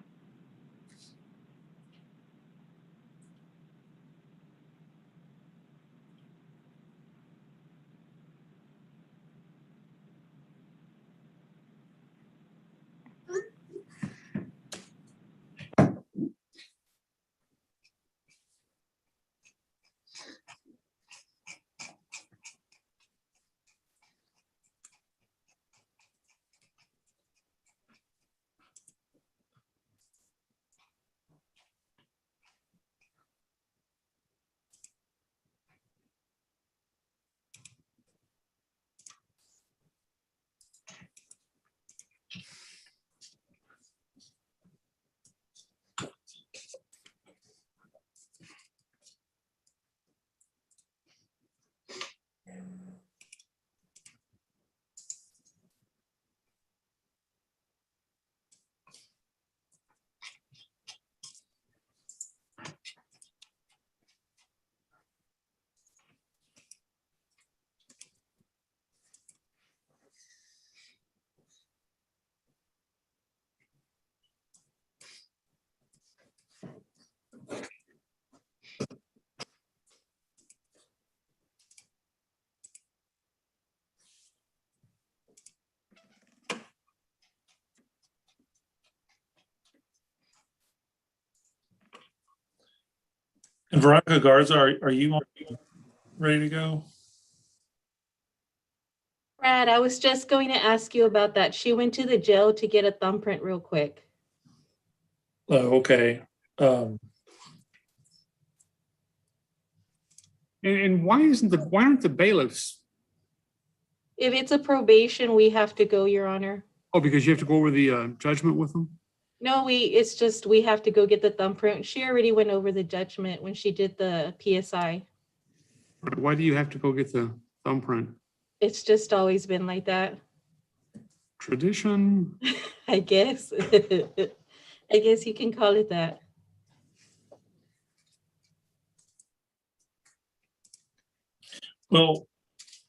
And Veronica Garza, are you ready to go? Brad, I was just going to ask you about that. She went to the jail to get a thumbprint real quick. Oh, okay. And why aren't the bailiffs? If it's a probation, we have to go, Your Honor. Oh, because you have to go over the judgment with them? No, it's just we have to go get the thumbprint. She already went over the judgment when she did the PSI. Why do you have to go get the thumbprint? It's just always been like that. Tradition? I guess. I guess you can call it that. Well,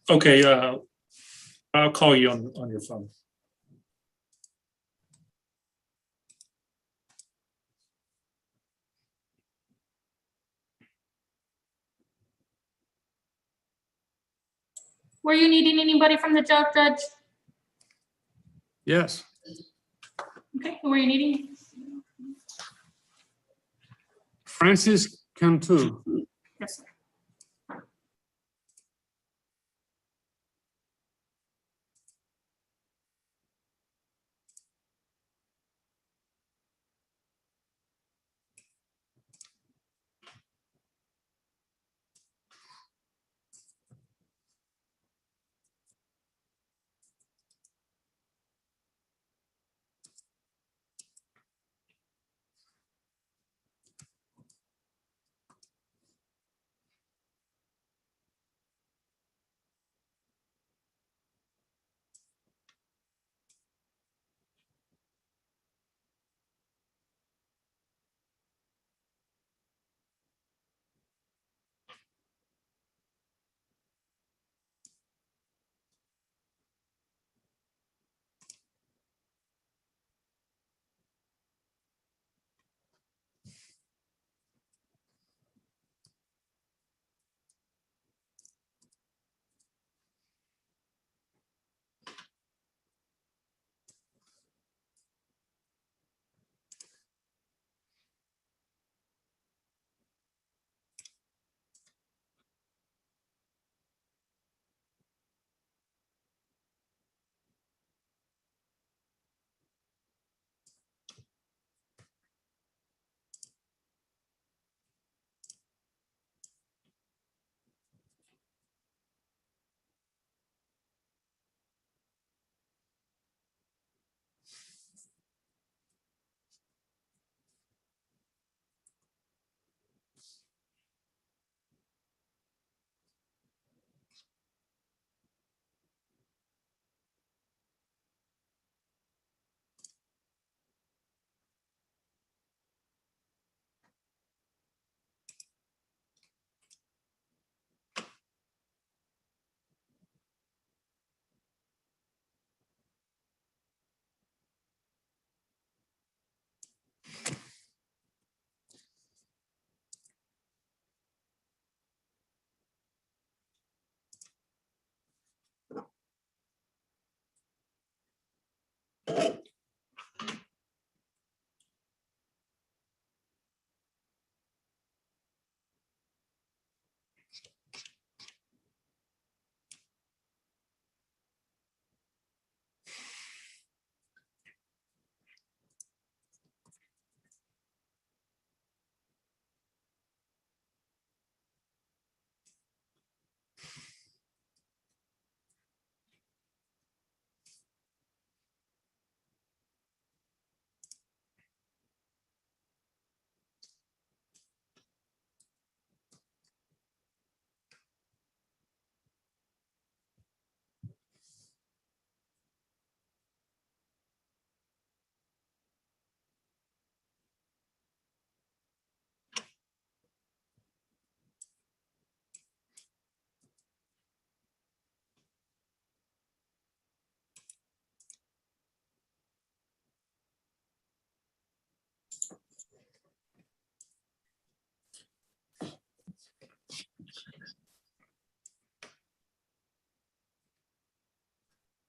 okay. I'll call you on your phone. Were you needing anybody from the jail, Judge? Yes. Okay, who were you needing? Francis Cantu. Yes, sir.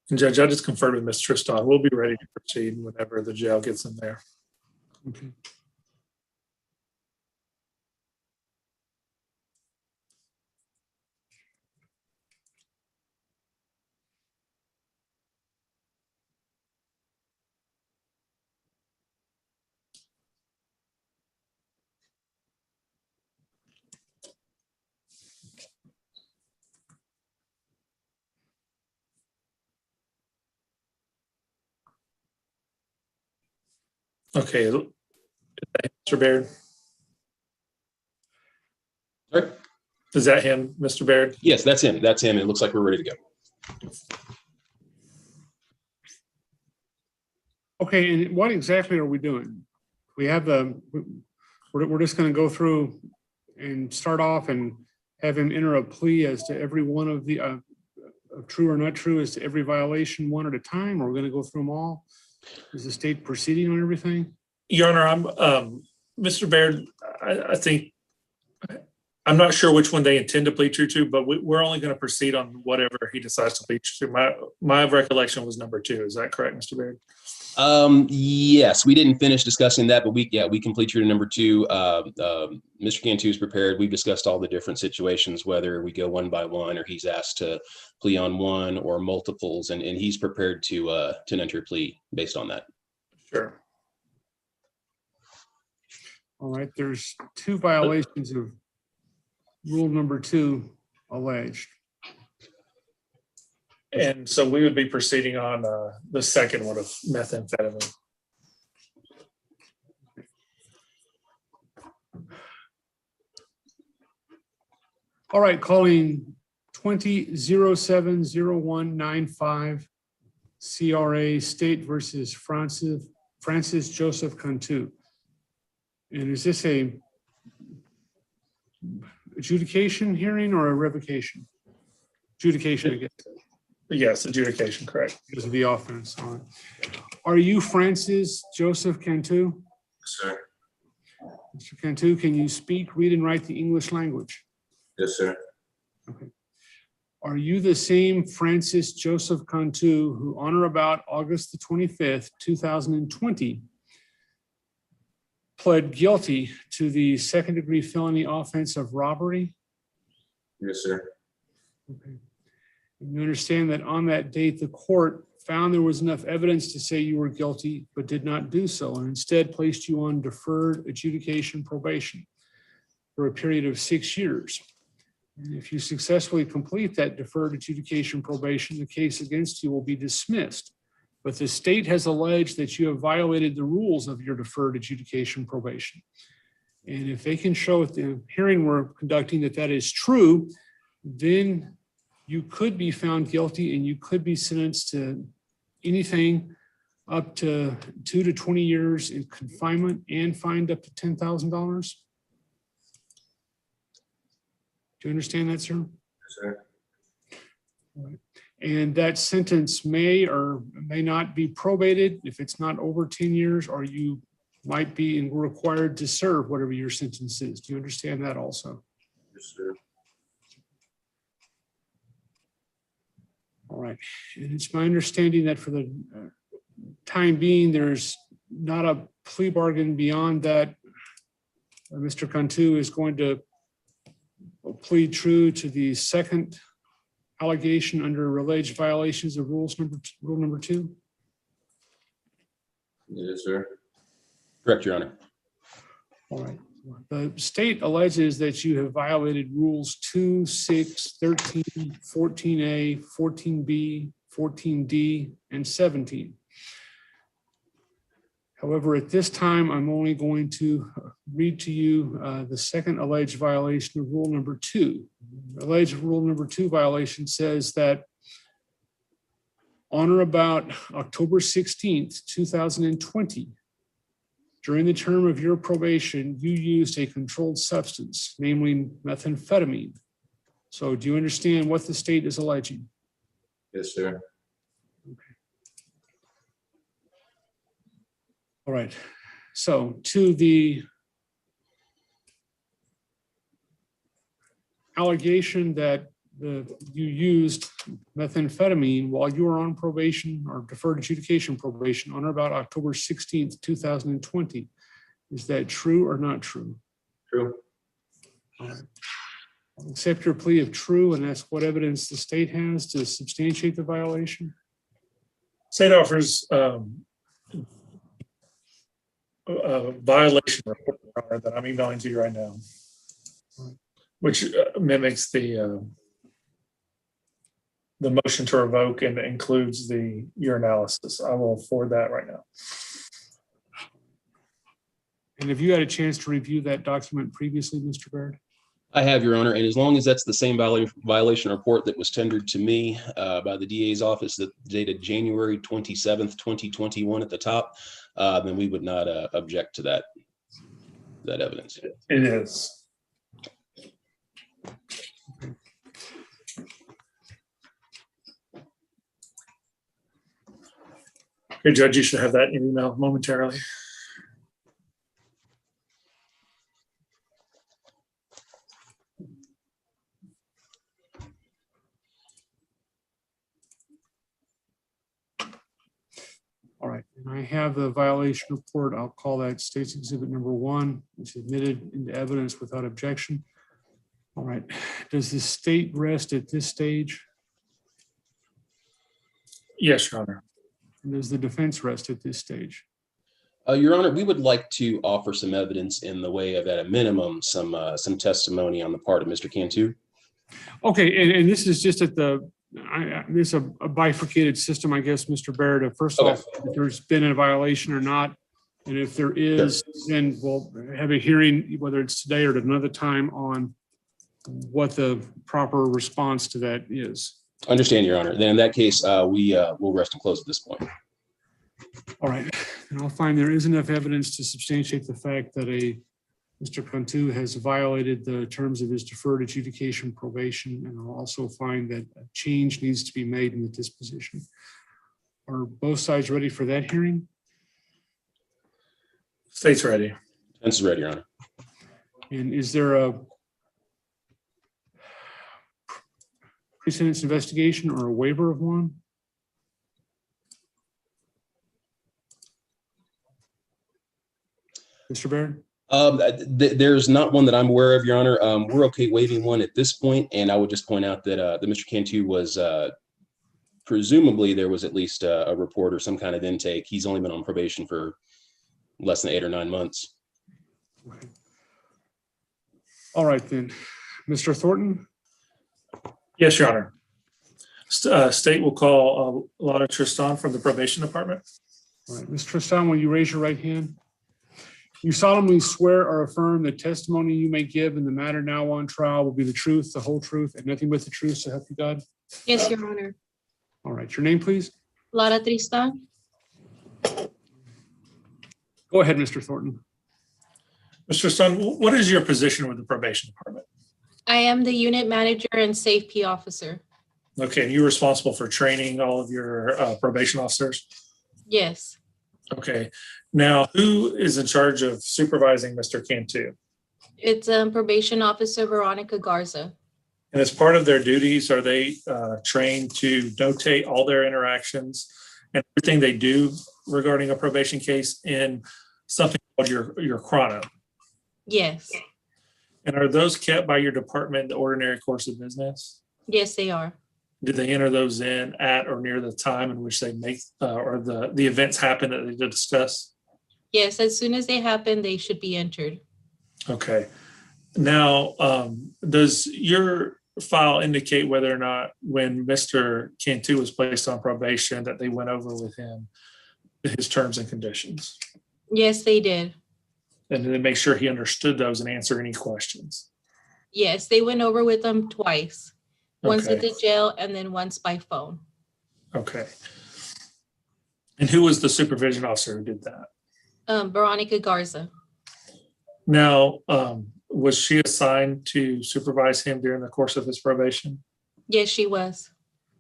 And Judge, I just conferred with Ms. Tristan. We'll be ready to proceed whenever the jail gets in there. Okay. Okay, Mr. Baird, Sorry? is that him, Mr. Baird? Yes, that's him. That's him. It looks like we're ready to go. Okay, and what exactly are we doing? We have we're just gonna go through and start off and have him enter a plea as to every one of the, true or not true, as to every violation one at a time, or we're gonna go through them all? Is the state proceeding on everything? Your Honor, Mr. Baird, I think, I'm not sure which one they intend to plead true to, but we're only going to proceed on whatever he decides to plead true to. My recollection was number 2. Is that correct, Mr. Baird? Yes, we didn't finish discussing that, but we can plead true to number 2. Mr. Cantu is prepared. We've discussed all the different situations, whether we go one by one or he's asked to plea on one or multiples, and he's prepared to enter a plea based on that. Sure. All right, there's 2 violations of rule number 2 alleged. And so we would be proceeding on the second one of methamphetamine. All right, calling 20-07-0195 CRA State versus Francis Joseph Cantu. And is this a adjudication hearing or a revocation? Adjudication, I guess. Yes, adjudication, correct. Because of the offense. All right. Are you Francis Joseph Cantu? Sir. Mr. Cantu, can you speak, read, and write the English language? Yes, sir. Okay. Are you the same Francis Joseph Cantu who on or about August the 25th, 2020, pled guilty to the second-degree felony offense of robbery? Yes, sir. Okay. And you understand that on that date, the court found there was enough evidence to say you were guilty, but did not do so, and instead placed you on deferred adjudication probation for a period of 6 years. And if you successfully complete that deferred adjudication probation, the case against you will be dismissed. But the state has alleged that you have violated the rules of your deferred adjudication probation. And if they can show at the hearing we're conducting that that is true, then you could be found guilty and you could be sentenced to anything up to 2 to 20 years in confinement and fined up to $10,000. Do you understand that, sir? Yes, sir. All right. And that sentence may or may not be probated if it's not over 10 years, or you might be required to serve whatever your sentence is. Do you understand that also? Yes, sir. All right. And it's my understanding that for the time being, there's not a plea bargain beyond that. Mr. Cantu is going to plead true to the second allegation under alleged violations of rule number 2. Yes, sir. Correct, Your Honor. All right. The state alleges that you have violated rules 2, 6, 13, 14A, 14B, 14D, and 17. However, at this time, I'm only going to read to you the second alleged violation of rule number 2. Alleged rule number 2 violation says that on or about October 16th, 2020, during the term of your probation, you used a controlled substance, namely methamphetamine. So do you understand what the state is alleging? Yes, sir. All right. So to the allegation that you used methamphetamine while you were on probation or deferred adjudication probation on or about October 16th, 2020. Is that true or not true? True. All right. I'll accept your plea of true and ask what evidence the state has to substantiate the violation. State offers a violation report that I'm emailing to you right now, which mimics the motion to revoke and includes the urinalysis. I will forward that right now. And have you had a chance to review that document previously, Mr. Baird? I have, Your Honor, and as long as that's the same violation report that was tendered to me by the DA's office that dated January 27th, 2021 at the top, then we would not object to that evidence. It is. Okay, Judge, you should have that in your email momentarily. All right, and I have the violation report. I'll call that State's Exhibit number 1. It's admitted into evidence without objection. All right, does the state rest at this stage? Yes, Your Honor. And does the defense rest at this stage? Your Honor, we would like to offer some evidence in the way of, at a minimum, some testimony on the part of Mr. Cantu. Okay, and this is just at the, this is a bifurcated system, I guess, Mr. Baird. First off, if there's been a violation or not, and if there is, then we'll have a hearing, whether it's today or at another time, on what the proper response to that is. Understand, Your Honor. Then in that case, we will rest and close at this point. All right, and I'll find there is enough evidence to substantiate the fact that Mr. Cantu has violated the terms of his deferred adjudication probation, and I'll also find that a change needs to be made in the disposition. Are both sides ready for that hearing? State's ready. Defense is ready, Your Honor. And is there a pre-sentence investigation or a waiver of one? Mr. Baird? There's not one that I'm aware of, Your Honor. We're okay waiving one at this point, and I would just point out that Mr. Cantu was presumably there was at least a report or some kind of intake. He's only been on probation for less than 8 or 9 months. Okay. All right then, Mr. Thornton. Yes, Your Honor. State will call Lotta Tristan from the probation department. All right, Ms. Tristan, will you raise your right hand? You solemnly swear or affirm the testimony you may give in the matter now on trial will be the truth, the whole truth, and nothing but the truth, so help you God? Yes, Your Honor. All right, your name, please? Lotta Tristan. Go ahead, Mr. Thornton. Mr. Tristan, what is your position with the probation department? I am the unit manager and safety officer. Okay, and you're responsible for training all of your probation officers? Yes. Okay, now who is in charge of supervising Mr. Cantu? It's probation officer Veronica Garza. And as part of their duties, are they trained to notate all their interactions and everything they do regarding a probation case in something called your chrono? Yes. And are those kept by your department in the ordinary course of business? Yes, they are. Do they enter those in at or near the time in which they make or the events happen that they discuss? Yes, as soon as they happen, they should be entered. Okay. Now, does your file indicate whether or not when Mr. Cantu was placed on probation that they went over with him his terms and conditions? Yes, they did. And did they make sure he understood those and answer any questions? Yes, they went over with them twice. Once at Okay. the jail and then once by phone. Okay. And who was the supervision officer who did that? Veronica Garza. Now, was she assigned to supervise him during the course of his probation? Yes, she was.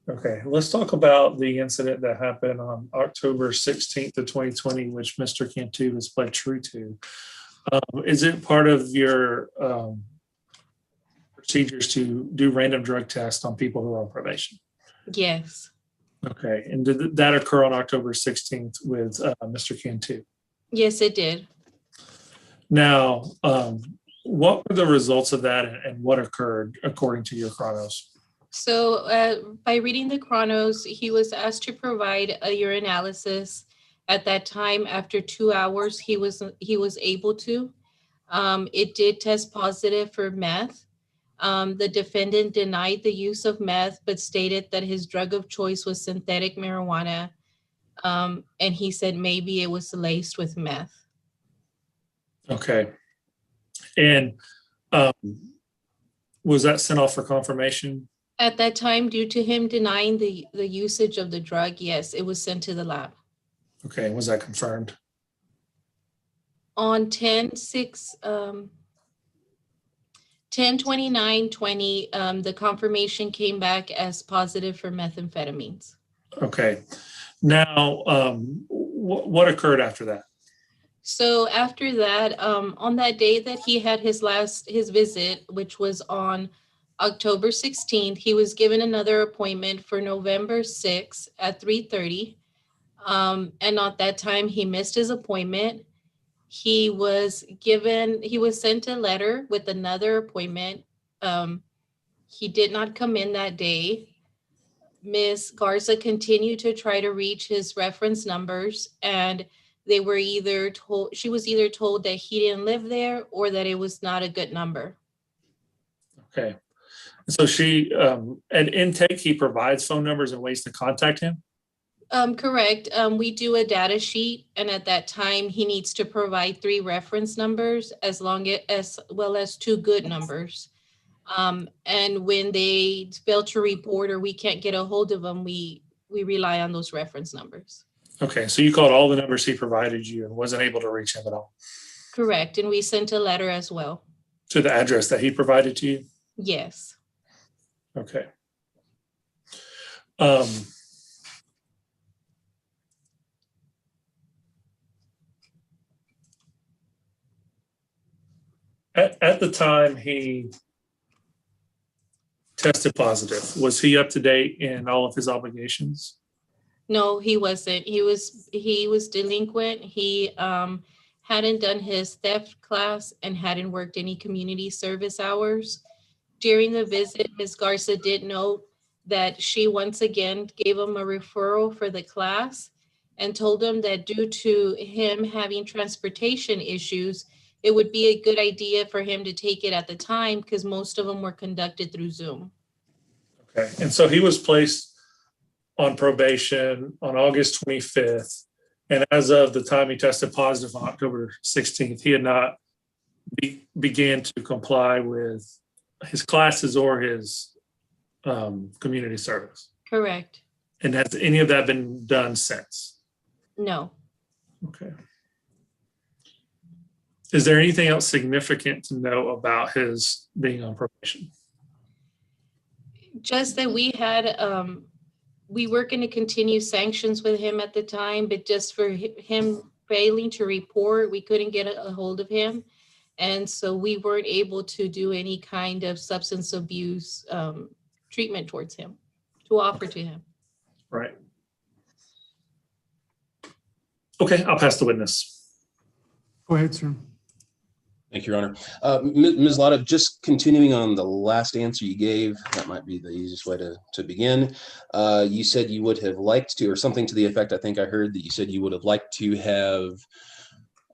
Okay, let's talk about the incident that happened on October 16th of 2020, which Mr. Cantu has pled true to. Is it part of your procedures to do random drug tests on people who are on probation. Yes. Okay, and did that occur on October 16th with Mr. Cnty? Yes, it did. Now, what were the results of that and what occurred according to your chronos? So by reading the chronos, he was asked to provide a urinalysis. At that time, after 2 hours, he was able to. It did test positive for meth. The defendant denied the use of meth, but stated that his drug of choice was synthetic marijuana. And he said maybe it was laced with meth. Okay. And was that sent off for confirmation? At that time, due to him denying the usage of the drug, yes, it was sent to the lab. Okay, was that confirmed? On 10/29/20, the confirmation came back as positive for methamphetamines. Okay. Now, what occurred after that? So after that, on that day that he had his visit, which was on October 16th, he was given another appointment for November 6th at 3:30. And at that time, he missed his appointment. He was sent a letter with another appointment. He did not come in that day. Ms. Garza continued to try to reach his reference numbers, and she was either told that he didn't live there or that it was not a good number. Okay. So at intake, he provides phone numbers and ways to contact him? Correct. We do a data sheet, and at that time, he needs to provide 3 reference numbers as well as 2 good numbers. And when they fail to report or we can't get a hold of them, we rely on those reference numbers. Okay, so you called all the numbers he provided you and wasn't able to reach him at all? Correct, and we sent a letter as well. To the address that he provided to you? Yes. Okay. At the time he tested positive, was he up to date in all of his obligations? No, he wasn't. He was delinquent. He hadn't done his theft class and hadn't worked any community service hours. During the visit, Ms. Garza did note that she once again gave him a referral for the class and told him that due to him having transportation issues, it would be a good idea for him to take it at the time because most of them were conducted through Zoom. Okay, and so he was placed on probation on August 25th. And as of the time he tested positive on October 16th, he had not began to comply with his classes or his community service. Correct. And has any of that been done since? No. Okay. Is there anything else significant to know about his being on probation? Just that we were going to continue sanctions with him at the time, but just for him failing to report, we couldn't get a hold of him. And so we weren't able to do any kind of substance abuse treatment towards him, to offer to him. Right. Okay, I'll pass the witness. Go ahead, sir. Thank you, Your Honor. Ms. Lotta, just continuing on the last answer you gave, that might be the easiest way to begin. You said you would have liked to, or something to the effect, I think I heard that you said you would have liked to have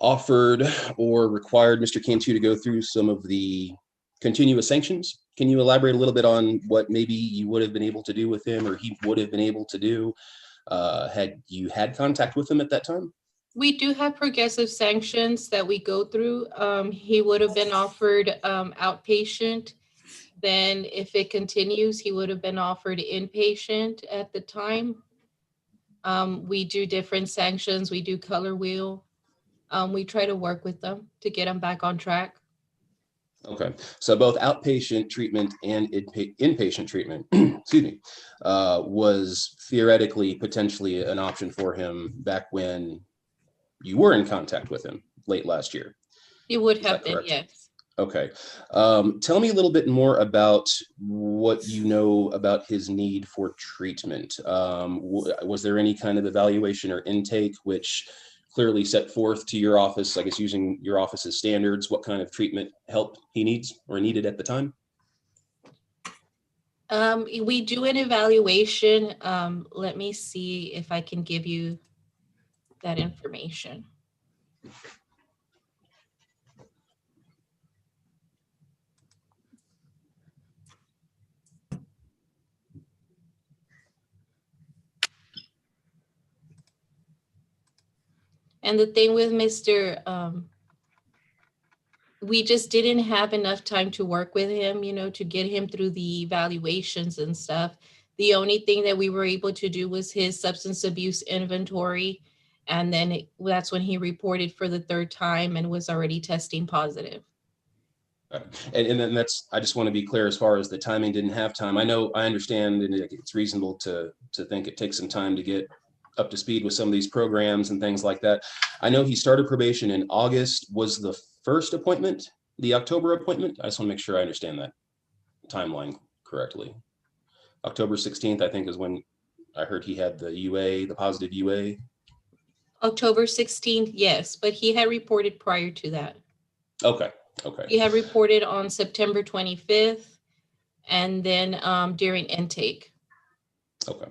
offered or required Mr. Cnty to go through some of the continuous sanctions. Can you elaborate a little bit on what maybe you would have been able to do with him or he would have been able to do had you had contact with him at that time? We do have progressive sanctions that we go through. He would have been offered outpatient. Then if it continues, he would have been offered inpatient at the time. We do different sanctions. We do color wheel. We try to work with them to get them back on track. Okay, so both outpatient treatment and inpatient treatment, excuse me, was theoretically potentially an option for him back when you were in contact with him late last year. It would have been, yes. Okay. Tell me a little bit more about what you know about his need for treatment. Was there any kind of evaluation or intake which clearly set forth to your office, I guess using your office's standards, what kind of treatment help he needs or needed at the time? We do an evaluation. Let me see if I can give you that information. And the thing with Mr. We just didn't have enough time to work with him, you know, to get him through the evaluations and stuff. The only thing that we were able to do was his substance abuse inventory. And then that's when he reported for the third time and was already testing positive. And then I just want to be clear as far as the timing didn't have time. I understand, and it's reasonable to think it takes some time to get up to speed with some of these programs and things like that. I know he started probation in August. Was the first appointment the October appointment? I just want to make sure I understand that timeline correctly. October 16th, I think, is when I heard he had the UA, the positive UA. October 16th, yes, but he had reported prior to that. Okay. He had reported on September 25th and then during intake. Okay.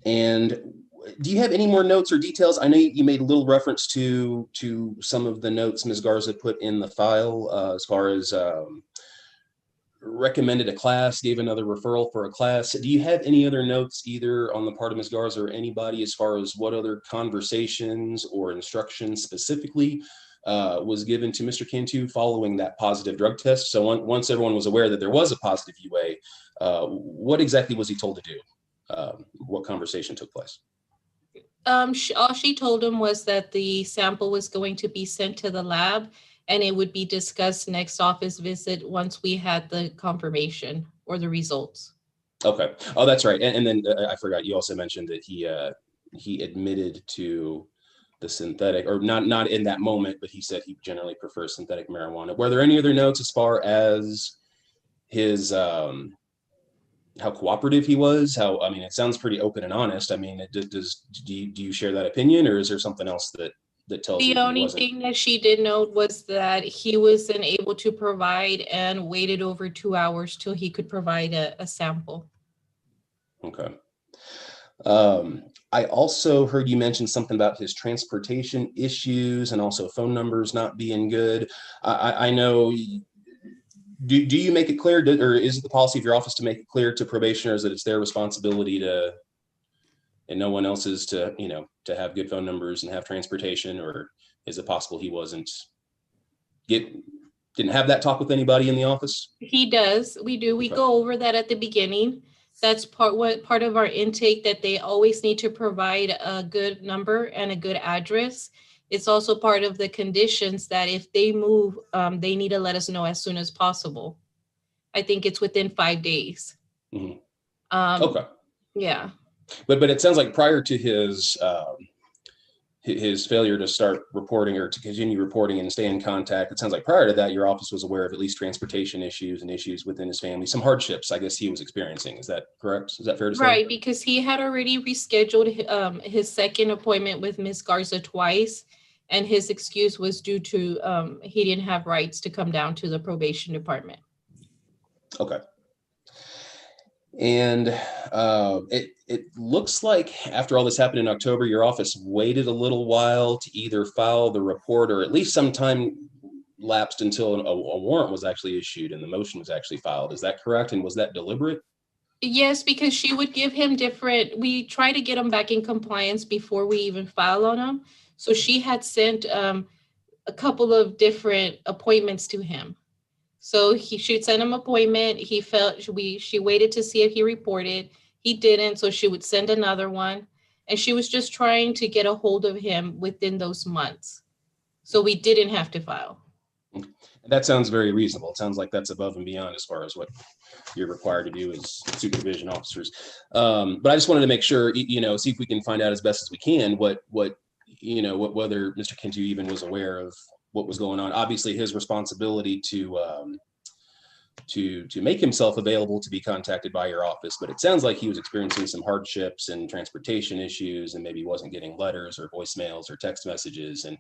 And do you have any more notes or details? I know you made a little reference to some of the notes Ms. Garza put in the file as far as recommended a class, gave another referral for a class. Do you have any other notes either on the part of Ms. Garza or anybody as far as what other conversations or instructions specifically was given to Mr. Cnty following that positive drug test? So once everyone was aware that there was a positive UA, what exactly was he told to do? What conversation took place? All she told him was that the sample was going to be sent to the lab and it would be discussed next office visit once we had the confirmation or the results. Okay. Oh, that's right. And then I forgot, you also mentioned that he admitted to the synthetic, or not in that moment, but he said he generally prefers synthetic marijuana. Were there any other notes as far as his how cooperative he was? I mean, it sounds pretty open and honest. I mean, do you share that opinion, or is there something else that tells you the only thing that she did note was that he wasn't able to provide and waited over 2 hours till he could provide a sample. Okay. I also heard you mention something about his transportation issues and also phone numbers not being good. I know. Do you make it clear, or is it the policy of your office to make it clear to probationers that it's their responsibility and no one else's to have good phone numbers and have transportation? Or is it possible he didn't have that talk with anybody in the office? He does. We do. We go over that at the beginning. That's part of our intake, that they always need to provide a good number and a good address. It's also part of the conditions that if they move, they need to let us know as soon as possible. I think it's within 5 days. Mm-hmm. Okay. Yeah. But it sounds like prior to his failure to start reporting or to continue reporting and stay in contact, it sounds like prior to that, your office was aware of at least transportation issues and issues within his family, some hardships, I guess, he was experiencing. Is that correct? Is that fair to say? Right, because he had already rescheduled his second appointment with Ms. Garza twice, and his excuse was due to he didn't have rights to come down to the probation department. Okay. And it looks like after all this happened in October, your office waited a little while to either file the report, or at least some time lapsed until a warrant was actually issued and the motion was actually filed. Is that correct? And was that deliberate? Yes, because she would give him we try to get him back in compliance before we even file on him. So she had sent a couple of different appointments to him. So she'd send him an appointment. She waited to see if he reported. He didn't, so she would send another one. And she was just trying to get a hold of him within those months. So we didn't have to file. That sounds very reasonable. It sounds like that's above and beyond as far as what you're required to do as supervision officers. But I just wanted to make sure, see if we can find out as best as we can whether Mr. Cnty even was aware of what was going on. Obviously, his responsibility to make himself available to be contacted by your office, but it sounds like he was experiencing some hardships and transportation issues, and maybe wasn't getting letters or voicemails or text messages. And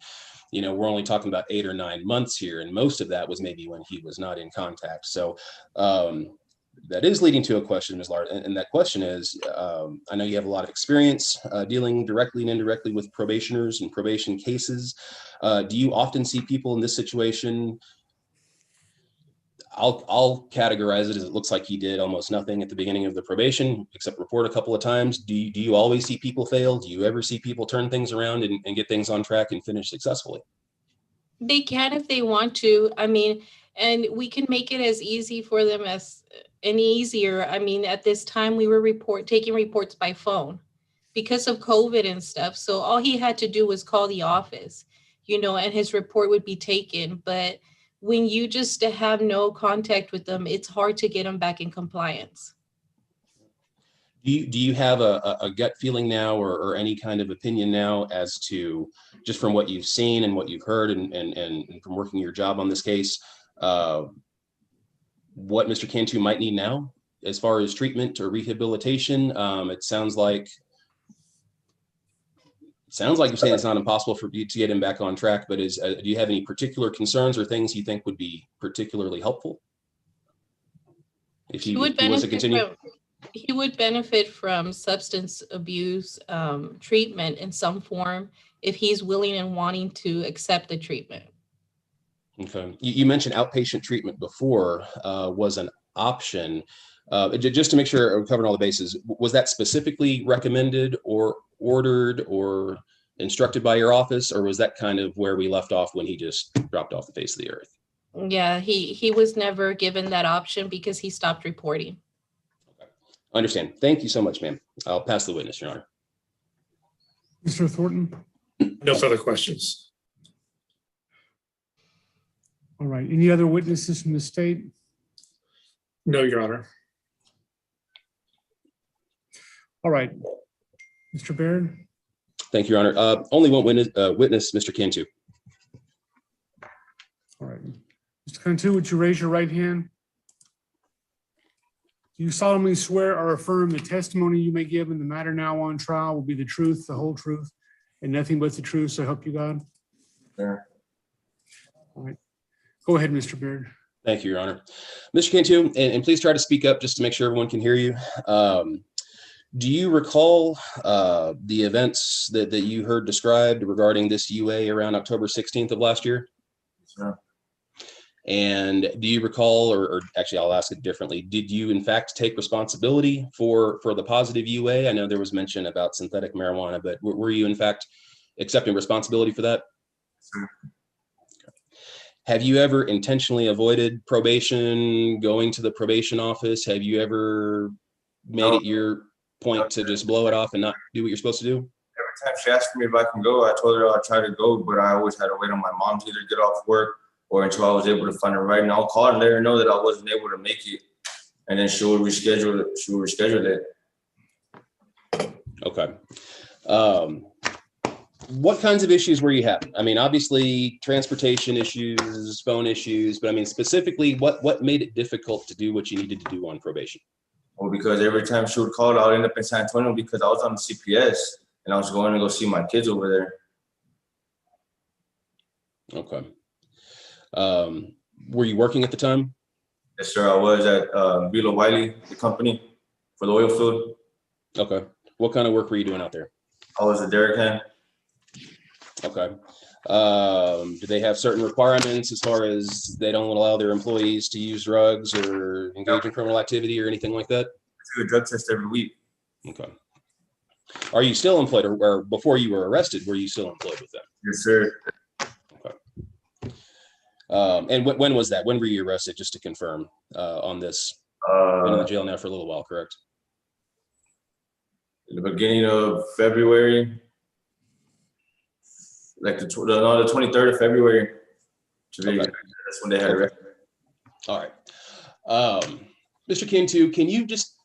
we're only talking about 8 or 9 months here, and most of that was maybe when he was not in contact. So that is leading to a question, Ms. Lard, and that question is, I know you have a lot of experience dealing directly and indirectly with probationers and probation cases. Do you often see people in this situation? I'll categorize it as it looks like he did almost nothing at the beginning of the probation, except report a couple of times. Do you always see people fail? Do you ever see people turn things around and get things on track and finish successfully? They can if they want to. I mean, and we can make it as easy for them as any easier. I mean, at this time we were taking reports by phone because of COVID and stuff. So all he had to do was call the office, and his report would be taken. But when you just have no contact with them, it's hard to get them back in compliance. Do you have a gut feeling now, or any kind of opinion now as to, just from what you've seen and what you've heard and from working your job on this case, what Mr. Cnty might need now as far as treatment or rehabilitation? It sounds like you're saying it's not impossible for you to get him back on track, but do you have any particular concerns or things you think would be particularly helpful if he was to continue? He would benefit from substance abuse treatment in some form if he's willing and wanting to accept the treatment. Okay. You mentioned outpatient treatment before was an option. Just to make sure we're covering all the bases, was that specifically recommended or ordered or instructed by your office, or was that kind of where we left off when he just dropped off the face of the earth? Yeah, he was never given that option because he stopped reporting. Okay. Understand. Thank you so much, ma'am. I'll pass the witness, Your Honor. Mr. Thornton? No further questions. All right. Any other witnesses from the state? No, Your Honor. All right. Mr. Baird? Thank you, Your Honor. Only one witness, Mr. Cnty. All right. Mr. Cnty, would you raise your right hand? Do you solemnly swear or affirm the testimony you may give in the matter now on trial will be the truth, the whole truth, and nothing but the truth, so help you God? Sure. All right. Go ahead, Mr. Baird. Thank you, Your Honor. Mr. Cnty, and please try to speak up just to make sure everyone can hear you. Do you recall the events that you heard described regarding this UA around October 16th of last year? Sure. And do you recall, or actually I'll ask it differently, did you in fact take responsibility for the positive UA? I know there was mention about synthetic marijuana, but were you in fact accepting responsibility for that? Sure. Have you ever intentionally avoided probation, going to the probation office? Have you ever made it your point to just blow it off and not do what you're supposed to do? Every time she asked me if I can go, I told her I'll try to go, but I always had to wait on my mom to either get off work or until I was able to find a ride. And I'll call and let her know that I wasn't able to make it, and then she will reschedule it. She will reschedule it. Okay. What kinds of issues were you having? I mean, obviously transportation issues, phone issues, but I mean, specifically what made it difficult to do what you needed to do on probation? Well, because every time she would call, I would end up in San Antonio because I was on the CPS and I was going to go see my kids over there. Okay. Were you working at the time? Yes, sir. I was at Vila Wiley, the company for the oil field. Okay. What kind of work were you doing out there? I was a derrick hand. Okay. Do they have certain requirements as far as they don't allow their employees to use drugs or engage in criminal activity or anything like that? I do a drug test every week. Okay. Are you still employed, or before you were arrested, were you still employed with them? Yes, sir. Okay. And when was that? When were you arrested, just to confirm on this? Been in the jail now for a little while, correct? In the beginning of February, like the 23rd of February. Okay. That's when they had arrested. All right. Mr. Cnty, can you just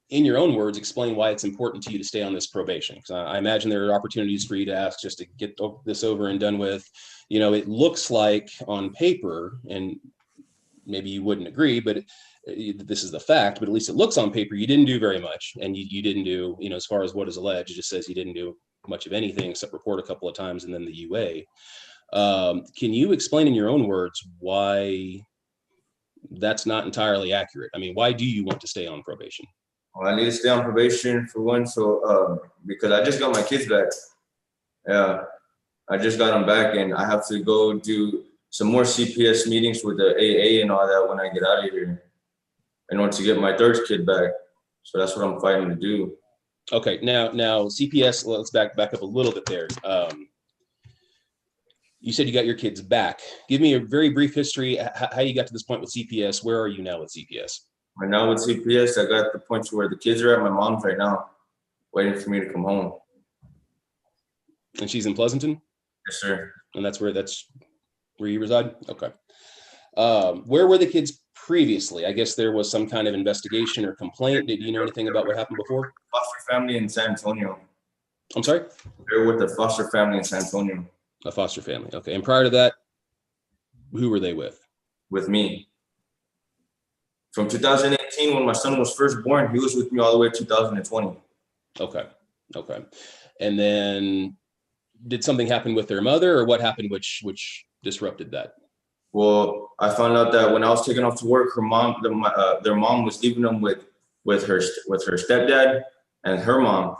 in your own words, explain why it's important to you to stay on this probation? Because I imagine there are opportunities for you to ask just to get this over and done with. You know, it looks like on paper, and maybe you wouldn't agree, but this is the fact, but at least it looks on paper, you didn't do very much. And you didn't do, you know, as far as what is alleged, it just says you didn't do much of anything except report a couple of times and then the UA. Can you explain in your own words why that's not entirely accurate? I mean, why do you want to stay on probation? Well, I need to stay on probation for one, so because I just got my kids back. Yeah, I just got them back, and I have to go do some more CPS meetings with the AA and all that when I get out of here, in order to get my third kid back. So that's what I'm fighting to do. Okay, now CPS. Let's back up a little bit there. You said you got your kids back. Give me a very brief history how you got to this point with CPS. Where are you now with CPS? Right now with CPS, I got the point to where the kids are at my mom's right now, waiting for me to come home. And she's in Pleasanton? Yes, sir. And that's where you reside? Okay. Where were the kids previously? I guess there was some kind of investigation or complaint. Did you know anything about what happened before? Foster family in San Antonio. I'm sorry? They're with the foster family in San Antonio. A foster family. Okay. And prior to that, who were they with? With me. From 2018, when my son was first born, he was with me all the way to 2020. Okay. Okay. And then did something happen with their mother, or what happened which disrupted that? Well, I found out that when I was taking off to work, her mom, their mom was leaving them with her stepdad and her mom.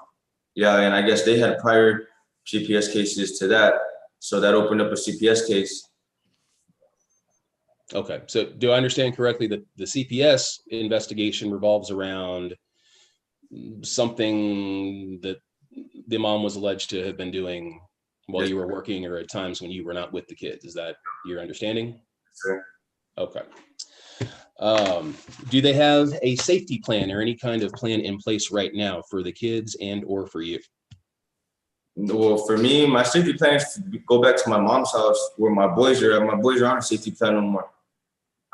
Yeah, and I guess they had prior CPS cases to that, so that opened up a CPS case. Okay, so do I understand correctly that the CPS investigation revolves around something that the mom was alleged to have been doing while you were working, or at times when you were not with the kids? Is that your understanding? Sure. Okay. Do they have a safety plan or any kind of plan in place right now for the kids and or for you? Well, for me, my safety plan is to go back to my mom's house where my boys are at. My boys are on a safety plan no more.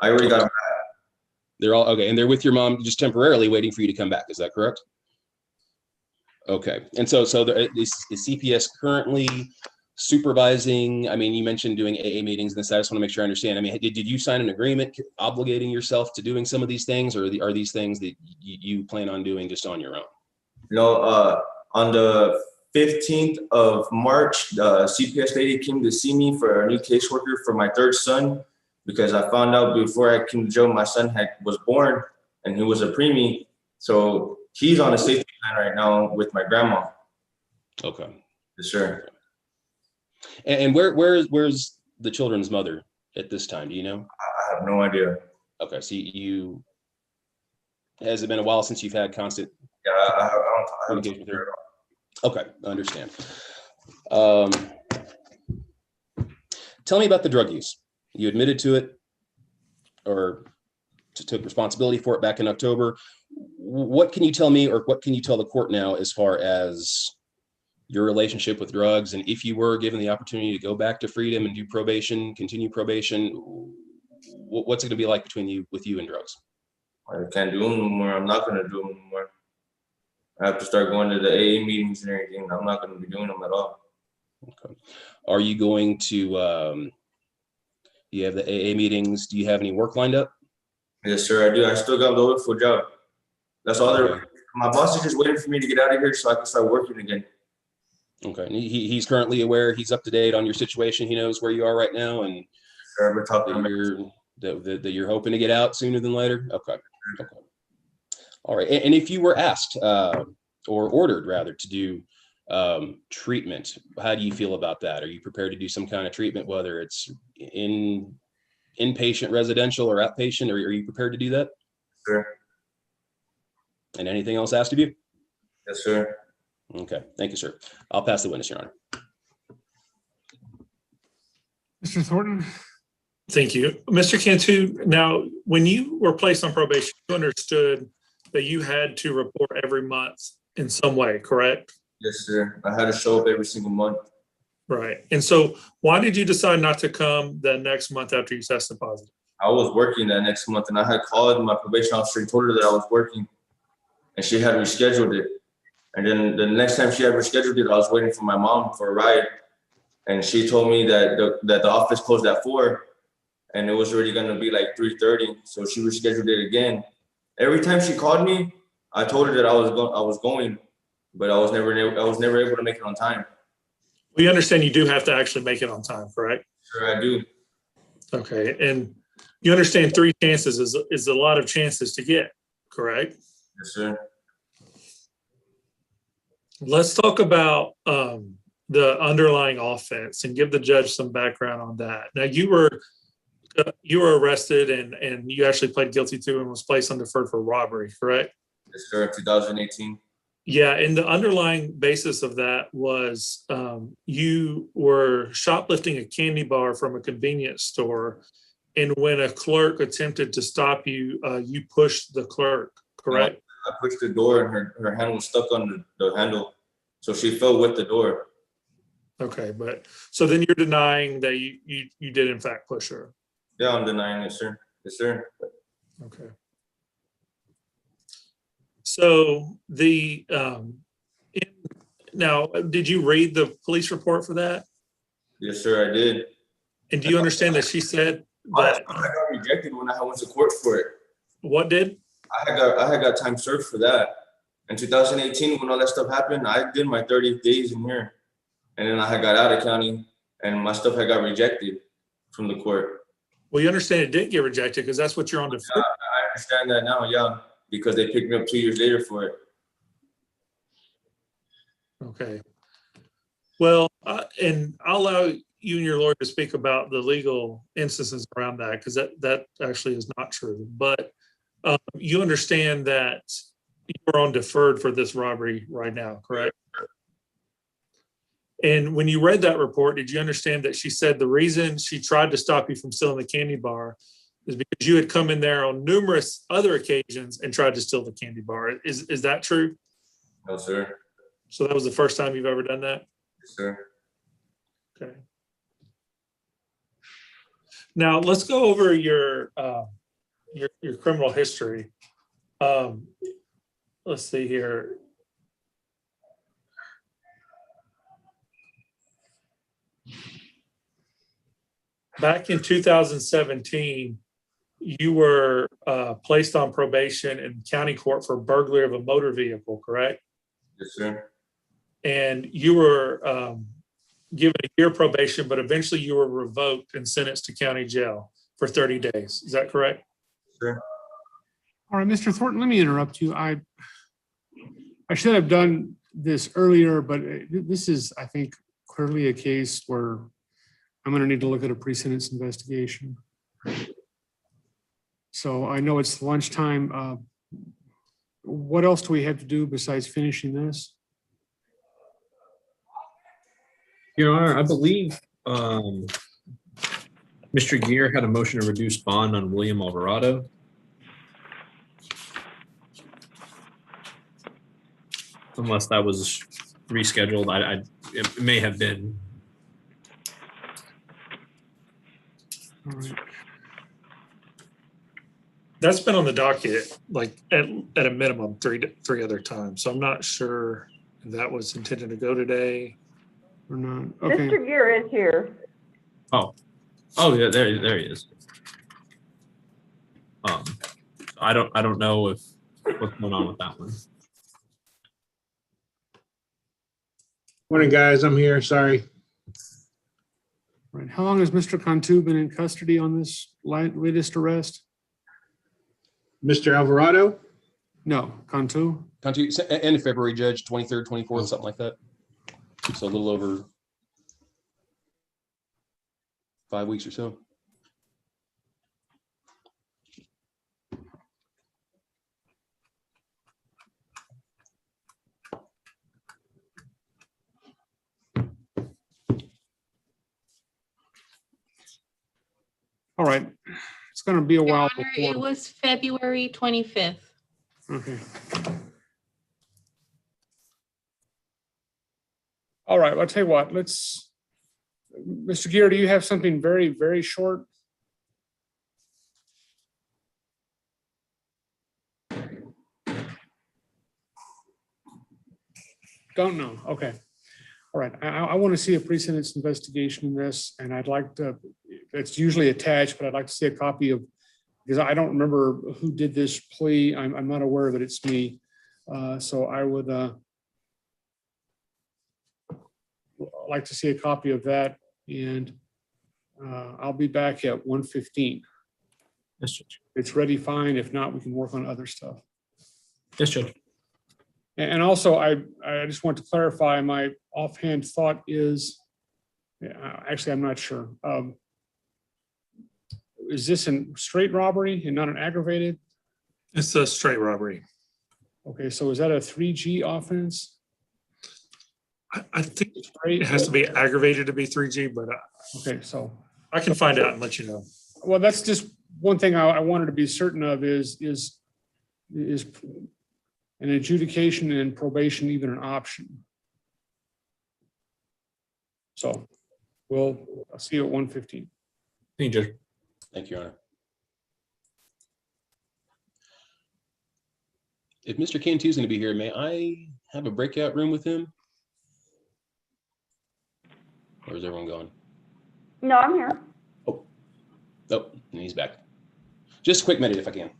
I already got them back. They're all okay, and they're with your mom just temporarily waiting for you to come back. Is that correct? Okay, and so is CPS currently supervising? I mean, you mentioned doing AA meetings and this. I just want to make sure I understand. I mean, did you sign an agreement obligating yourself to doing some of these things, or are these things that you plan on doing just on your own? No, on the 15th of March, the CPS lady came to see me for a new caseworker for my third son, because I found out before I came to jail, my son was born and he was a preemie. So he's on a safety plan right now with my grandma. Okay. Yes, sir. And where's the children's mother at this time? Do you know? I have no idea. Okay, so has it been a while since you've had constant communication with her? Okay, I understand. Tell me about the drug use. You admitted to it, or took responsibility for it back in October. What can you tell me, or what can you tell the court now as far as your relationship with drugs? And if you were given the opportunity to go back to freedom and do probation, continue probation, what's it going to be like with you and drugs? I can't do them no more. I'm not going to do them no more. I have to start going to the AA meetings and everything. I'm not going to be doing them at all. Okay. Are you going to, you have the AA meetings? Do you have any work lined up? Yes, sir, I do. I still got the work for a job. That's all my boss is just waiting for me to get out of here so I can start working again. Okay. And he's currently aware, he's up to date on your situation. He knows where you are right now, and that you're hoping to get out sooner than later. Okay. Okay. All right. And if you were asked or ordered rather to do treatment, how do you feel about that? Are you prepared to do some kind of treatment, whether it's inpatient, residential, or outpatient? Are you prepared to do that? Sure. And anything else asked of you? Yes, sir. Okay. Thank you, sir. I'll pass the witness, Your Honor. Mr. Thornton? Thank you. Mr. Cantu, now, when you were placed on probation, you understood that you had to report every month in some way, correct? Yes, sir. I had to show up every single month. Right. And so why did you decide not to come the next month after you tested positive? I was working that next month, and I had called my probation officer and told her that I was working. and she had rescheduled it. And then the next time she had rescheduled it, I was waiting for my mom for a ride, and she told me that the office closed at 4, and it was already gonna be like 3:30. So she rescheduled it again. Every time she called me, I told her that I was going, but I was never able to make it on time. We understand you do have to actually make it on time, correct? Sure, I do. Okay, and you understand 3 chances is a lot of chances to get, correct? Yes, sir. Let's talk about the underlying offense and give the judge some background on that. Now, you were arrested and you actually pled guilty to and was placed on deferred for robbery, correct? Yes, sir. 2018. Yeah, and the underlying basis of that was you were shoplifting a candy bar from a convenience store, and when a clerk attempted to stop you, you pushed the clerk, correct? I pushed the door, and her hand was stuck on the handle, so she fell with the door. Okay, but so then you're denying that you did in fact push her? Yeah, I'm denying it, sir. Yes, sir. Okay. So now, did you read the police report for that? Yes, sir, I did. And do you understand that she said that? I got rejected when I went to court for it. What did? I had got time served for that. In 2018, when all that stuff happened, I did my 30 days in here, and then I had got out of county, and my stuff had got rejected from the court. Well, you understand it didn't get rejected because that's what you're on deferred. Yeah, I understand that now, yeah, because they picked me up 2 years later for it. Okay. Well, and I'll allow you and your lawyer to speak about the legal instances around that, because that actually is not true. But you understand that you're on deferred for this robbery right now, correct? And when you read that report, did you understand that she said the reason she tried to stop you from stealing the candy bar is because you had come in there on numerous other occasions and tried to steal the candy bar? Is that true? No, sir. So that was the first time you've ever done that? Yes, sir. Okay. Now let's go over your criminal history. Let's see here. Back in 2017, you were placed on probation in county court for burglary of a motor vehicle, correct? Yes, sir. And you were given a year probation, but eventually you were revoked and sentenced to county jail for 30 days. Is that correct? Sure. All right, Mr. Thornton, let me interrupt you. I should have done this earlier, but this is, I think, clearly a case where I'm going to need to look at a pre-sentence investigation. So I know it's lunchtime. What else do we have to do besides finishing this? Your Honor, I believe Mr. Gear had a motion to reduce bond on William Alvarado. Unless that was rescheduled, it may have been. All right. That's been on the docket, like at a minimum three other times. So I'm not sure if that was intended to go today or not. Okay. Mr. Gear is here. Oh, yeah, there he is. I don't know if what's going on with that one. Morning, guys. I'm here. Sorry. Right. How long has Mr. Cantu been in custody on this latest arrest? Mr. Alvarado? No, Cantu. Cantu, end of February, Judge, 23rd, 24th, something like that. So a little over 5 weeks or so. All right. It's going to be a while Honor, before. it was February 25th. Okay. All right. I'll tell you what. Mr. Gear, do you have something very, very short? Don't know. Okay. All right. I want to see a pre-sentence investigation in this, and I'd like to, it's usually attached, but I'd like to see a copy of, because I don't remember who did this plea. I'm not aware that it's me. So I would like to see a copy of that, and I'll be back at 1:15. Yes, Judge. It's ready, fine. If not, we can work on other stuff. Yes, Judge. And also, I just want to clarify, my offhand thought is, actually, I'm not sure. Is this a straight robbery and not an aggravated? It's a straight robbery. Okay, so is that a 3G offense? I think it has to be aggravated to be 3G, but Okay, so, I can find out and let you know. well, that's just one thing I wanted to be certain of is an adjudication and probation even an option? So I'll see you at 1:15. Thank you, Judge. Thank you, Your Honor. If Mr. Cnty is going to be here, may I have a breakout room with him? Or is everyone gone? No, I'm here. Oh, and he's back. Just a quick minute if I can.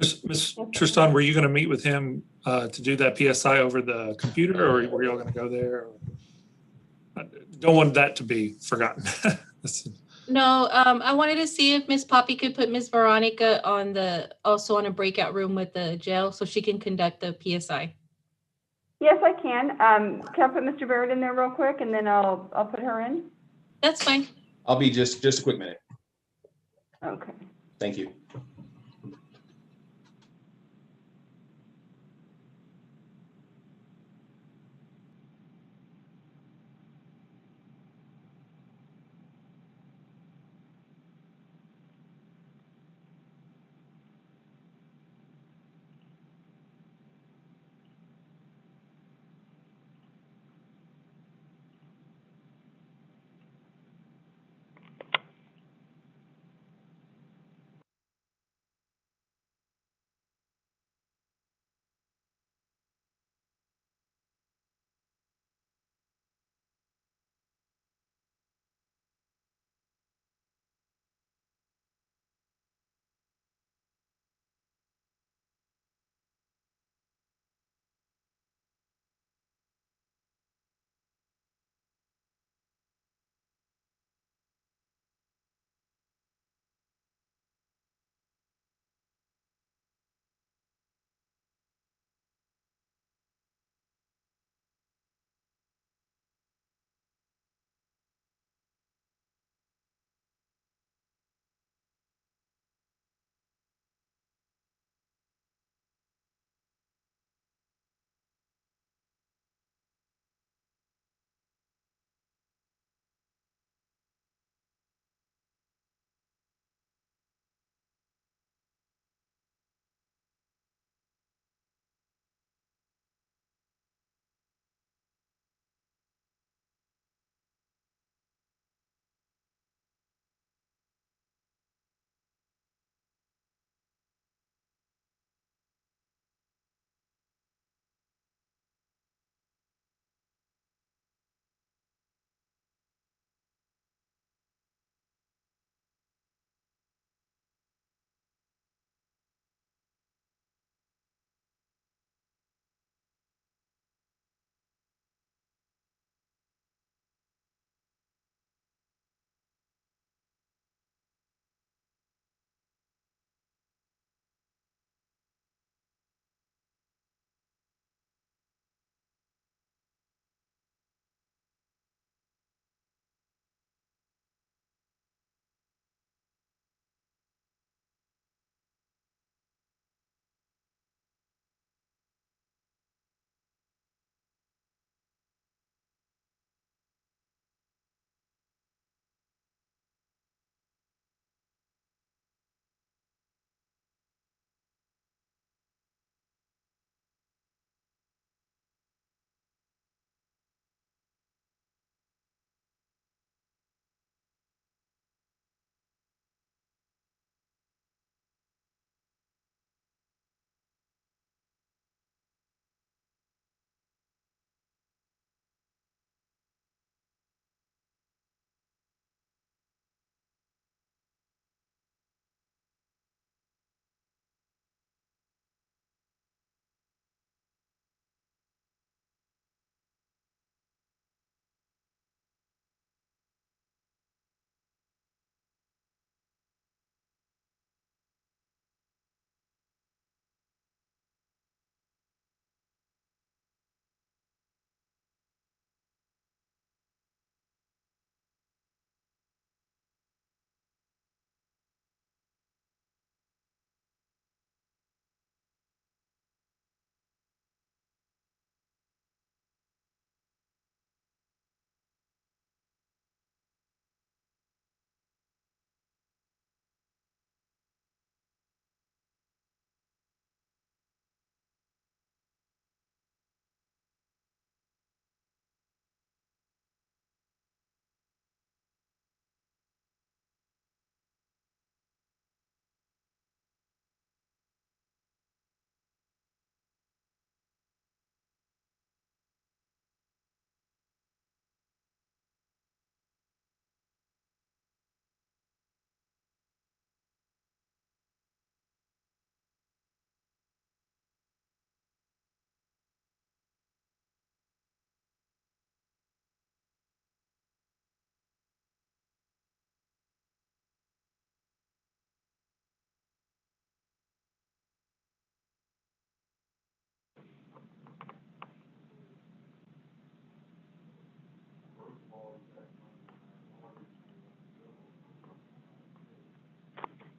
Ms. Tristan, were you going to meet with him to do that PSI over the computer, or were you all going to go there? I don't want that to be forgotten. No, I wanted to see if Miss Poppy could put Miss Veronica also on a breakout room with the jail so she can conduct the PSI. Yes, I can. Can I put Mr. Barrett in there real quick and then I'll put her in? That's fine. I'll be just a quick minute. Okay. Thank you.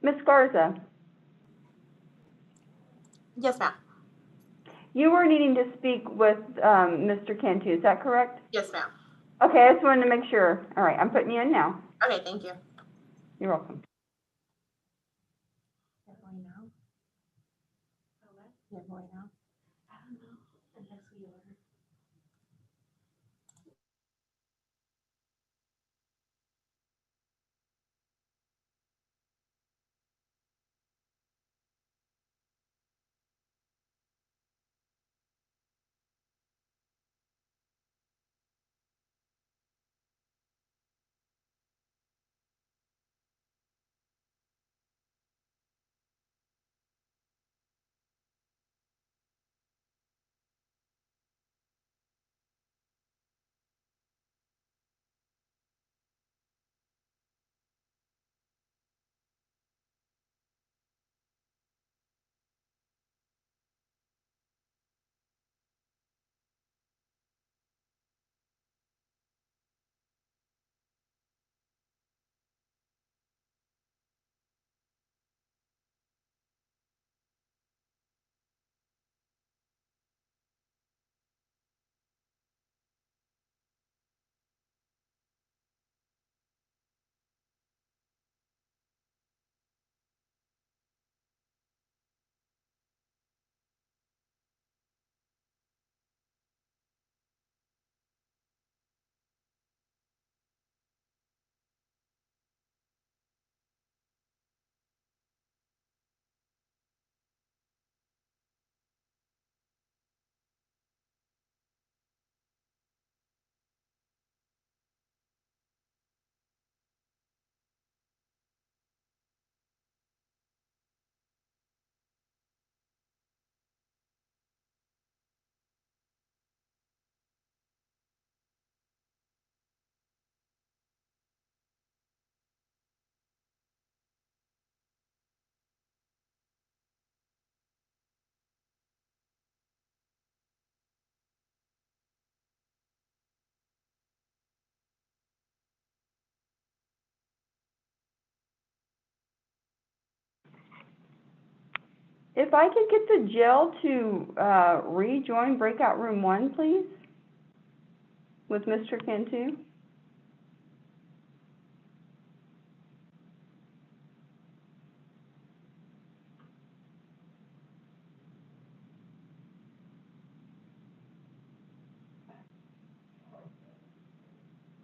Ms. Garza, Yes, ma'am. you were needing to speak with Mr. Cantu, is that correct? Yes, ma'am. Okay, I just wanted to make sure. All right, I'm putting you in now. Okay, thank you. You're welcome. They're going now? They're going now? I don't know, unless we order. If I could get the jail to rejoin breakout room 1, please, with Mr. Cantu.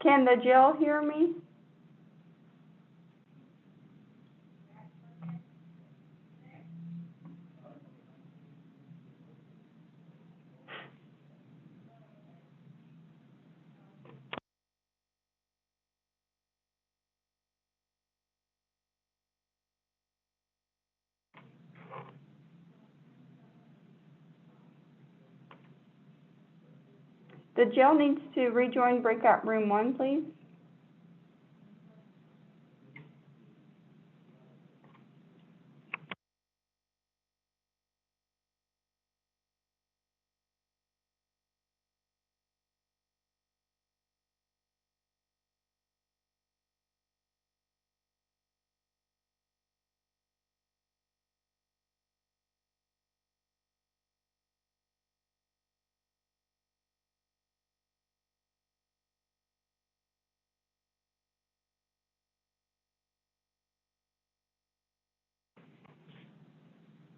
Can the jail hear me? The jail needs to rejoin breakout room 1, please.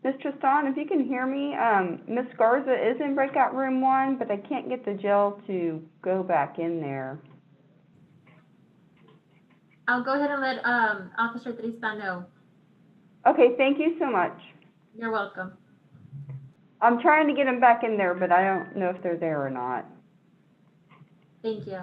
Ms. Tristan, if you can hear me, Ms. Garza is in breakout room 1, but I can't get the jail to go back in there. I'll go ahead and let Officer Tristan know. Okay, thank you so much. You're welcome. I'm trying to get them back in there, but I don't know if they're there or not. Thank you.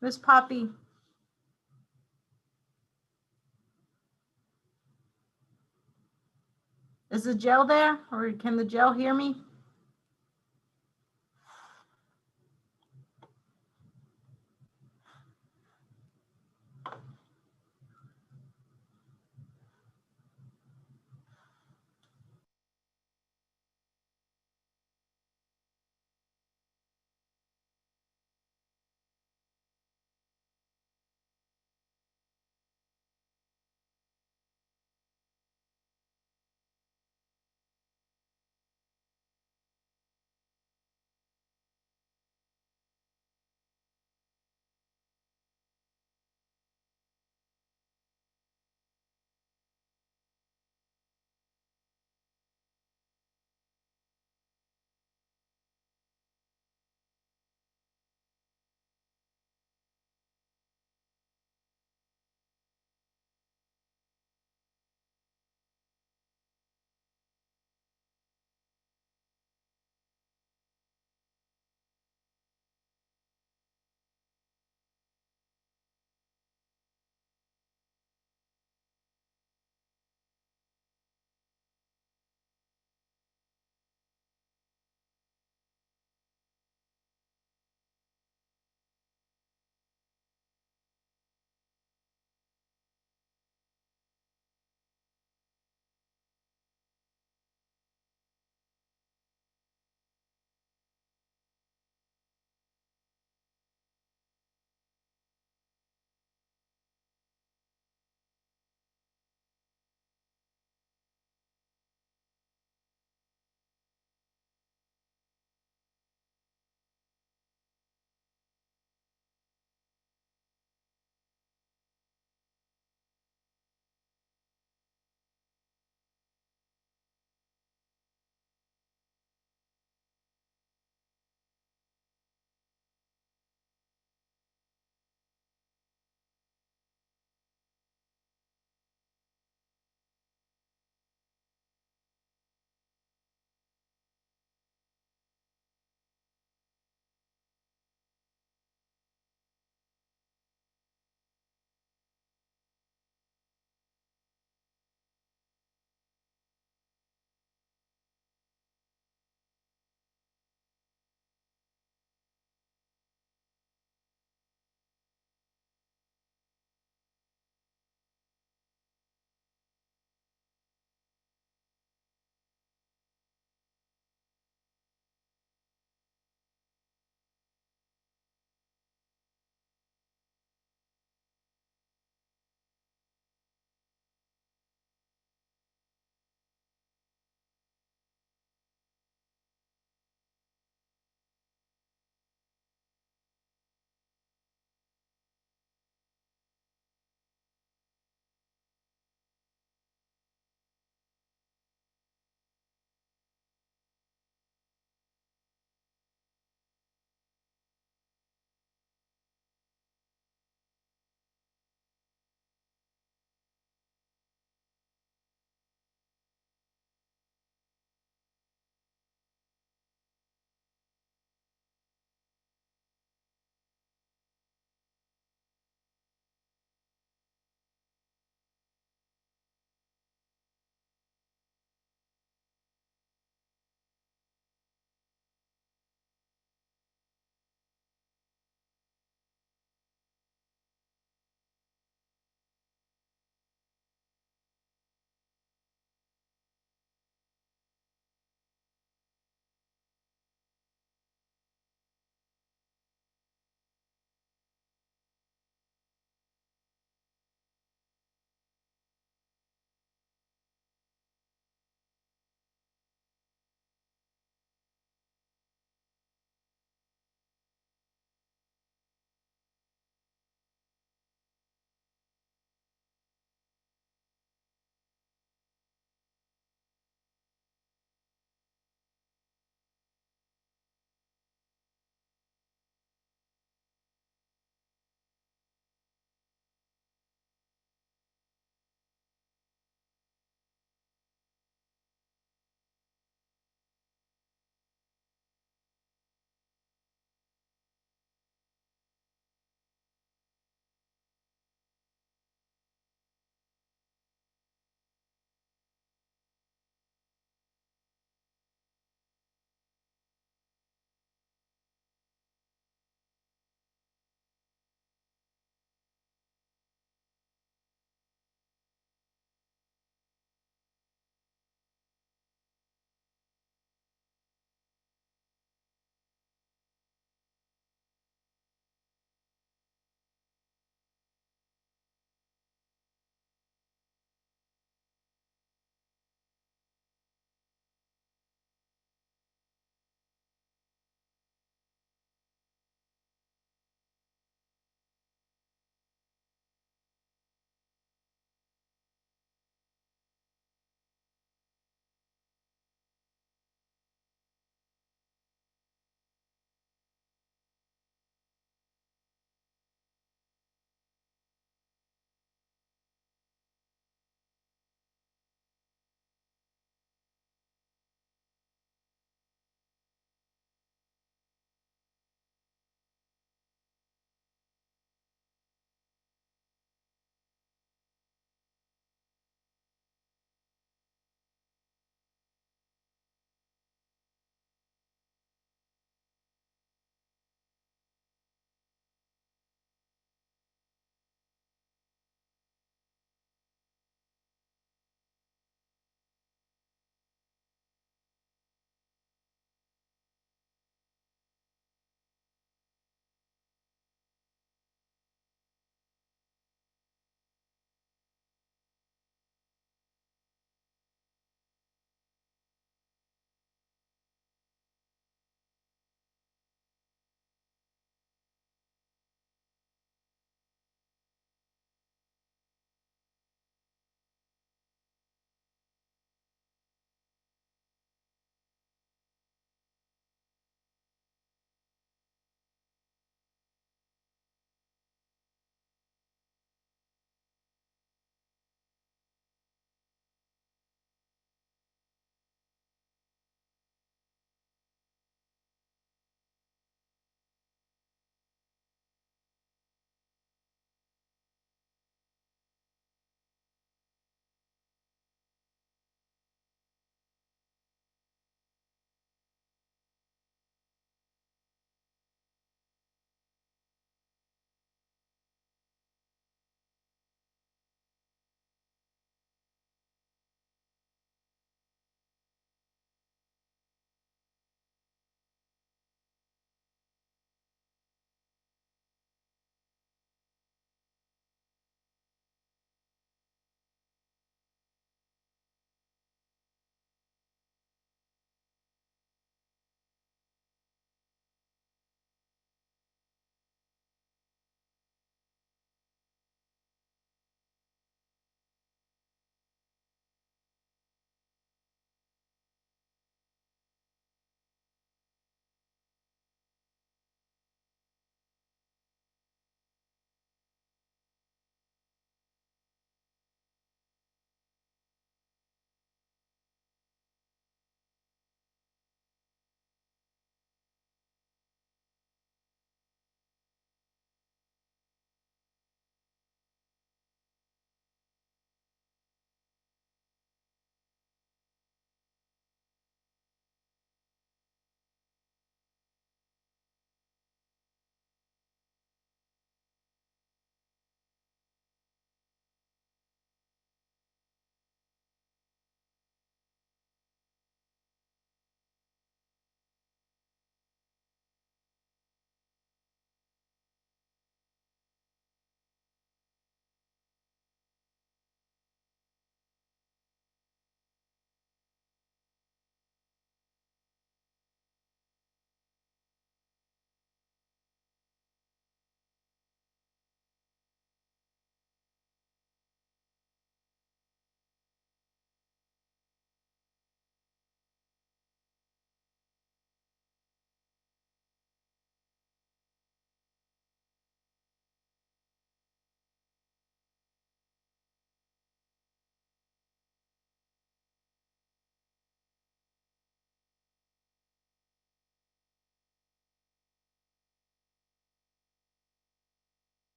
Miss Poppy. Is the jail there, or can the jail hear me?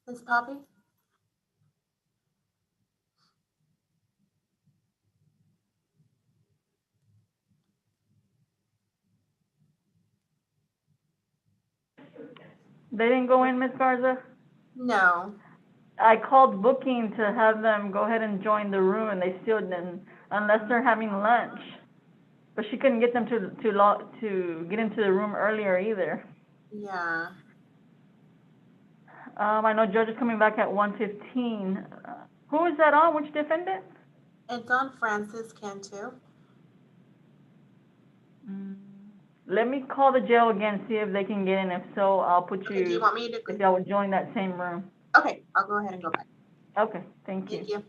Ms. Poppy? They didn't go in, Ms. Garza? No. I called booking to have them go ahead and join the room and they still didn't, unless they're having lunch. But she couldn't get them to get into the room earlier either. Yeah. I know Judge is coming back at 1:15. Who is that on? Which defendant? It's on Francis Cantu. Let me call the jail again, see if they can get in. If so, I'll put Okay, do you want me to? if y'all would join that same room. Okay, I'll go ahead and go back. Okay, thank you. Thank you.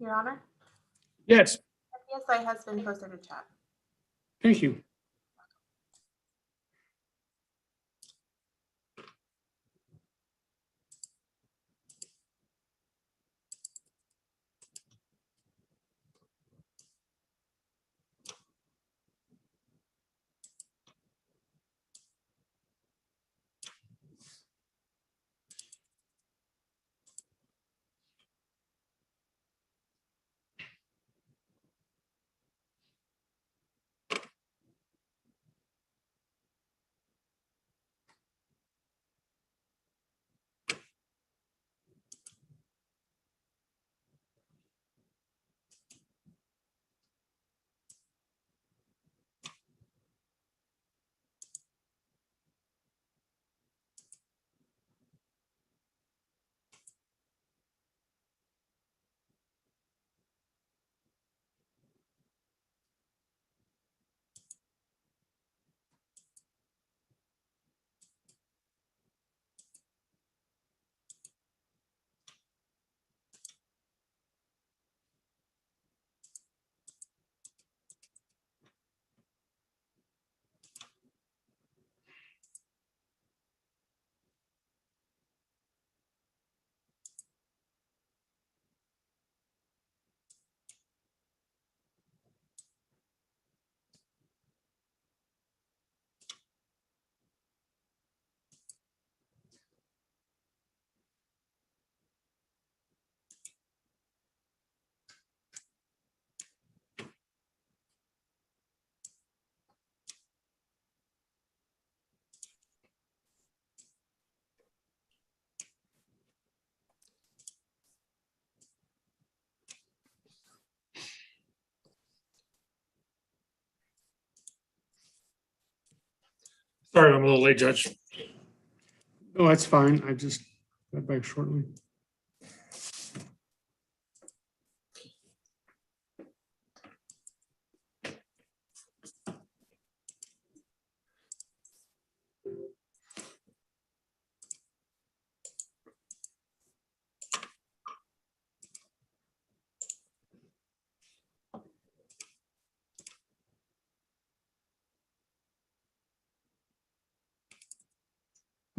Your Honor, Yes, PSI has been posted to chat. thank you. Sorry, I'm a little late, Judge. Oh, that's fine. I just got back shortly.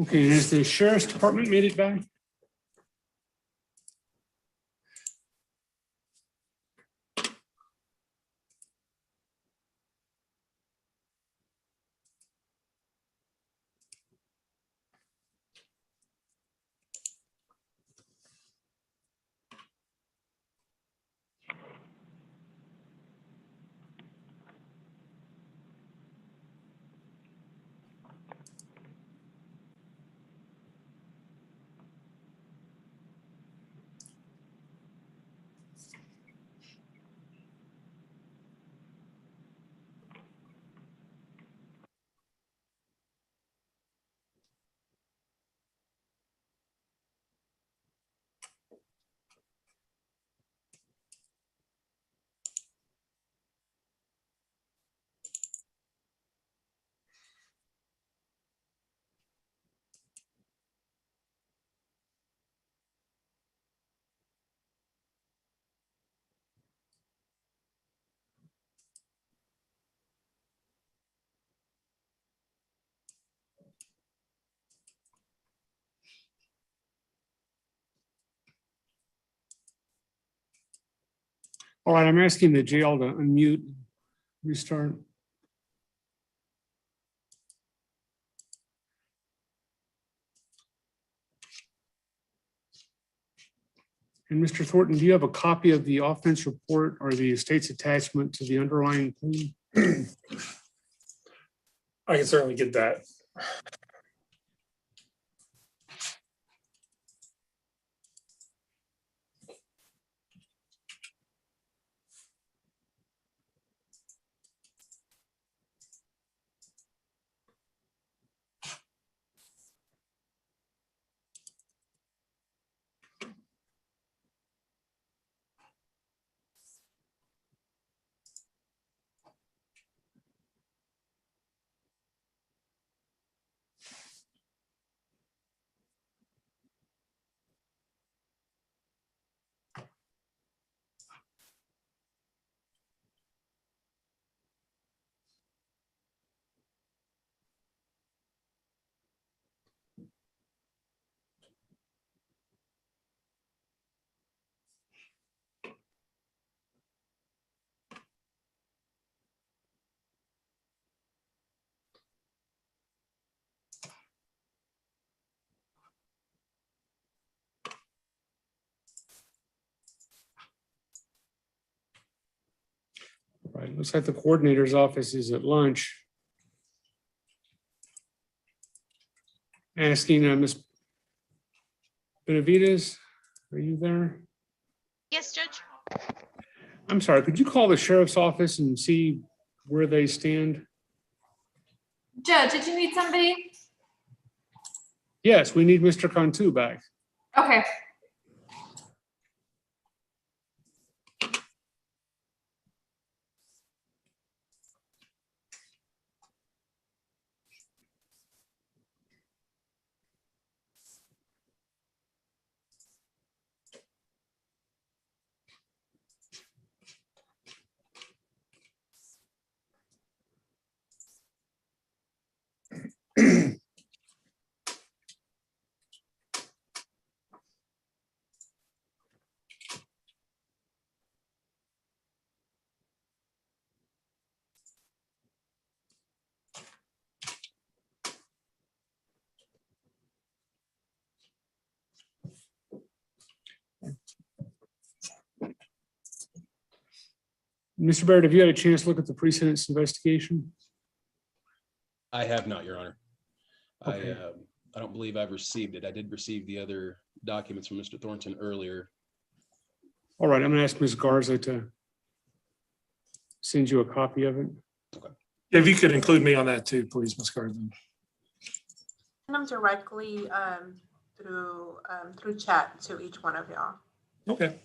Okay, and has the sheriff's department made it back? All right, I'm asking the jail to unmute, restart. And Mr. Thornton, do you have a copy of the offense report or the state's attachment to the underlying plea? I can certainly get that. Looks like the coordinator's office is at lunch. Asking Ms. Benavides, are you there? Yes, Judge. I'm sorry, could you call the sheriff's office and see where they stand? Judge, did you need somebody? Yes, we need Mr. Cantu back. Okay. Mr. Barrett, have you had a chance to look at the pre-sentence investigation? I have not, Your Honor. Okay. I don't believe I've received it. I did receive the other documents from Mr. Thornton earlier. All right, I'm gonna ask Ms. Garza to send you a copy of it. Okay. If you could include me on that too, please, Ms. Garza. Send them directly through chat to each one of y'all. Okay.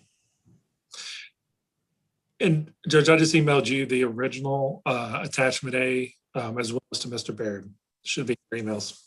And Judge, I just emailed you the original attachment A as well as to Mr. Baird. Should be your emails.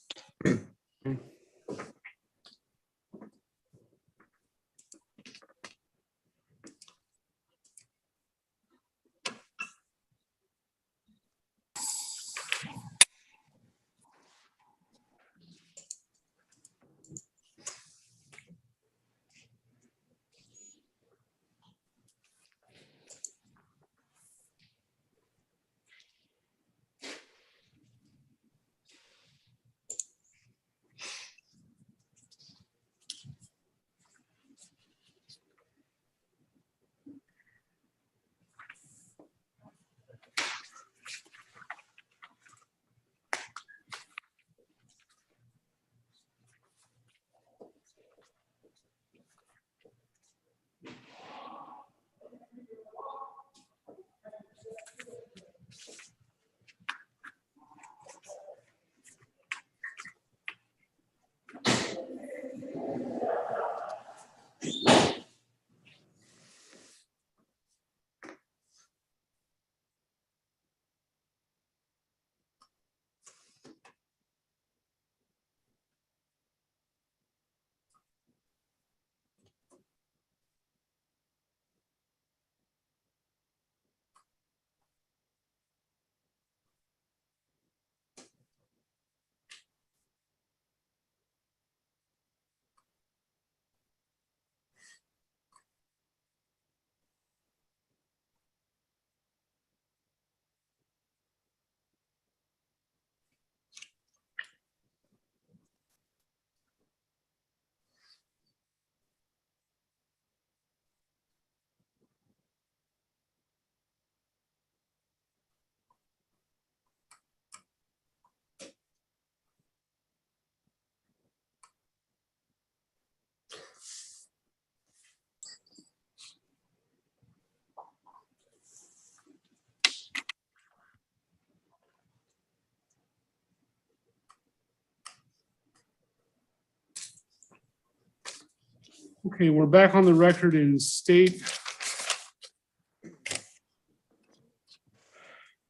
Okay, we're back on the record in State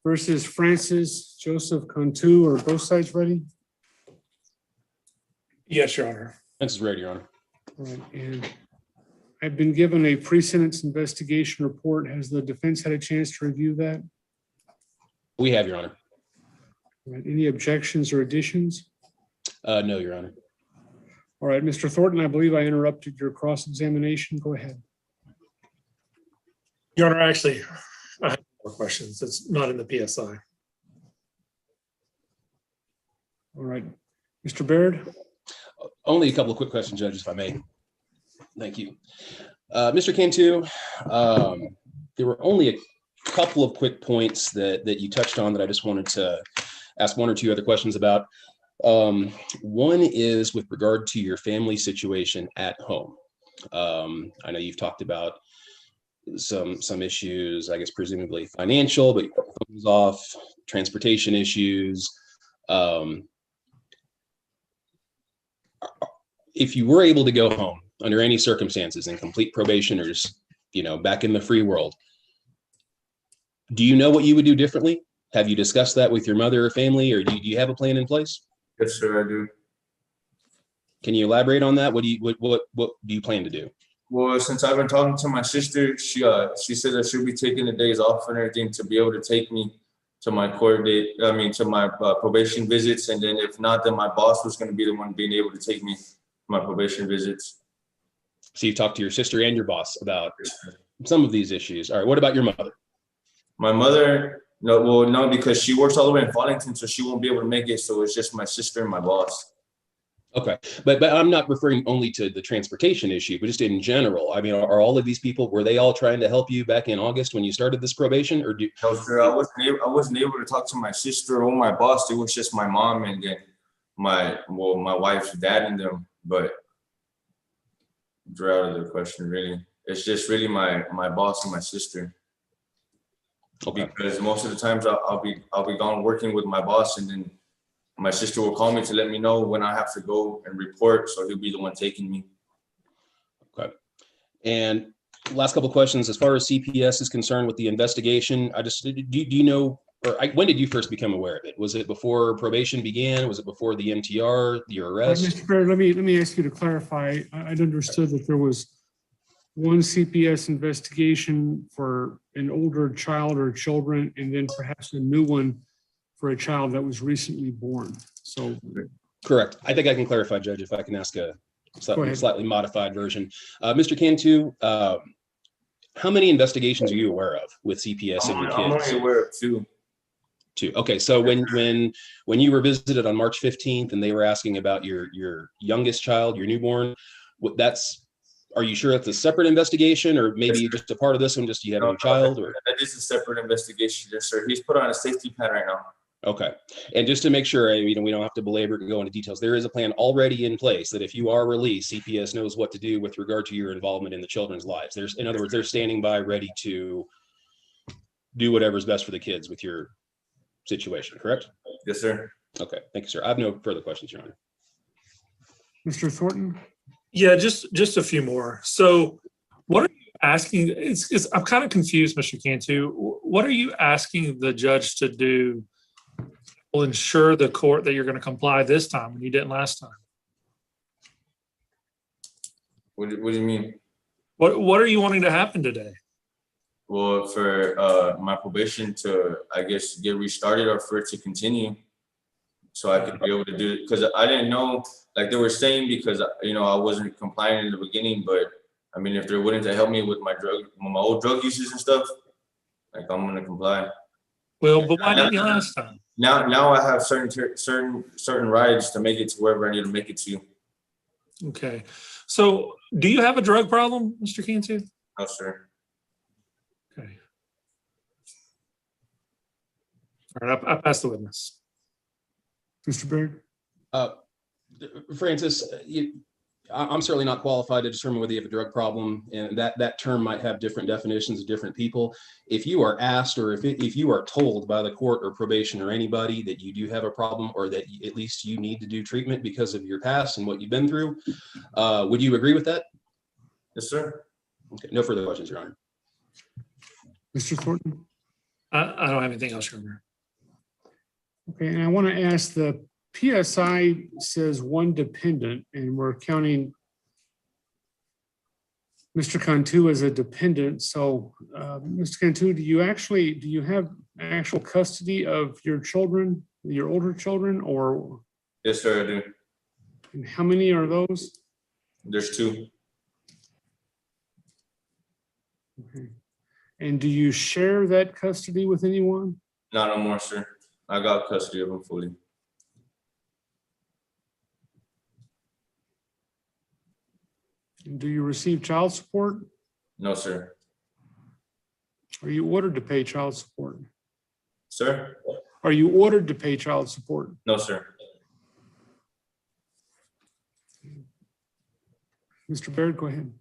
versus Francis Joseph Cantu. Are both sides ready? Yes, Your Honor. This is ready, Your Honor. All right, and I've been given a pre-sentence investigation report. Has the defense had a chance to review that? We have, Your Honor. All right, any objections or additions? No, Your Honor. All right, Mr. Thornton, I believe I interrupted your cross-examination. Go ahead. Your Honor, actually, I have more questions. It's not in the PSI. All right, Mr. Baird. Only a couple of quick questions, Judge, if I may. Thank you. Mr. Cantu, there were only a couple of quick points that you touched on that I just wanted to ask one or two other questions about. One is with regard to your family situation at home. I know you've talked about some issues, I guess presumably financial, but your phone's off, transportation issues. If you were able to go home under any circumstances in complete probation or just, back in the free world, do you know what you would do differently? Have you discussed that with your mother or family, or do you have a plan in place? Yes, sir, I do. Can you elaborate on that? What do you plan to do? Well, since I've been talking to my sister, she said that she'll be taking the days off and everything to be able to take me to my court date. To my probation visits, and then if not, then my boss was going to be the one being able to take me to my probation visits. So you talked to your sister and your boss about some of these issues. All right. What about your mother? My mother, no, because she works all the way in Farmington, so she won't be able to make it. So it's just my sister and my boss. Okay, but I'm not referring only to the transportation issue, but just in general. I mean, are all of these people, were they all trying to help you back in August when you started this probation, or do? No, sir, I wasn't able to talk to my sister or my boss. It was just my mom and then my wife's dad and them. But they're out of the question, really. It's just really my boss and my sister. Okay. Because most of the times I'll be gone working with my boss, and then my sister will call me to let me know when I have to go and report. So he'll be the one taking me. Okay. And last couple of questions, as far as CPS is concerned with the investigation, do you know, when did you first become aware of it? Was it before probation began? Was it before the MTR, your arrest? Mr. Baird, let me ask you to clarify. I'd understood that there was one CPS investigation for an older child or children, and then perhaps a new one for a child that was recently born. So correct. I think I can clarify, Judge, if I can ask a slightly modified version. Mr. Cantu, how many investigations are you aware of with CPS and your kids? I'm only aware of two. Two. Okay, so when you were visited on March 15th and they were asking about your youngest child, your newborn, are you sure that's a separate investigation, or maybe just a part of this one, just you have a new child? Or that is a separate investigation, yes, sir. He's put on a safety plan right now. Okay. And just to make sure, we don't have to belabor and go into details, there is a plan already in place that if you are released, CPS knows what to do with regard to your involvement in the children's lives. In other words, they're standing by ready to do whatever's best for the kids with your situation, correct? Yes, sir. Okay. Thank you, sir. I have no further questions, Your Honor. Mr. Thornton? Yeah, just a few more. So what are you asking? I'm kind of confused, Mr. Cantu. What are you asking the judge to do will ensure the court that you're going to comply this time when you didn't last time? What do you mean? What are you wanting to happen today? Well, for my probation to, I guess, get restarted, or for it to continue, so I could be able to do it. Because I didn't know, like they were saying, because I wasn't compliant in the beginning. But I mean, if they're willing to help me with my old drug uses and stuff, like I'm gonna comply. Well, but why didn't you last time? Now I have certain rides to make it to wherever I need to make it to. Okay. So do you have a drug problem, Mr. Cantu? No, sir. Okay. All right, I pass the witness. Mr. Baird? Francis, I'm certainly not qualified to determine whether you have a drug problem, and that term might have different definitions of different people. If you are asked, or if you are told by the court or probation or anybody that you do have a problem, or that at least you need to do treatment because of your past and what you've been through, would you agree with that? Yes, sir. Okay, no further questions, Your Honor. Mr. Thornton? I don't have anything else, Your Honor. Okay, and I want to ask, the PSI says one dependent, and we're counting Mr. Cantu as a dependent. So, Mr. Cantu, do you have actual custody of your children, your older children, or? Yes, sir, I do. And how many are those? There's two. Okay. And do you share that custody with anyone? No more, sir. I got custody of them fully. And do you receive child support? No, sir. Are you ordered to pay child support? Sir? Are you ordered to pay child support? No, sir. Mr. Baird, go ahead.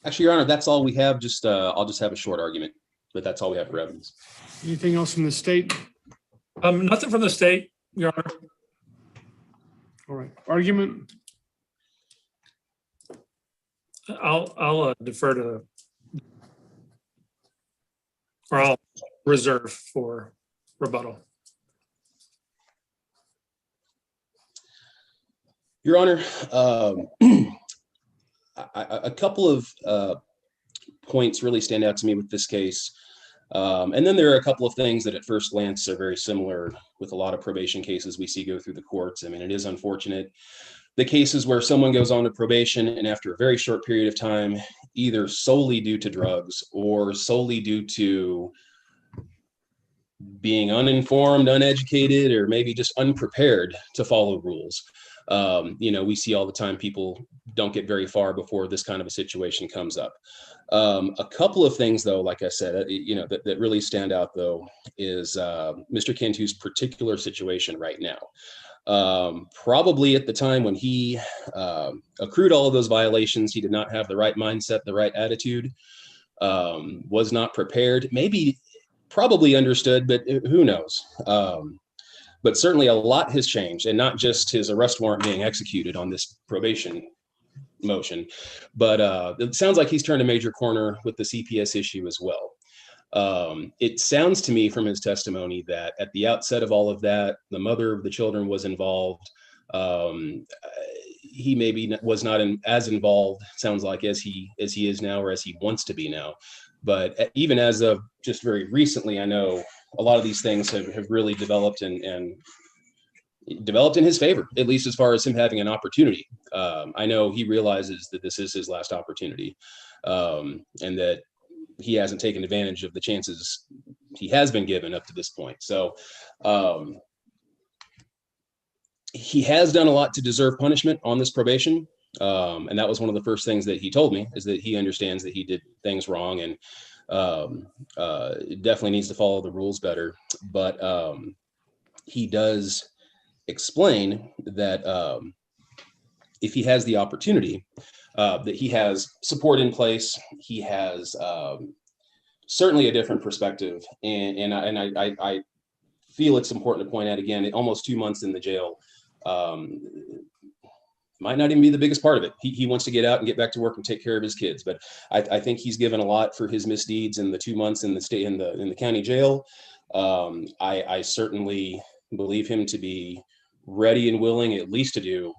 Actually, Your Honor, that's all we have. Just I'll just have a short argument, but that's all we have for evidence. Anything else from the state? Nothing from the state, Your Honor. All right, argument. I'll defer to, or I'll reserve for rebuttal. Your Honor, a couple of points really stand out to me with this case. And then there are a couple of things that at first glance are very similar with a lot of probation cases we see go through the courts. I mean, it is unfortunate. The cases where someone goes on to probation and after a very short period of time, either solely due to drugs or solely due to being uninformed, uneducated, or maybe just unprepared to follow rules. We see all the time people don't get very far before this kind of a situation comes up. A couple of things, though, like I said, that really stand out, though, is Mr. Cantu's particular situation right now. Probably at the time when he accrued all of those violations, he did not have the right mindset, the right attitude, was not prepared, probably understood, but who knows? But certainly a lot has changed, and not just his arrest warrant being executed on this probation motion, but it sounds like he's turned a major corner with the CPS issue as well. It sounds to me from his testimony that at the outset of all of that, the mother of the children was involved. He maybe was not as involved, sounds like, as he is now, or as he wants to be now. But even as of just very recently, I know a lot of these things have really developed and developed in his favor, at least as far as him having an opportunity. I know he realizes that this is his last opportunity, and that he hasn't taken advantage of the chances he has been given up to this point. So he has done a lot to deserve punishment on this probation. And that was one of the first things that he told me, is that he understands that he did things wrong and definitely needs to follow the rules better. But he does explain that if he has the opportunity, that he has support in place, he has certainly a different perspective. And I feel it's important to point out again, almost 2 months in the jail might not even be the biggest part of it. He wants to get out and get back to work and take care of his kids. But I think he's given a lot for his misdeeds in the 2 months in the county jail. I certainly believe him to be ready and willing at least to do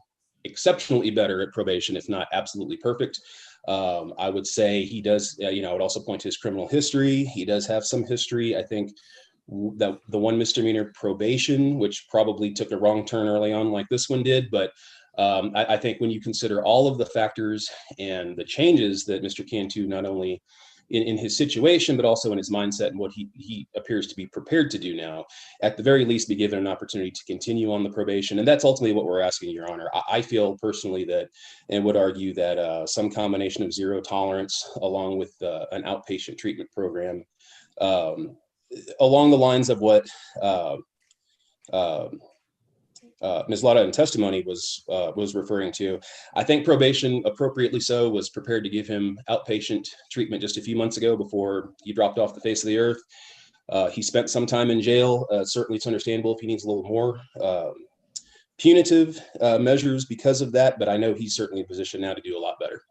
exceptionally better at probation, if not absolutely perfect. I would say he does, I would also point to his criminal history. He does have some history. I think that the one misdemeanor probation, which probably took a wrong turn early on like this one did, but I think when you consider all of the factors and the changes that Mr. Cantu, not only in his situation, but also in his mindset and what he appears to be prepared to do now, at the very least be given an opportunity to continue on the probation. And that's ultimately what we're asking, Your Honor. I feel personally that, and would argue that some combination of zero tolerance along with an outpatient treatment program, along the lines of what Ms. Lotta in testimony was referring to. I think probation, appropriately so, was prepared to give him outpatient treatment just a few months ago before he dropped off the face of the earth. He spent some time in jail. Certainly it's understandable if he needs a little more punitive measures because of that, but I know he's certainly in a position now to do a lot better.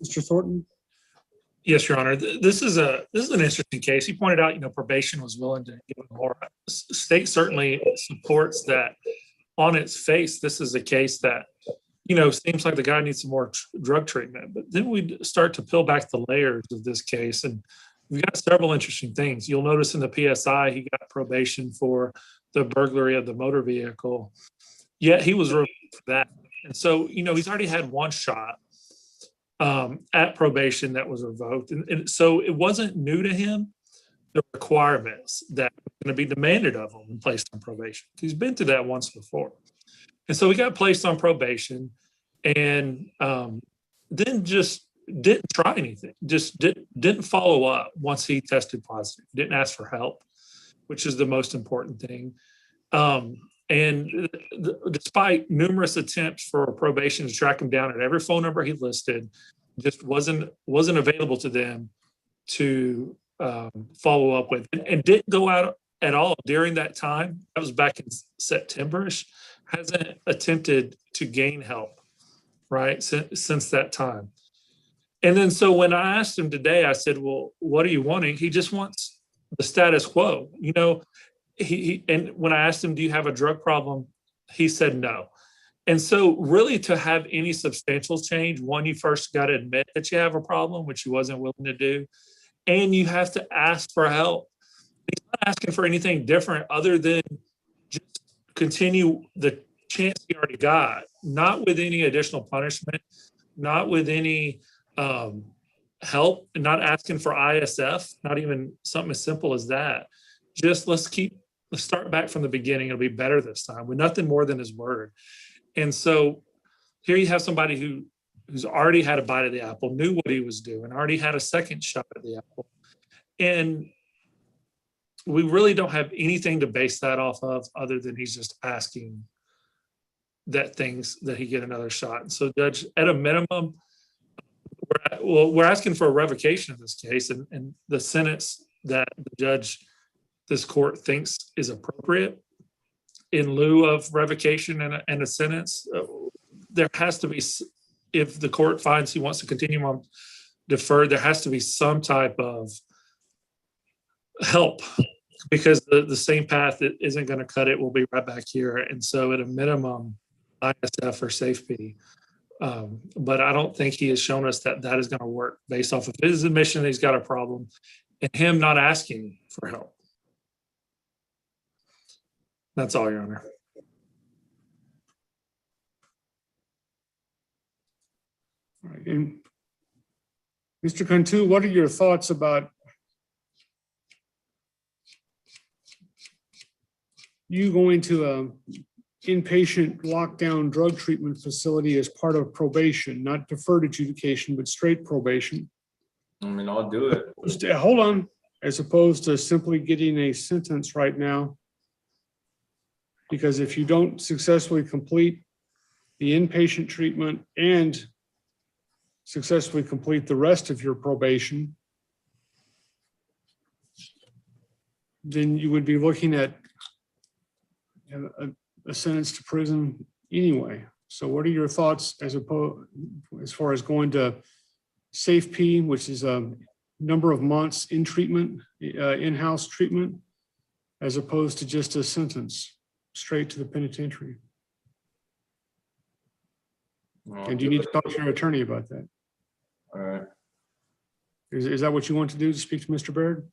Mr. Thornton? Yes, Your Honor. This is an interesting case. He pointed out, probation was willing to give him more. State certainly supports that. On its face, this is a case that, seems like the guy needs some more drug treatment. But then we start to peel back the layers of this case, and we've got several interesting things. You'll notice in the PSI, he got probation for the burglary of the motor vehicle, yet he was revoked for that. And so, he's already had one shot at probation that was revoked. And so it wasn't new to him, the requirements that were going to be demanded of him and placed on probation. He's been through that once before. And so he got placed on probation. and then just didn't try anything, just didn't follow up once he tested positive, didn't ask for help, which is the most important thing. And despite numerous attempts for probation to track him down at every phone number he listed, just wasn't available to them to follow up with, and didn't go out at all during that time. That was back in September-ish. Hasn't attempted to gain help, right, since that time. And then so when I asked him today, I said, well, what are you wanting? He just wants the status quo. You know, and when I asked him, do you have a drug problem? He said no. And so really to have any substantial change, one, you first got to admit that you have a problem, which he wasn't willing to do. And you have to ask for help. He's not asking for anything different other than just continue the chance he already got, not with any additional punishment, not with any help, and not asking for ISF, not even something as simple as that. Just let's start back from the beginning. It'll be better this time with nothing more than his word. And so here you have somebody who's already had a bite of the apple, knew what he was doing, already had a second shot at the apple. And we really don't have anything to base that off of other than he's just asking that he get another shot. And so, Judge, at a minimum, we're asking for a revocation of this case, and the sentence that this court thinks is appropriate in lieu of revocation and a sentence. There has to be, if the court finds he wants to continue on deferred, there has to be some type of help, because the same path that isn't going to cut it will be right back here. And so at a minimum, ISF or safety. But I don't think he has shown us that is going to work based off of his admission that he's got a problem and him not asking for help. That's all, Your Honor. All right. And Mr. Cantu, what are your thoughts about you going to an inpatient lockdown drug treatment facility as part of probation, not deferred adjudication, but straight probation? I mean, I'll do it. Hold on. As opposed to simply getting a sentence right now. Because if you don't successfully complete the inpatient treatment and successfully complete the rest of your probation, then you would be looking at a sentence to prison anyway. So what are your thoughts as far as going to SAFE-P, which is a number of months in treatment, in-house treatment, as opposed to just a sentence straight to the penitentiary? And do you need to talk to your attorney about that? All right. Is that what you want to do, to speak to Mr. Baird?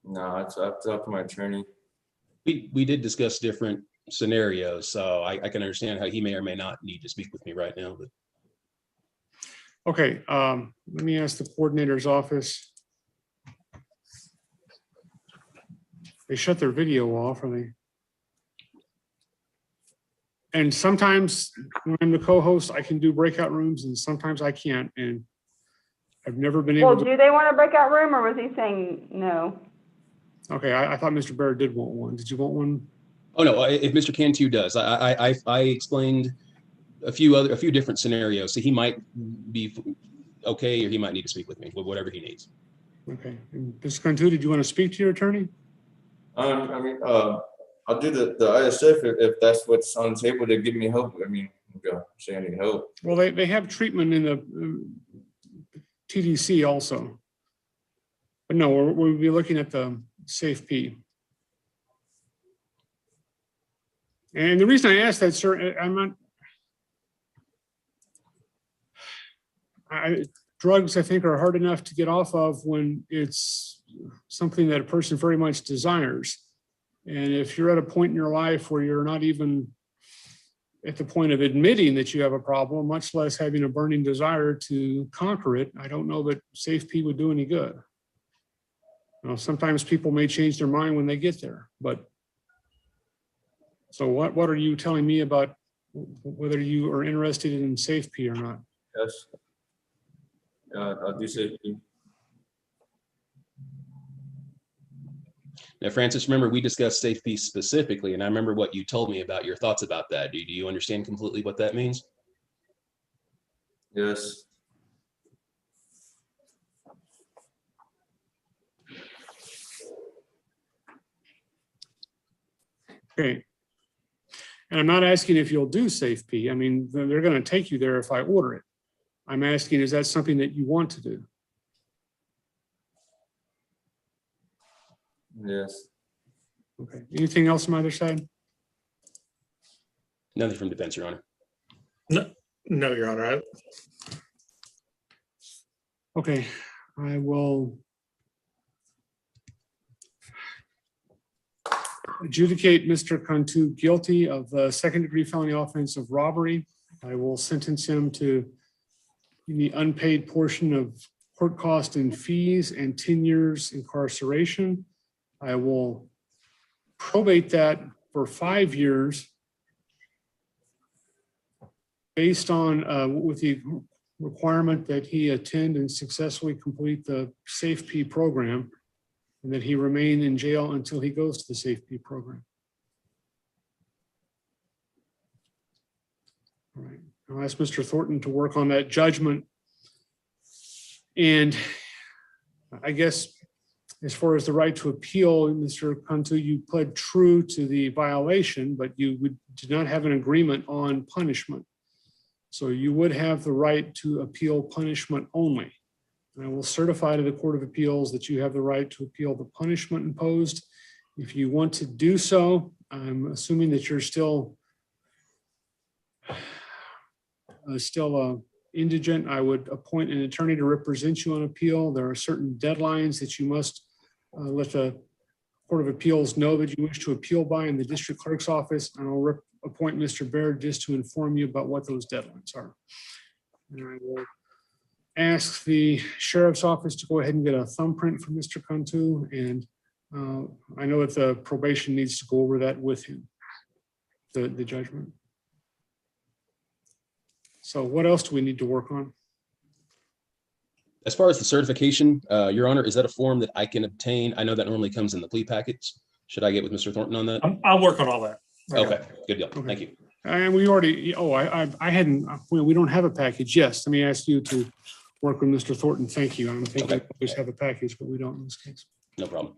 No, it's up to my attorney. We did discuss different scenarios, so I can understand how he may or may not need to speak with me right now. But okay, let me ask the coordinator's office. They shut their video off, or they? And sometimes when I'm the co-host, I can do breakout rooms, and sometimes I can't. And I've never been able Well, to. do they want a breakout room, or was he saying no? Okay, I thought Mr. Baird did want one. Did you want one? oh no, if Mr. Cantu does, I explained a few different scenarios, so he might be okay, or he might need to speak with me, whatever he needs. Okay, and Mr. Cantu, did you want to speak to your attorney? I mean, I'll do the ISF if that's what's on the table to give me help. I mean, say I need help. Well, they have treatment in the TDC also. But no, we'll be looking at the SAFE-P. And the reason I asked that, sir, drugs, I think, are hard enough to get off of when it's something that a person very much desires. And if you're at a point in your life where you're not even at the point of admitting that you have a problem, much less having a burning desire to conquer it, I don't know that SAFE-P would do any good. You know, sometimes people may change their mind when they get there, but So what are you telling me about whether you are interested in safety or not? Yes. I'll do safety. Now, Francis, remember we discussed safety specifically, and I remember what you told me about your thoughts about that. Do you understand completely what that means? Yes. Okay. And I'm not asking if you'll do SafeP. I mean, they're going to take you there if I order it. I'm asking, is that something that you want to do? Yes. Okay. Anything else on either side? Nothing from defense, Your Honor. No, Your Honor. Okay, I will adjudicate Mr. Cantu guilty of the second-degree felony offense of robbery. I will sentence him to the unpaid portion of court cost and fees and 10 years incarceration. I will probate that for 5 years based on with the requirement that he attend and successfully complete the SafeP program, and that he remain in jail until he goes to the SafeP program. All right, I'll ask Mr. Thornton to work on that judgment. And I guess as far as the right to appeal, Mr. Cantu, you pled true to the violation, but you did not have an agreement on punishment. So you would have the right to appeal punishment only. And I will certify to the Court of Appeals that you have the right to appeal the punishment imposed. If you want to do so, I'm assuming that you're still indigent. I would appoint an attorney to represent you on appeal. There are certain deadlines that you must let the Court of Appeals know that you wish to appeal by in the district clerk's office, and I'll appoint Mr. Baird just to inform you about what those deadlines are. And I will ask the sheriff's office to go ahead and get a thumbprint from Mr. Cantu, and I know that the probation needs to go over that with him, the judgment. So what else do we need to work on? As far as the certification, Your Honor, is that a form that I can obtain? I know that normally comes in the plea packets. Should I get with Mr. Thornton on that? I'll work on all that. Okay, good deal. Thank you. And we already, I hadn't, we don't have a package. Yes, let me ask you to work with Mr. Thornton. Thank you. I'm thinking we always have a package, but we don't in this case. No problem.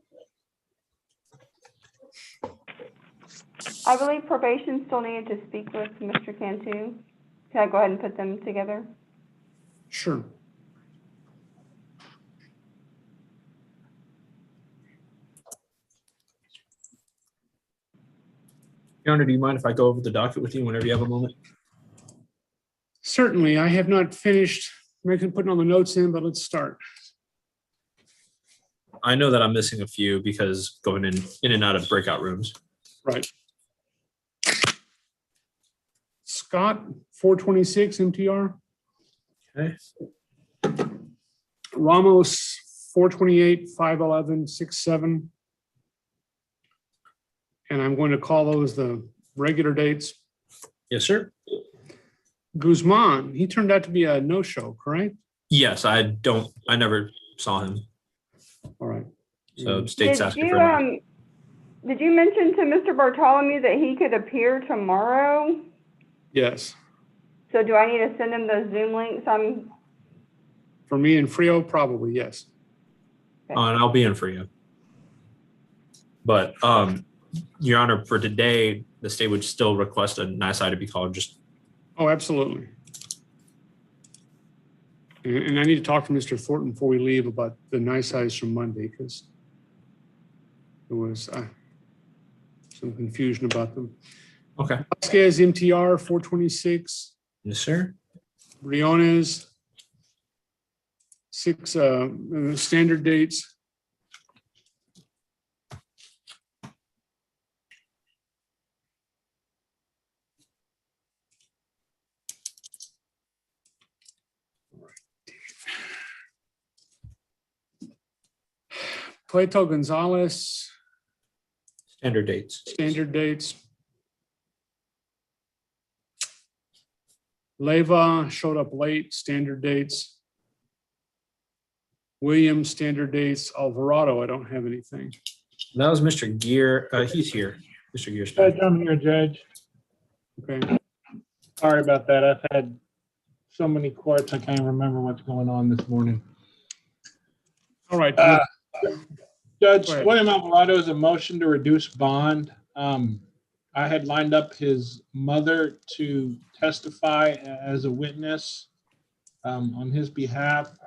I believe probation still needed to speak with Mr. Cantu. Can I go ahead and put them together? Sure. Your Honor, do you mind if I go over the docket with you whenever you have a moment? Certainly. I have not finished putting all the notes in, but let's start. I know that I'm missing a few because going in and out of breakout rooms. Right. Scott, 426 MTR. Okay. Ramos, 428, 511, 67. And I'm going to call those the regular dates. Yes, sir. Guzman, he turned out to be a no-show, correct? Yes, I never saw him. All right. So state's asking for him. Did you mention to Mr. Bartholomew that he could appear tomorrow? Yes. So do I need to send him those Zoom links? For me and Frio, probably, yes. And I'll be in for you. But Your Honor, for today, the state would still request a NISI to be called. Oh, absolutely. And I need to talk to Mr. Thornton before we leave about the NISIs from Monday, because there was some confusion about them. Okay. Vasquez, MTR, 426. Yes, sir. Briones, 6 standard dates. Cueto Gonzalez. Standard dates. Standard dates. Leva showed up late, standard dates. Williams, standard dates. Alvarado, I don't have anything. That was Mr. Gear. He's here. Mr. Gear's Judge, back. I'm here, Judge. Okay. Sorry about that. I've had so many courts, I can't remember what's going on this morning. All right. Judge Go ahead. William Alvarado's a motion to reduce bond. I had lined up his mother to testify as a witness on his behalf.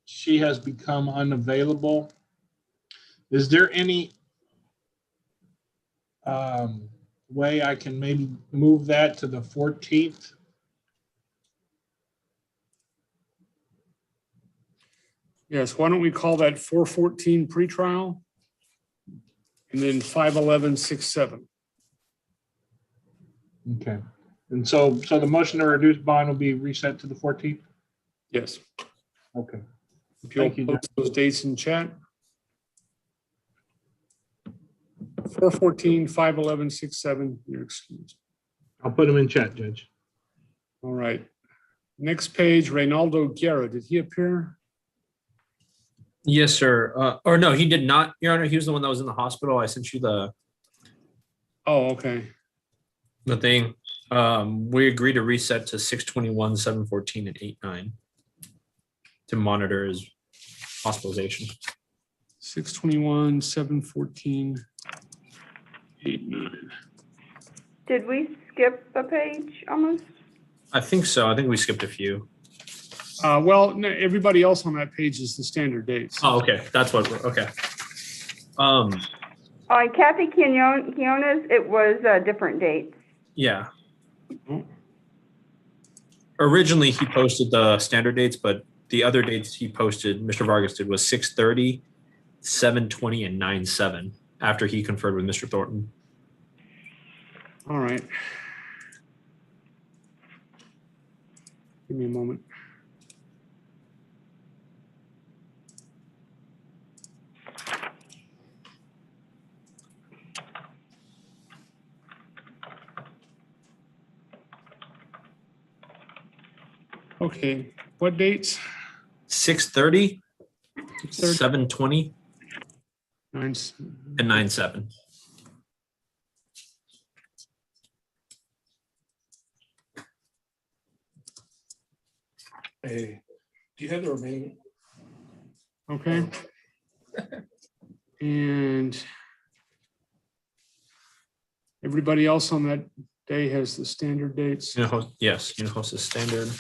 She has become unavailable. Is there any way I can maybe move that to the 14th? Yes, why don't we call that 414 pretrial? And then 511-6-7. Okay. And so the motion to reduce bond will be reset to the 14th? Yes. Okay. If you'll Thank you, post those dates in chat. 414, 511-6-7, you're excused. I'll put them in chat, Judge. All right. Next page, Reynaldo Guerra, did he appear? Yes, sir. Or no, he did not, Your Honor. He was the one that was in the hospital. I sent you the Okay. the thing. We agreed to reset to 6/21, 7/14, and 8/9 to monitor his hospitalization. 6/21, 7/14, 8/9. Did we skip a page almost? I think so. I think we skipped a few. Well, no, everybody else on that page is the standard dates. Oh, okay. That's what we're okay. All right, Kathy Quinones, it was different dates. Yeah. Originally, he posted the standard dates, but the other dates he posted, Mr. Vargas did, was 6/30, 7/20, and 9/7 after he conferred with Mr. Thornton. All right. Give me a moment. Okay, what dates? 6/30, 6:30? 7/20, 9. and 9/7. Hey, do you have the remaining? Okay. And everybody else on that day has the standard dates. Yes, Hinojosa is standard.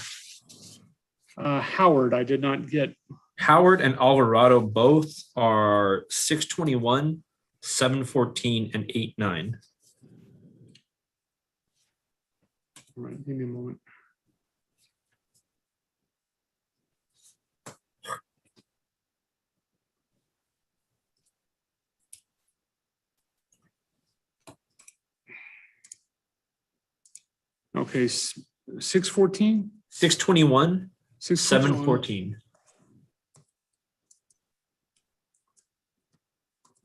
Howard, I did not get. Howard and Alvarado both are 6/21, 7/14, and 8/9. All right, give me a moment. Okay, 6/14? 6/21, 6/21. 7/14.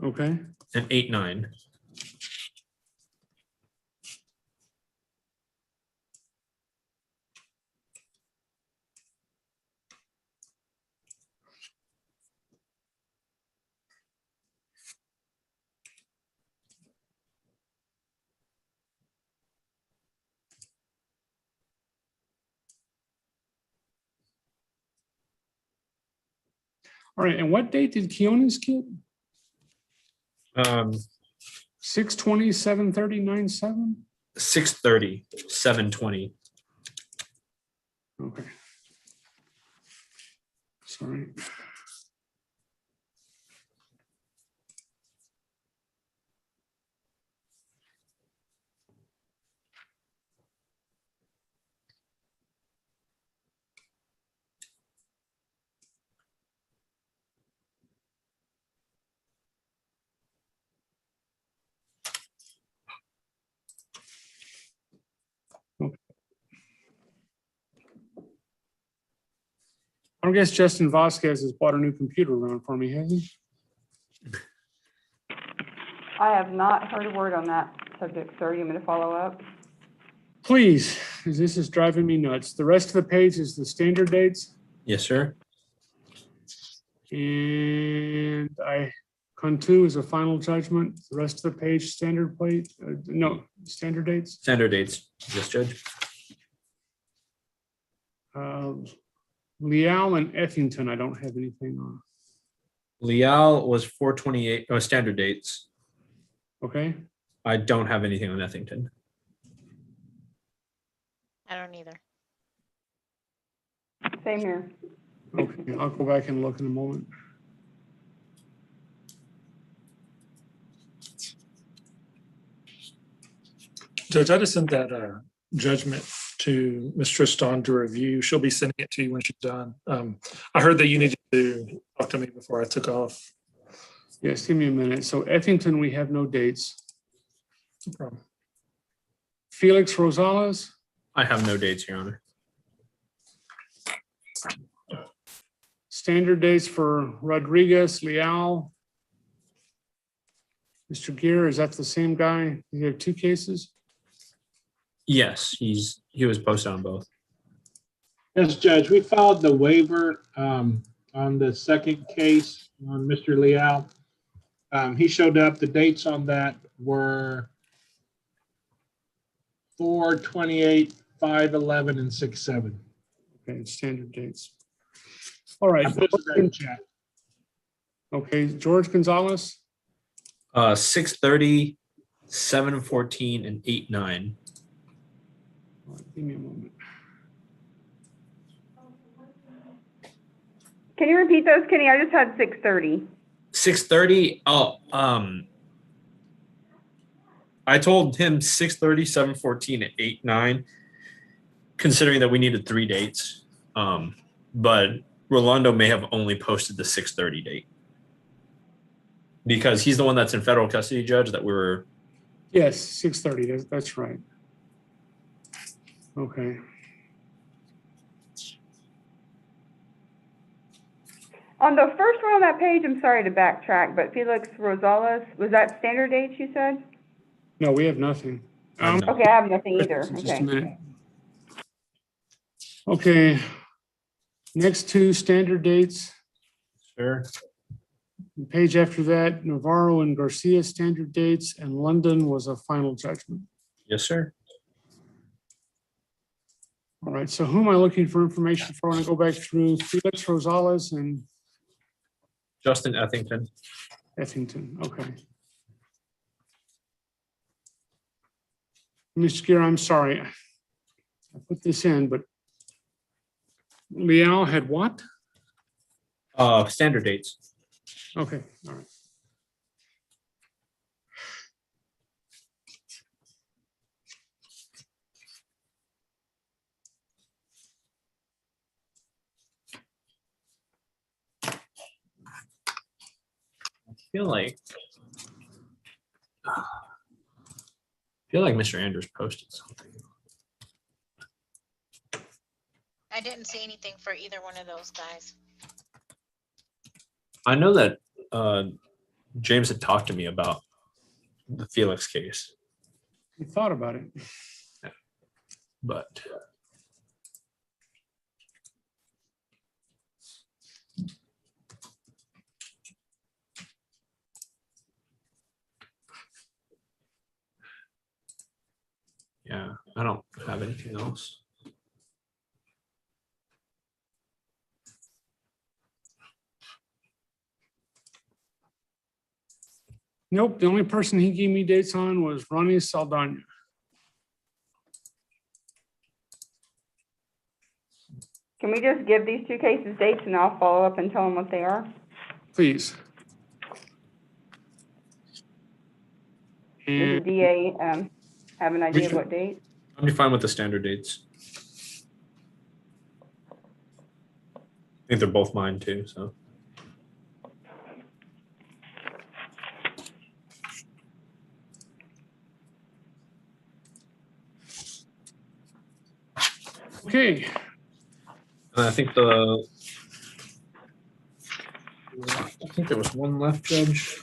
Okay. And 8/9. All right, and what date did Keonis get? 6/20, 7/30, 9/7? 6/30, 7/20. Okay. Sorry. I don't guess Justin Vasquez has bought a new computer around for me, has he? I have not heard a word on that subject, sir. You want me to follow up? Please. This is driving me nuts. The rest of the page is the standard dates. Yes, sir. And Con2 is a final judgment. The rest of the page, standard plate, no, standard dates. Standard dates. Yes, Judge. Leal and Effington, I don't have anything on. Leal was 428, standard dates. Okay. I don't have anything on Effington. I don't either. Same here. Okay, I'll go back and look in a moment. Judge, I just sent that judgment to Ms. Tristan to review. She'll be sending it to you when she's done. I heard that you needed to talk to me before I took off. Yes, give me a minute. So Effington, we have no dates. No problem. Felix Rosales, I have no dates, Your Honor. standard dates for Rodriguez, Leal. Mr. Gear, is that the same guy? You have two cases? Yes, he was posted on both. Yes, Judge, we filed the waiver on the second case on Mr. Leal. He showed up, the dates on that were 4/28, 5/11, and 6/7. Okay, standard dates. All right. I posted that in chat. Okay, George Gonzalez, 6:30, 7:14, and 8/9. all right, give me a moment. Can you repeat those, Kenny? I just had 6:30. 6:30. I told him 6:30, 7:14, and 8/9, considering that we needed 3 dates. But Rolando may have only posted the 6:30 date because he's the one that's in federal custody, Judge, that we were. Yes, 6:30, that's right. Okay. On the first one on that page, I'm sorry to backtrack, but Felix Rosales, was that standard dates you said? No, we have nothing. Okay, I have nothing either. Just a Okay. minute. Okay. Next two standard dates. Sure. The page after that, Navarro and Garcia standard dates, and London was a final judgment. Yes, sir. All right, so who am I looking for information for? I want to go back through Felix Rosales and Justin Effington. Effington, okay. Mr. Gear, I'm sorry. I put this in, but Leal had what? Standard dates. Okay, all right. I feel like Mr. Andrews posted something. I didn't see anything for either one of those guys. I know that James had talked to me about the Felix case, You thought about it. but yeah, I don't have anything else. Nope, the only person he gave me dates on was Ronnie Saldana. Can we just give these two cases dates and I'll follow up and tell them what they are? Please. Does the And DA have an idea of should- what date? I'll be fine with the standard dates. I think they're both mine too, so. okay, And I think there was one left, Judge.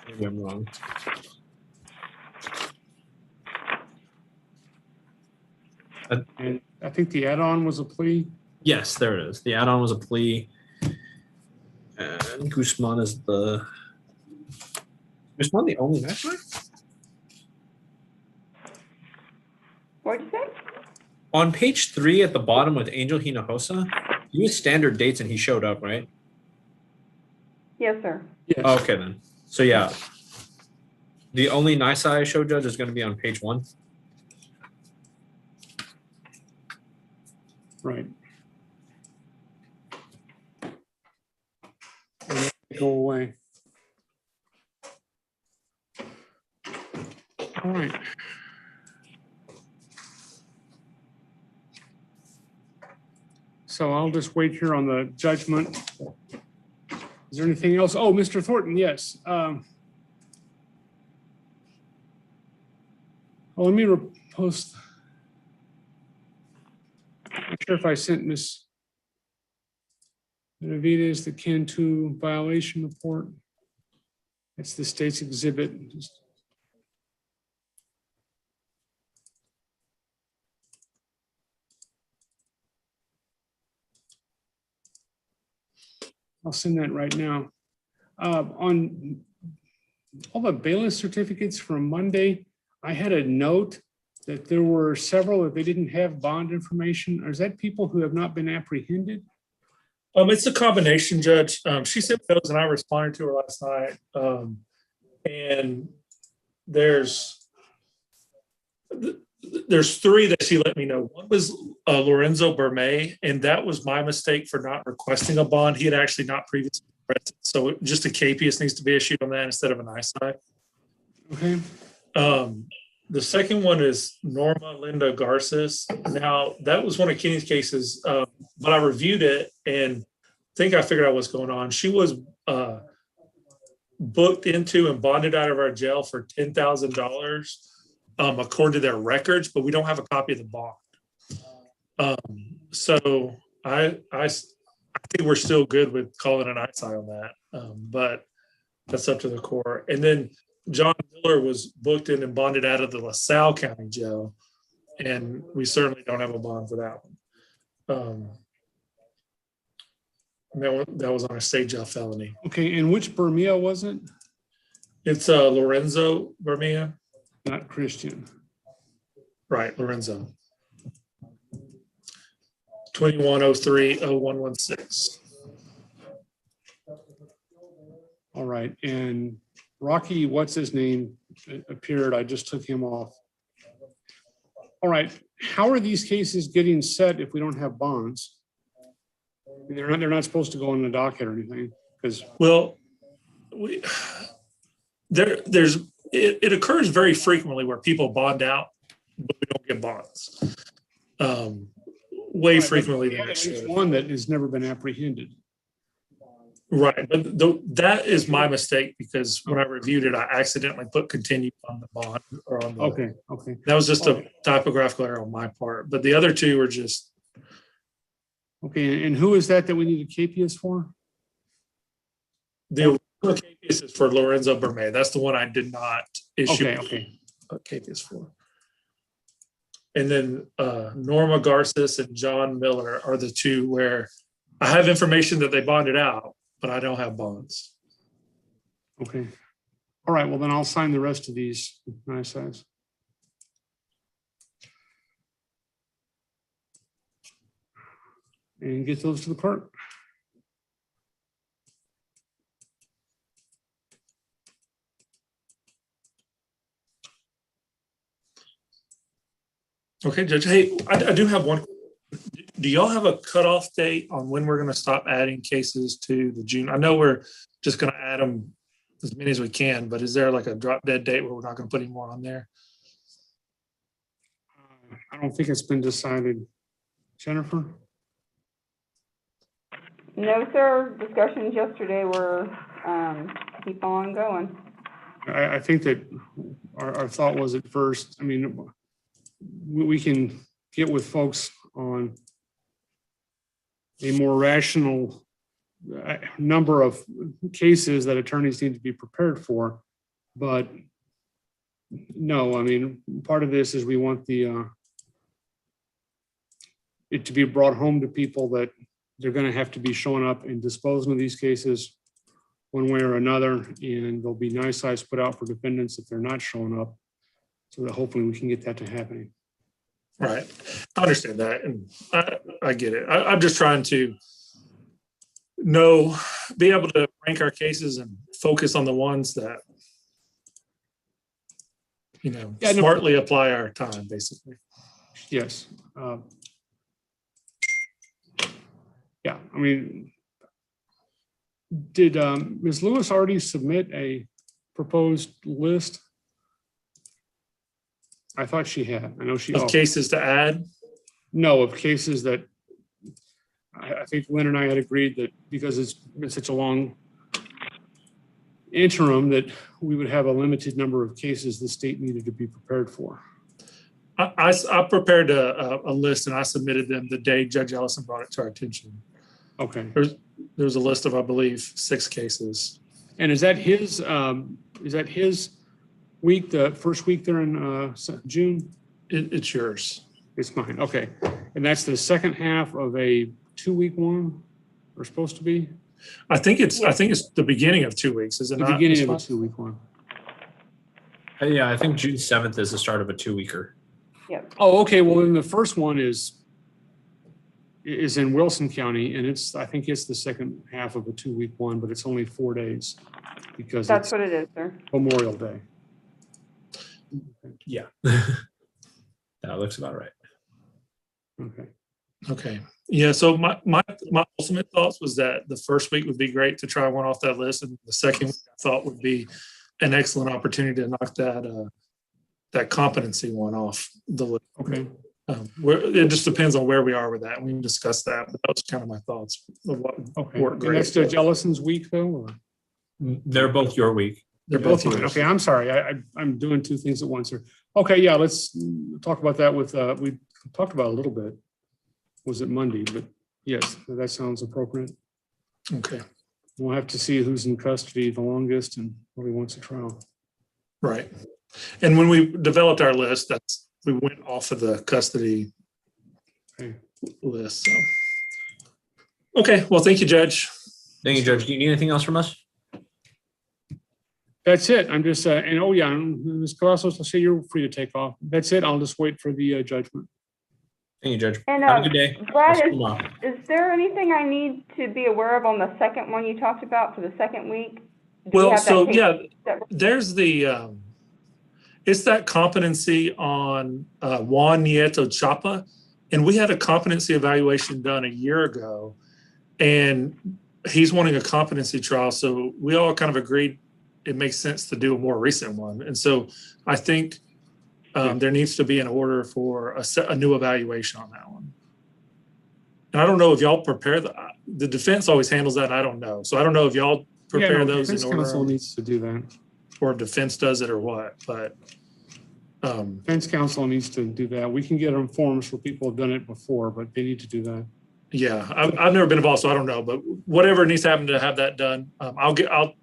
Maybe I'm wrong. And I think the add-on was a plea. Yes, there it is. The add-on was a plea. And Guzman is the only nice guy? What'd you say? On page 3 at the bottom with Angel Hinojosa, he was standard dates and he showed up, right? Yes, sir. Yes. Okay, then. So, yeah. The only nice eye show judge is going to be on page 1. Right. Go away. All right. So I'll just wait here on the judgment. Is there anything else? Oh, Mr. Thornton, yes. Well, let me post. I'm not sure if I sent Ms. Benavides the Cnty violation report. It's the state's exhibit. I'll send that right now. On all the bailiff certificates from Monday, I had a note that there were several that they didn't have bond information. Or is that people who have not been apprehended? It's a combination, Judge. She sent those and I responded to her last night. And there's 3 that she let me know. One was Lorenzo Berme, and that was my mistake for not requesting a bond. He had actually not previously requested. So just a capias needs to be issued on that instead of an ISI. Okay. The second one is Norma Linda Garces. Now, that was one of Kenny's cases, but I reviewed it and think I figured out what's going on. She was booked into and bonded out of our jail for $10,000 according to their records, but we don't have a copy of the bond. So I think we're still good with calling an ISI on that, but that's up to the court. And then John Miller was booked in and bonded out of the LaSalle County Jail, and we certainly don't have a bond for that one. That was on a state jail felony. Okay, and which Bermea was it? It's Lorenzo Bermea. Not Christian. Right, Lorenzo. 2103-0116. All right, and Rocky, what's his name, appeared. I just took him off. All right, how are these cases getting set if we don't have bonds? They're not supposed to go on the docket or anything, because it occurs very frequently where people bond out, but we don't get bonds. Way frequently than it should. One that has never been apprehended. Right, but that is my mistake because when I reviewed it, I accidentally put continue on the bond or on the. Okay. That was just a typographical error on my part, but the other 2 were just. Okay, and who is that we need a capias for? The original capias is for Lorenzo Berme. That's the one I did not issue a capias for. And then Norma Garces and John Miller are the 2 where I have information that they bonded out, but I don't have bonds. Okay. All right, well, then I'll sign the rest of these ISIs. And get those to the clerk. Okay, Judge. Hey, I do have one. Do y'all have a cutoff date on when we're going to stop adding cases to the June? I know we're just going to add them as many as we can, but is there like a drop dead date where we're not going to put any more on there? I don't think it's been decided. Jennifer? No, sir. Discussions yesterday were keep on going. I think that our thought was at first, I mean, we can get with folks on a more rational number of cases that attorneys need to be prepared for. But no, I mean, part of this is we want the it to be brought home to people that they're going to have to be showing up and disposing of these cases one way or another, and there'll be nice eyes put out for defendants if they're not showing up, so that hopefully we can get that to happening. Right. I understand that, and I get it. I'm just trying to be able to rank our cases and focus on the ones that, smartly apply our time, basically. Yes. Yeah, I mean, did Ms. Lewis already submit a proposed list? I thought she had. I know she. Of cases to add? No, of cases that I think Lynn and I had agreed that because it's been such a long interim that we would have a limited number of cases the state needed to be prepared for. I prepared a list and I submitted them the day Judge Ellison brought it to our attention. Okay. There's a list of, I believe, 6 cases. And is that his week, the first week there in June? It's yours. It's mine. Okay. And that's the second half of a 2-week one, or supposed to be? I think it's the beginning of 2 weeks, is it not? The beginning of a 2-week one. Yeah, I think June 7th is the start of a 2-weeker. Yep. Oh, okay. Well, then the first one is in Wilson County, and I think it's the second half of a 2-week one, but it's only 4 days because That's it's what it is, sir. Memorial Day. Yeah. That looks about right. Okay. Yeah. So my ultimate thoughts was that the first week would be great to try one off that list, and the second week I thought would be an excellent opportunity to knock that competency one off the list. Okay. It just depends on where we are with that. We can discuss that, but that was kind of my thoughts of what worked And great. that's Judge Ellison's week, though? Or? They're both your week. They're both mine. yours. Okay, I'm sorry. I'm doing 2 things at once here. Okay, yeah, let's talk about that with, we talked about it a little bit. Was it Monday? But yes, that sounds appropriate. Okay. We'll have to see who's in custody the longest and really wants a trial. Right. And when we developed our list, we went off of the custody list. So. Okay. Well, thank you, Judge. Thank you, Judge. Do you need anything else from us? That's it. I'm just, and oh yeah, Ms. Cavazos, I'll say you're free to take off. That's it. I'll just wait for the judgment. Thank you, Judge. And Have a good day. Brad, I'll see you tomorrow. is there anything I need to be aware of on the second one you talked about for the second week? Well, so yeah, there's it's that competency on Juan Nieto Chapa. And we had a competency evaluation done a year ago, and he's wanting a competency trial. So we all kind of agreed it makes sense to do a more recent one. And so I think there needs to be an order for a new evaluation on that one. And I don't know if y'all prepare the defense always handles that. I don't know. So I don't know if y'all prepare those in order. Defense counsel needs to do that. Or if defense does it or what, but. Defense counsel needs to do that. We can get them forms for people who've done it before, but they need to do that. Yeah, I've never been involved, so I don't know, but whatever needs to happen to have that done, I'll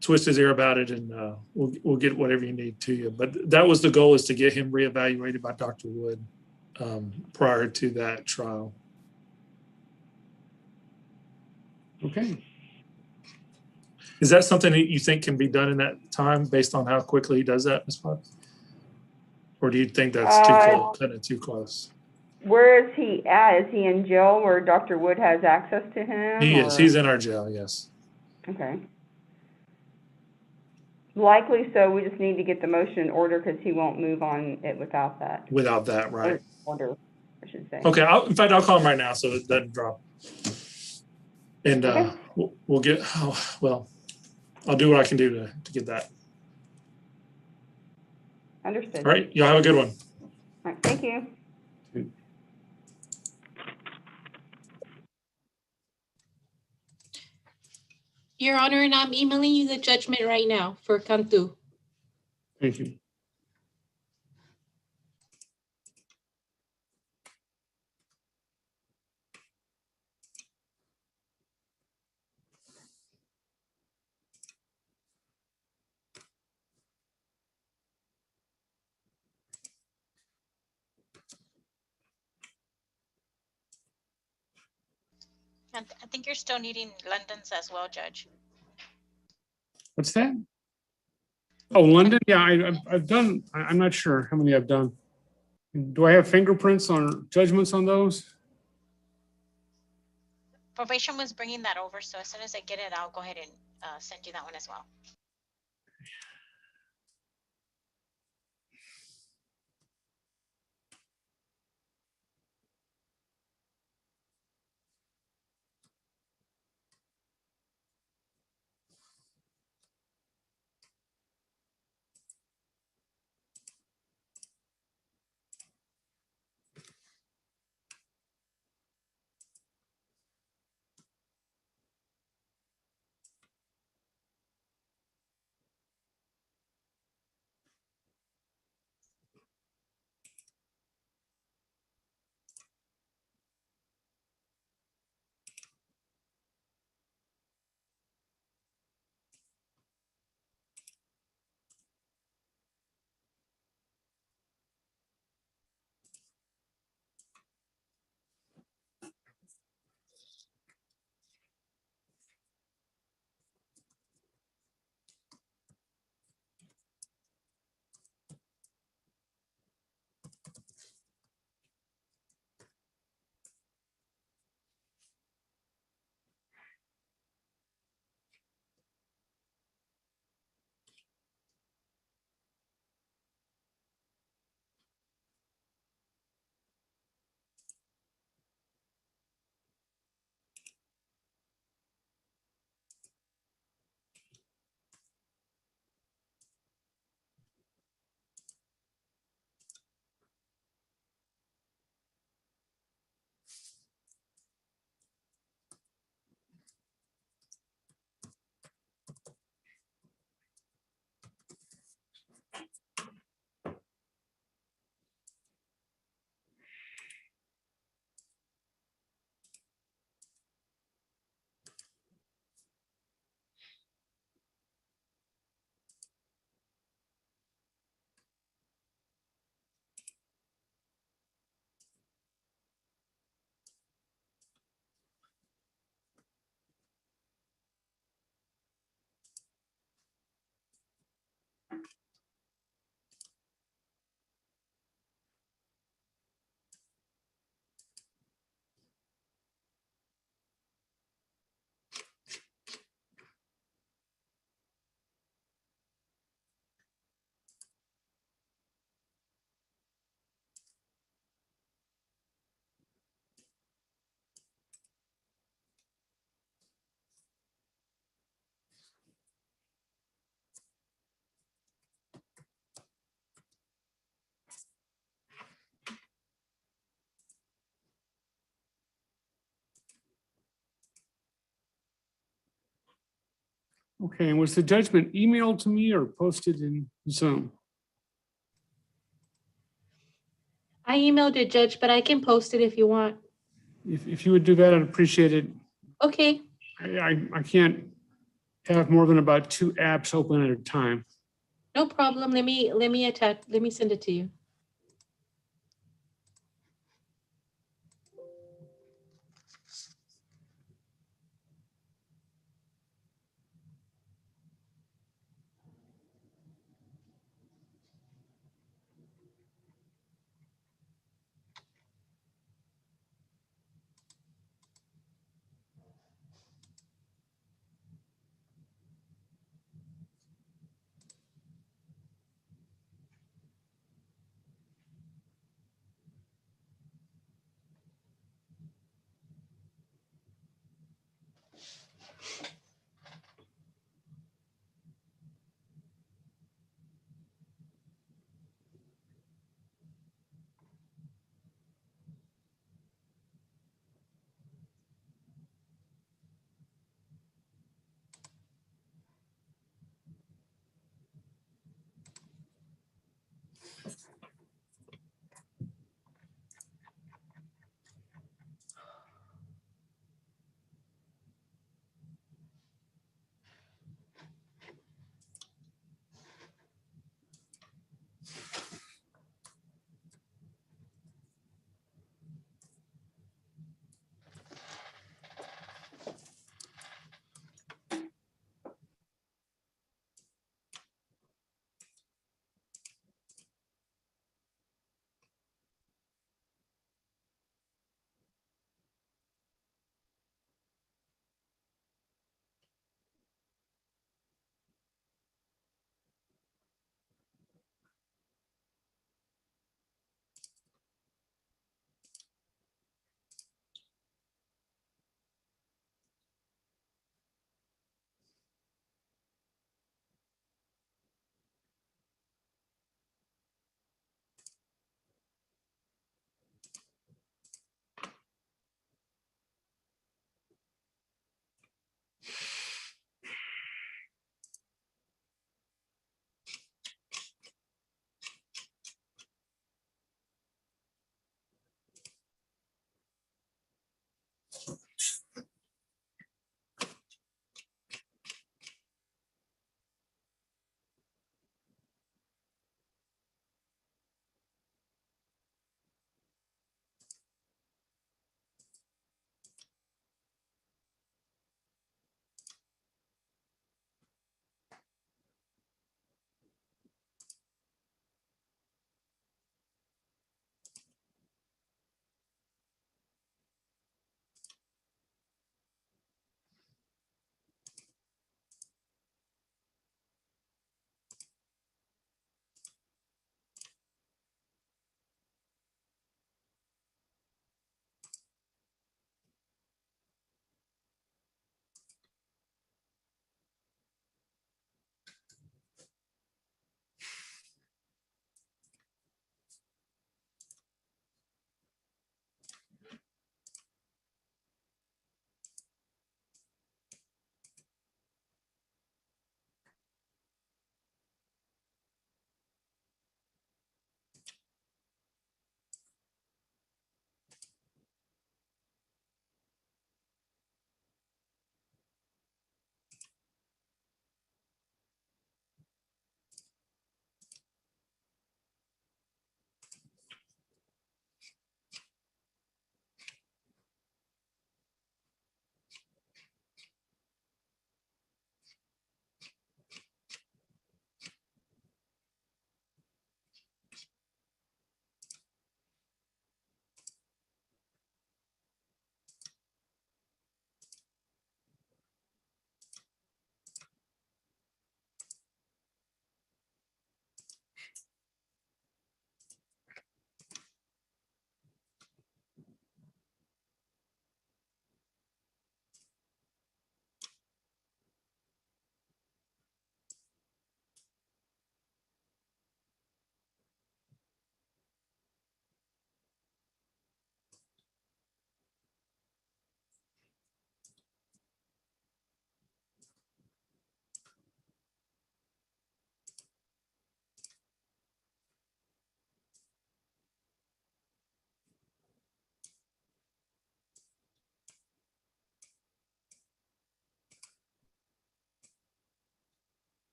twist his ear about it, and we'll get whatever you need to you. But that was the goal, is to get him reevaluated by Dr. Wood prior to that trial. Okay. Is that something that you think can be done in that time based on how quickly he does that, Ms. Fox? Or do you think that's too close, kind of too close? Where is he at? Is he in jail where Dr. Wood has access to him? He is. He's in our jail, yes. Okay. Likely so. We just need to get the motion in order because he won't move on it without that. Without that, right. Order, I should say. Okay, in fact, I'll call him right now so it doesn't drop. And we'll get, I'll do what I can do to get that. Understood. All right, y'all have a good one. All right, thank you. Your Honor, and I'm emailing you the judgment right now for Cantu. Thank you. I think you're still needing London's as well, Judge. What's that? Oh, London? Yeah, I've done, I'm not sure how many I've done. Do I have fingerprints on judgments on those? Probation was bringing that over, so as soon as I get it, I'll go ahead and send you that one as well. Okay, and was the judgment emailed to me or posted in Zoom? I emailed it, Judge, but I can post it if you want. If you would do that, I'd appreciate it. Okay. I can't have more than about 2 apps open at a time. No problem. Let me send it to you.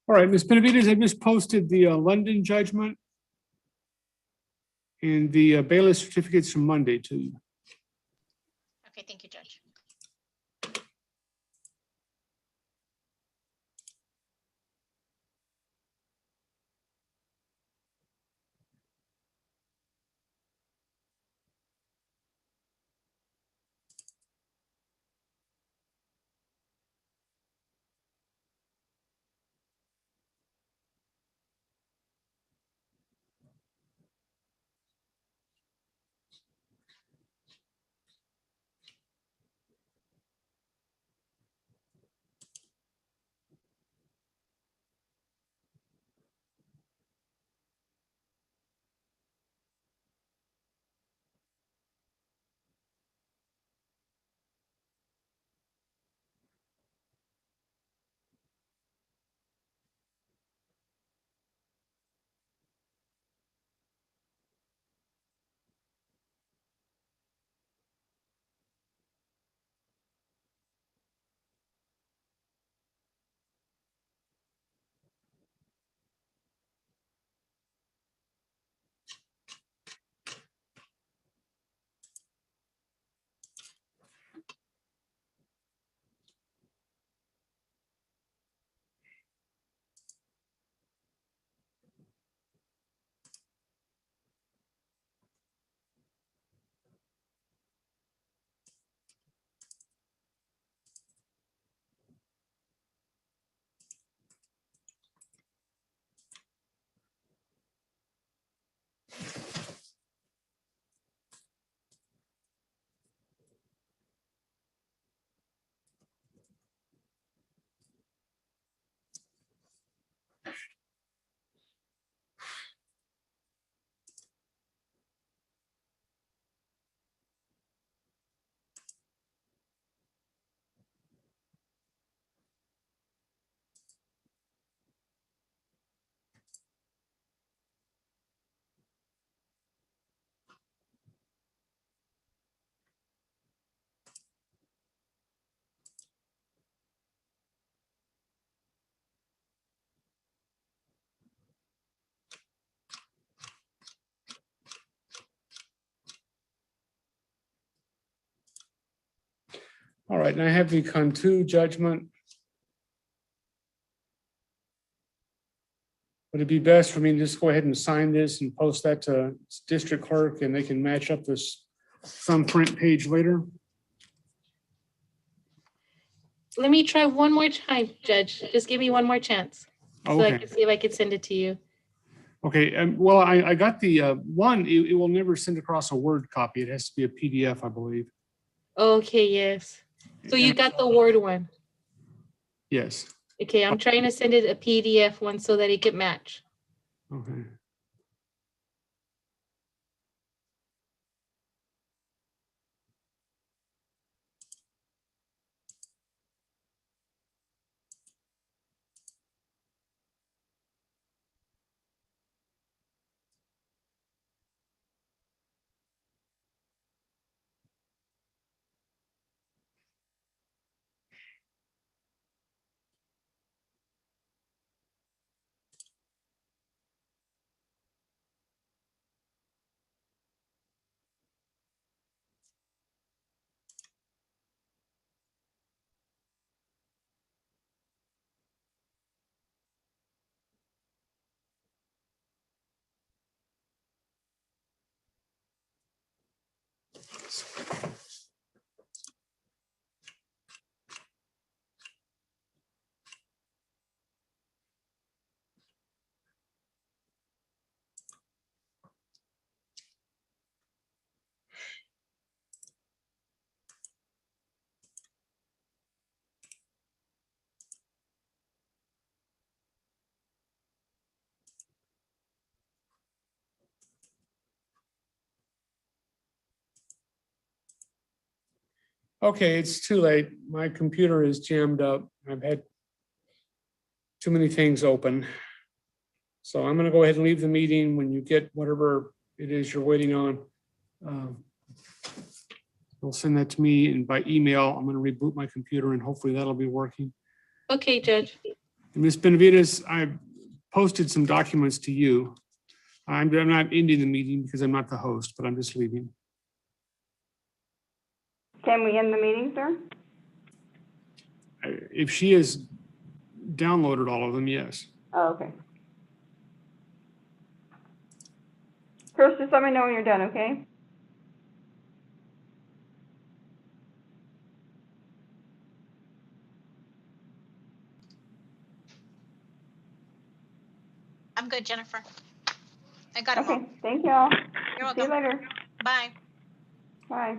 All right, Ms. Benavides, I just posted the London judgment and the bailiff certificates from Monday to you. Okay, thank you, Judge. All right, and I have the Cantu judgment. Would it be best for me to just go ahead and sign this and post that to district clerk and they can match up this thumbprint page later? Let me try one more time, Judge. Just give me one more chance. So I Okay. can see if I can send it to you. Okay, well, I got the one, it will never send across a Word copy. It has to be a PDF, I believe. Okay, yes. So you got the Word one. Yes. Okay, I'm trying to send it a PDF one so that it can match. Okay. Okay, it's too late. My computer is jammed up. I've had too many things open. So I'm gonna go ahead and leave the meeting. When you get whatever it is you're waiting on, you'll send that to me and by email. I'm gonna reboot my computer and hopefully that'll be working. Okay, Judge. Ms. Benavides, I posted some documents to you. I'm not ending the meeting because I'm not the host, but I'm just leaving. Can we end the meeting, sir? If she has downloaded all of them, yes. Oh, okay. Chris, just let me know when you're done, okay? I'm good, Jennifer. I got them all. Okay, thank y'all. You're See you welcome. later. Bye. Bye.